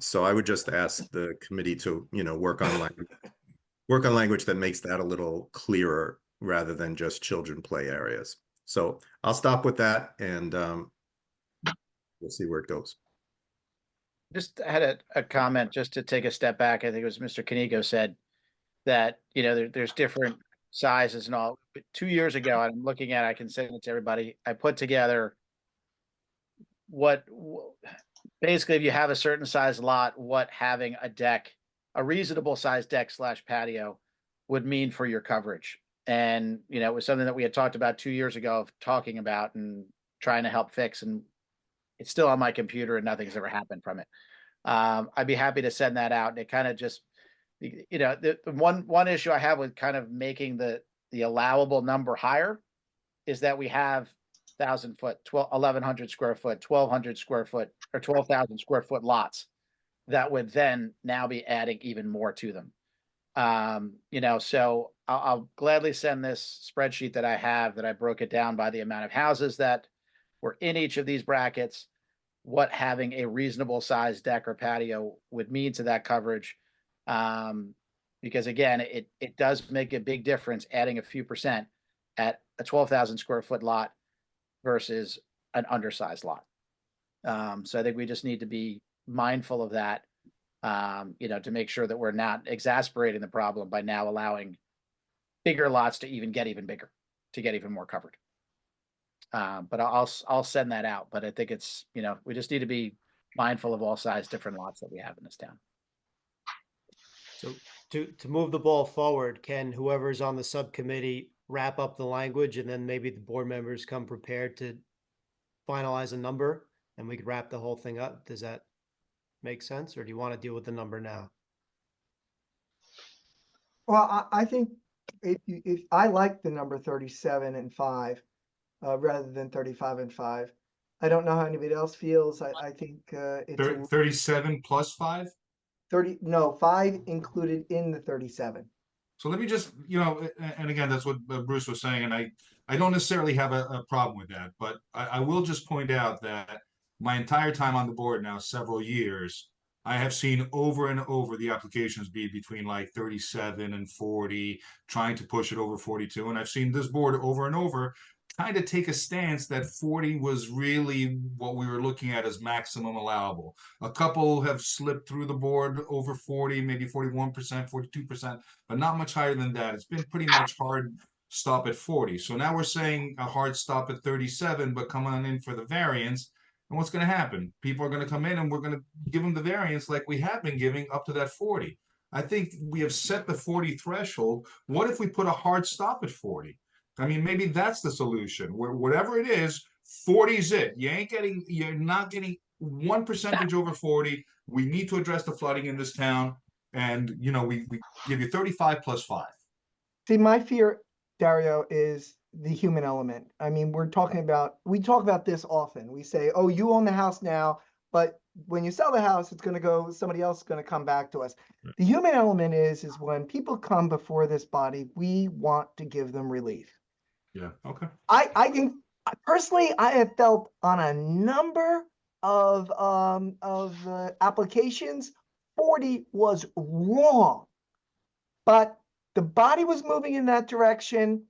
So I would just ask the committee to, work on language that makes that a little clearer rather than just children play areas. So I'll stop with that and we'll see where it goes. Just had a comment just to take a step back. I think it was Mr. Canigo said that, there's different sizes and all. But 2 years ago, I'm looking at, I can send it to everybody. I put together basically if you have a certain size lot, what having a reasonable size deck / patio would mean for your coverage. And, it was something that we had talked about 2 years ago of talking about and trying to help fix. And it's still on my computer and nothing's ever happened from it. I'd be happy to send that out. And it kind of just, the one issue I have with kind of making the allowable number higher is that we have 1,000 foot, 1,100 square foot, 1,200 square foot, or 12,000 square foot lots that would then now be adding even more to them. So I'll gladly send this spreadsheet that I have, that I broke it down by the amount of houses that were in each of these brackets, what having a reasonable size deck or patio would mean to that coverage. Because again, it does make a big difference adding a few percent at a 12,000 square foot lot versus an undersized lot. So I think we just need to be mindful of that, to make sure that we're not exasperating the problem by now allowing bigger lots to get even bigger, to get even more covered. But I'll send that out. But I think it's, we just need to be mindful of all size different lots that we have in this town. So to move the ball forward, can whoever's on the subcommittee wrap up the language and then maybe the board members come prepared to finalize a number and we could wrap the whole thing up? Does that make sense? Or do you want to deal with the number now? Well, I think if I like the number 37 and 5 rather than 35 and 5. I don't know how anybody else feels. I think it's 37 plus 5. 5 included in the 37. So let me just, and again, that's what Bruce was saying, and I don't necessarily have a problem with that, but I will just point out that my entire time on the board now, several years, I have seen over and over the applications be between like 37 and 40, trying to push it over 42. And I've seen this board over and over kind of take a stance that 40 was really what we were looking at as maximum allowable. A couple have slipped through the board over 40, maybe 41%, 42%, but not much higher than that. It's been pretty much hard stop at 40. So now we're saying a hard stop at 37, but come on in for the variance. And what's going to happen? People are going to come in and we're going to give them the variance like we have been giving up to that 40. I think we have set the 40 threshold. What if we put a hard stop at 40? I mean, maybe that's the solution. Whatever it is, 40 is it. You're not getting 1% over 40. We need to address the flooding in this town. And, we give you 35 plus 5. See, my fear, Dario, is the human element. I mean, we talk about this often. We say, oh, you own the house now, but when you sell the house, somebody else is going to come back to us. Right. The human element is when people come before this body, we want to give them relief. Yeah. Okay. I think personally, I have felt on a number of applications, 40 was wrong, but the body was moving in that direction.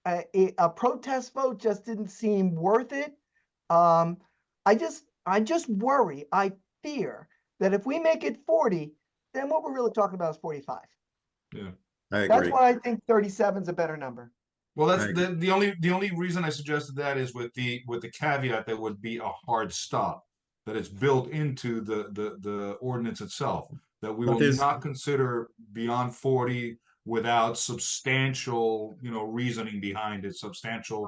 A protest vote just didn't seem worth it. I just worry. I fear that if we make it 40, then what we're really talking about is 45. Yeah, I agree. That's why I think 37 is a better number. Well, that's the only reason I suggested that is with the caveat that would be a hard stop, that it's built into the ordinance itself, that we will not consider beyond 40 without substantial, reasoning behind it, substantial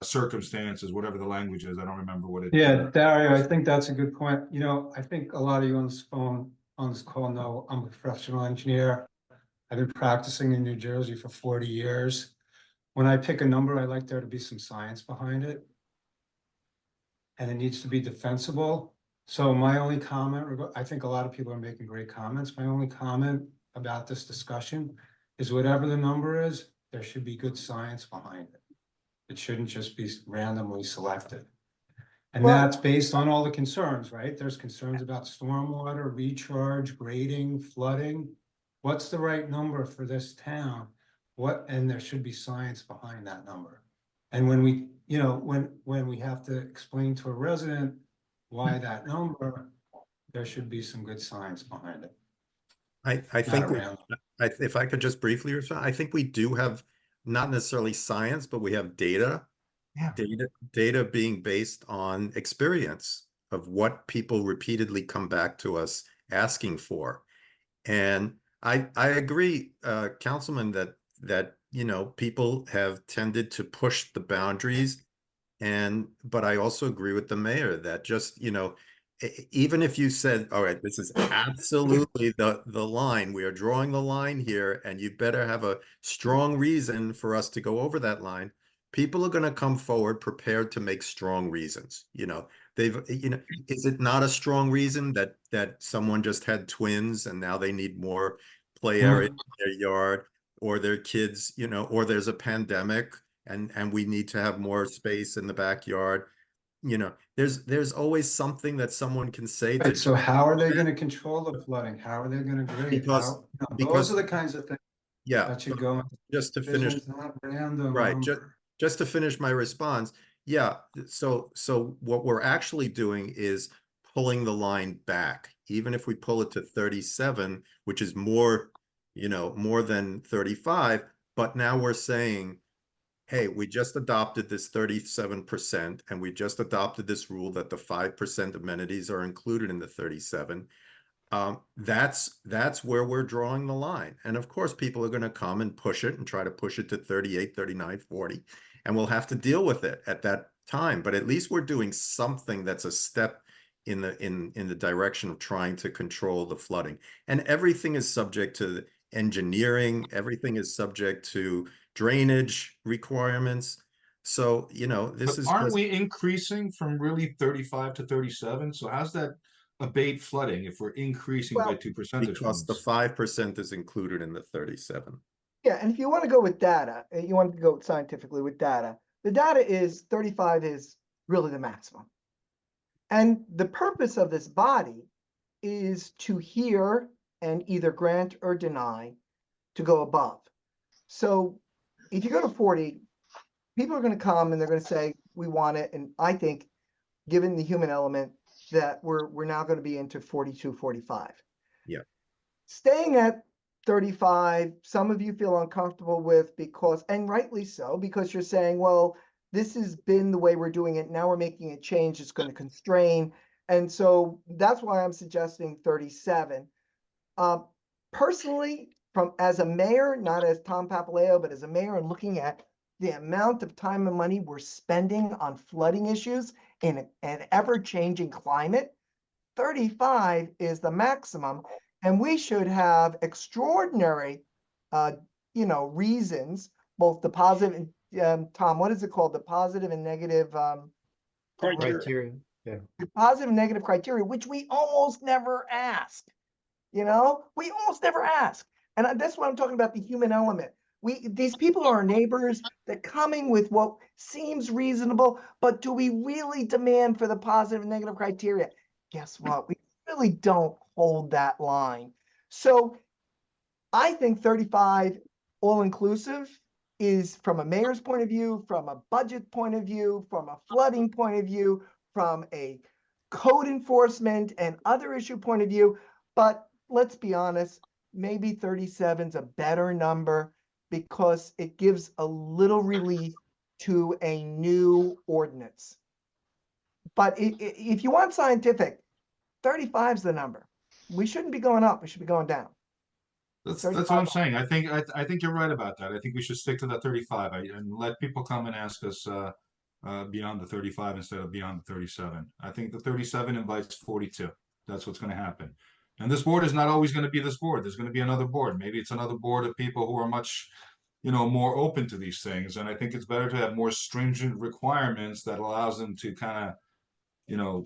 circumstances, whatever the language is. I don't remember what it is. Yeah, Dario, I think that's a good point. I think a lot of you on this call know I'm a professional engineer. I've been practicing in New Jersey for 40 years. When I pick a number, I like there to be some science behind it. And it needs to be defensible. So my only comment, I think a lot of people are making great comments. My only comment about this discussion is whatever the number is, there should be good science behind it. It shouldn't just be randomly selected. And Well- that's based on all the concerns, right? There's concerns about stormwater, recharge, grading, flooding. What's the right number for this town? And there should be science behind that number. And when we, you know, when we have to explain to a resident why that number, there should be some good science behind it. I think, around. if I could just briefly respond, I think we do have not necessarily science, but we have data. Yeah. Data being based on experience of what people repeatedly come back to us asking for. And I agree, Councilman, that you know, people have tended to push the boundaries, but I also agree with the mayor that just, you know, even if you said, all right, this is absolutely the line, we are drawing the line here, and you better have a strong reason for us to go over that line, people are going to come forward prepared to make strong reasons. You know, is it not a strong reason that someone just had twins and now they need more play area in their yard, or their kids, you know, or there's a pandemic and we need to have more space in the backyard? You know, there's always something that someone can say to. Right, so how are they gonna control the flooding? How are they gonna grade? Because- How, you know, because- those are the kinds of things Yeah, that should go. just to finish, Vision's not random. right, just to finish my response. Yeah, so what we're actually doing is pulling the line back. Even if we pull it to 37, which is more, you know, more than 35, but now we're saying, hey, we just adopted this 37%, and we just adopted this rule that the 5% amenities are included in the 37. That's where we're drawing the line. And of course, people are going to come and push it and try to push it to 38, 39, 40, and we'll have to deal with it at that time. But at least we're doing something that's a step in the direction of trying to control the flooding. And everything is subject to engineering, everything is subject to drainage requirements. So, you know, this But is aren't just, we increasing from really 35 to 37? So how's that abate flooding if we're increasing by Well, 2 percentage because the points? 5% is included in the 37. Yeah, and if you want to go with data, you want to go scientifically with data, the data is 35 is really the maximum. And the purpose of this body is to hear and either grant or deny to go above. So if you go to 40, people are going to come and they're going to say, we want it. And I think, given the human element, that we're now going to be into 42, 45. Yeah. Staying at 35, some of you feel uncomfortable with because, and rightly so, because you're saying, well, this has been the way we're doing it. Now we're making a change. It's going to constrain. And so that's why I'm suggesting 37. Personally, as a mayor, not as Tom Papaleo, but as a mayor, and looking at the amount of time and money we're spending on flooding issues in an ever-changing climate, 35 is the maximum. And we should have extraordinary, reasons, both the positive and, Tom, what is it called? The positive and negative, Criteria. Yeah. the positive and negative criteria, which we almost never ask. We almost never ask. And that's what I'm talking about, the human element. These people are our neighbors. They're coming with what seems reasonable, but do we really demand for the positive and negative criteria? Guess what? We really don't hold that line. So I think 35 all-inclusive is, from a mayor's point of view, from a budget point of view, from a flooding point of view, from a code enforcement and other issue point of view. But let's be honest, maybe 37 is a better number because it gives a little relief to a new ordinance. But if you want scientific, 35 is the number. We shouldn't be going up. We should be going down. That's what I'm saying. I think you're right about that. I think we should stick to that 35 and let people come and ask us beyond the 35 instead of beyond the 37. I think the 37 invites 42. That's what's going to happen. And this board is not always going to be this board. There's going to be another board. Maybe it's another board of people who are much, more open to these things. And I think it's better to have more stringent requirements that allows them to kind of,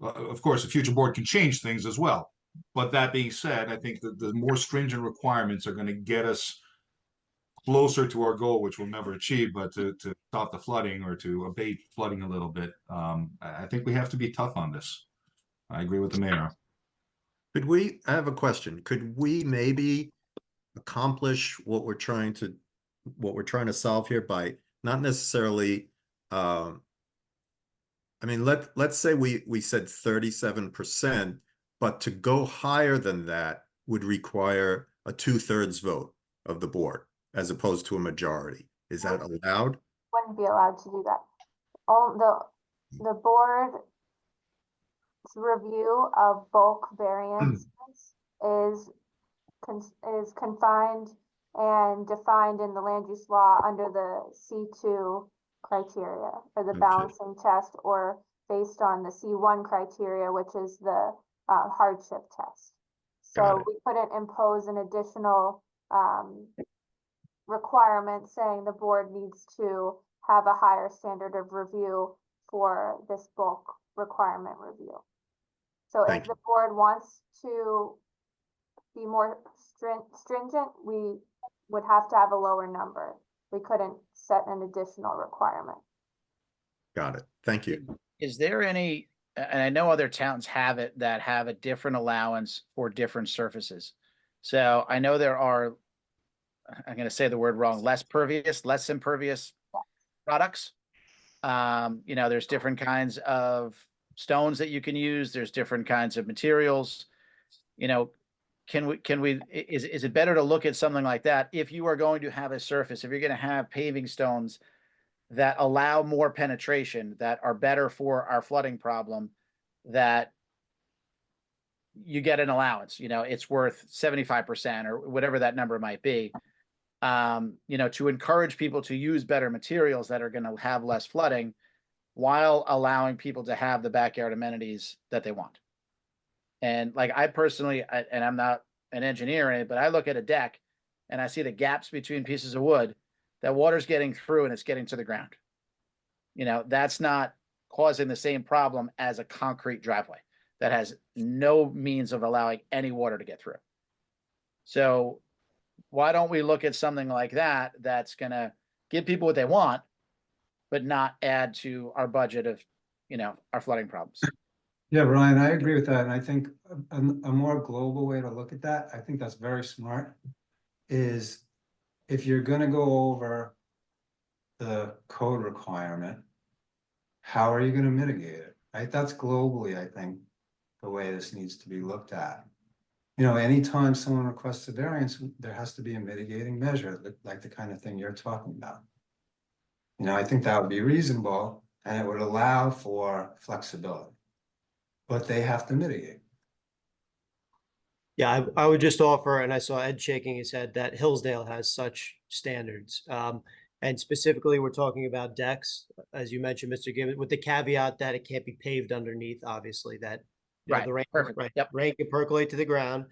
of course, a future board can change things as well. But that being said, I think that the more stringent requirements are going to get us closer to our goal, which we'll never achieve, but to stop the flooding or to abate flooding a little bit. I think we have to be tough on this. I agree with the mayor. I have a question. Could we maybe accomplish what we're trying to solve here by not necessarily, I mean, let's say we said 37%, but to go higher than that would require a 2/3 vote of the board as opposed to a majority. Is that allowed? Wouldn't be allowed to do that. The board's review of bulk variances is confined and defined in the land use law under the C2 criteria or the balancing test, or based on the C1 criteria, which is the hardship test. So we couldn't impose an additional requirement saying the board needs to have a higher standard of review for this bulk requirement review. So if the board wants to be more stringent, we would have to have a lower number. We couldn't set an additional requirement. Got it. Thank you. Is there any, and I know other towns have it, that have a different allowance for different surfaces. So I know there are, I'm going to say the word wrong, less impervious products. You know, there's different kinds of stones that you can use. There's different kinds of materials. You know, is it better to look at something like that if you are going to have a surface, if you're going to have paving stones that allow more penetration, that are better for our flooding problem, that you get an allowance, you know, it's worth 75% or whatever that number might be, you know, to encourage people to use better materials that are going to have less flooding while allowing people to have the backyard amenities that they want. And like I personally, and I'm not an engineer, but I look at a deck and I see the gaps between pieces of wood that water's getting through and it's getting to the ground. You know, that's not causing the same problem as a concrete driveway that has no means of allowing any water to get through. So why don't we look at something like that that's going to give people what they want, but not add to our budget of, you know, our flooding problems? Yeah, Ryan, I agree with that. And I think a more global way to look at that, I think that's very smart, is if you're going to go over the code requirement, how are you going to mitigate it? Right? That's globally, I think, the way this needs to be looked at. You know, anytime someone requests a variance, there has to be a mitigating measure, like the kind of thing you're talking about. You know, I think that would be reasonable and it would allow for flexibility, but they have to mitigate. Yeah, I would just offer, and I saw Ed shaking his head, that Hillsdale has such standards. And specifically, we're talking about decks, as you mentioned, Mr. Gibbons, with the caveat that it can't be paved underneath, obviously, that you know, Right. the rain, Perfect. right, Yep. rain can percolate to the ground.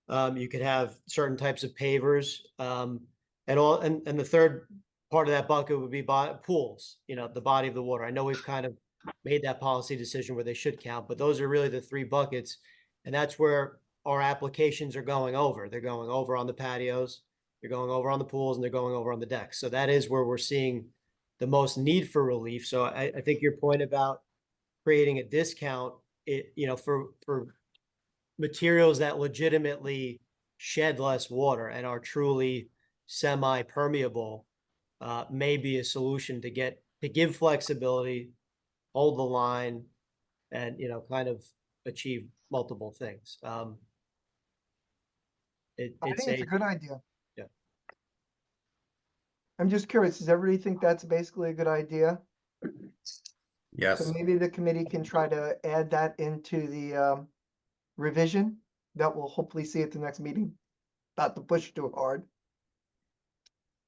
You could have certain types of pavers, and the third part of that bucket would be pools, you know, the body of the water. I know we've kind of made that policy decision where they should count, but those are really the three buckets. And that's where our applications are going over. They're going over on the patios, they're going over on the pools, and they're going over on the decks. So that is where we're seeing the most need for relief. So I think your point about creating a discount, you know, for materials that legitimately shed less water and are truly semi-permeable, may be a solution to give flexibility, hold the line, and, you know, kind of achieve multiple things. I think it's a good idea. Yeah. I'm just curious, does everybody think that's basically a good idea? Yes. So maybe the committee can try to add that into the revision that we'll hopefully see at the next meeting. Not to push too hard.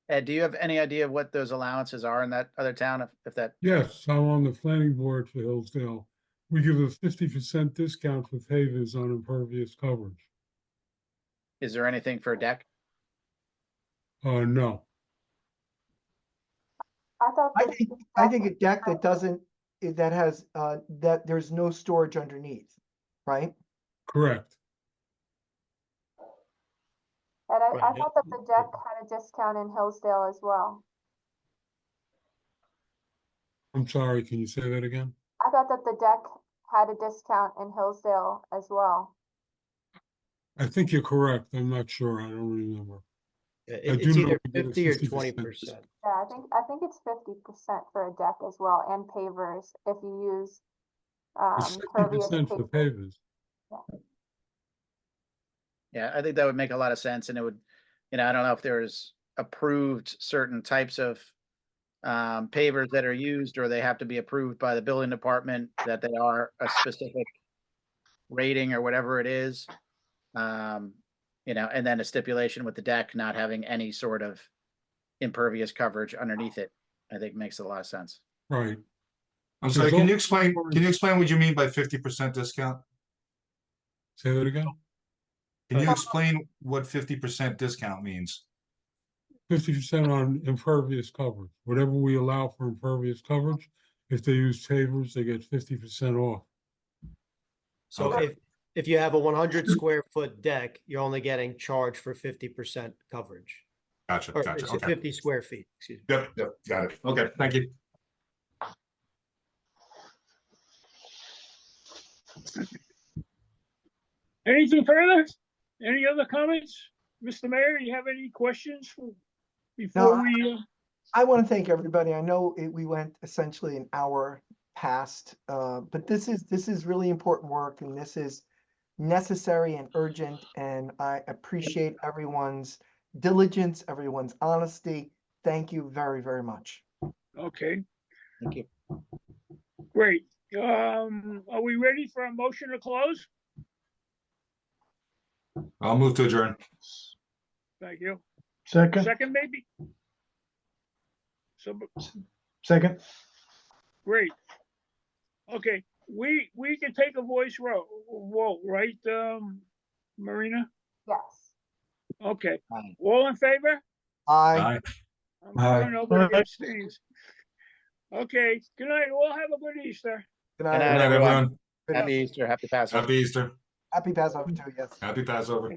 Ed, do you have any idea of what those allowances are in that other town? If that, Yes, I'm on the planning board for Hillsdale. We give a 50% discount for pavers on impervious coverage. is there anything for a deck? No, I think a deck that doesn't, that has, that there's no storage underneath, right? correct. And I Right. thought that the deck had a discount in Hillsdale as well. I'm sorry, can you say that again? I thought that the deck had a discount in Hillsdale as well. I think you're correct. I'm not sure. I don't remember. Yeah, I It's do know either we get a 50 or 50%. 20%. Yeah, I think it's 50% for a deck as well, and pavers if you use It's pervious 50% for pavers. pavers. Yeah, I think that would make a lot of sense, and it would, I don't know if there's approved certain types of pavers that are used, or they have to be approved by the building department, that they are a specific rating or whatever it is. And then a stipulation with the deck not having any sort of impervious coverage underneath it, I think makes a lot of sense. Right. I'm sorry, There's can you also- explain what you mean by 50% discount? Say that again? Can you explain what 50% discount means? 50% on impervious coverage. Whatever we allow for impervious coverage, if they use pavers, they get 50% off. So if you have a 100 square foot deck, you're only getting charged for 50% coverage. Gotcha, Or gotcha, it's okay. 50 square feet, excuse me. Yep, got it. Okay, thank you. Anything further? Any other comments? Mr. Mayor, you have any questions before we? I want to thank everybody. I know we went essentially an hour past, but this is really important work, and this is necessary and urgent, and I appreciate everyone's diligence, everyone's honesty. Thank you very, very much. Okay, Thank you. great. Are we ready for a motion to close? I'll move to adjourn. Thank you. Second, Second, maybe? So, second. great. Okay, we can take a voice vote, right, Marina? Yes. Okay, Aye. all in favor? I I'm Aye. sure nobody Aye. abstains. Okay, good night, all have a good Easter. good Good night. night, Good night, everyone. everyone. Good Happy night. Easter, happy Passover. Happy Easter. Happy Passover too, yes. Happy Passover.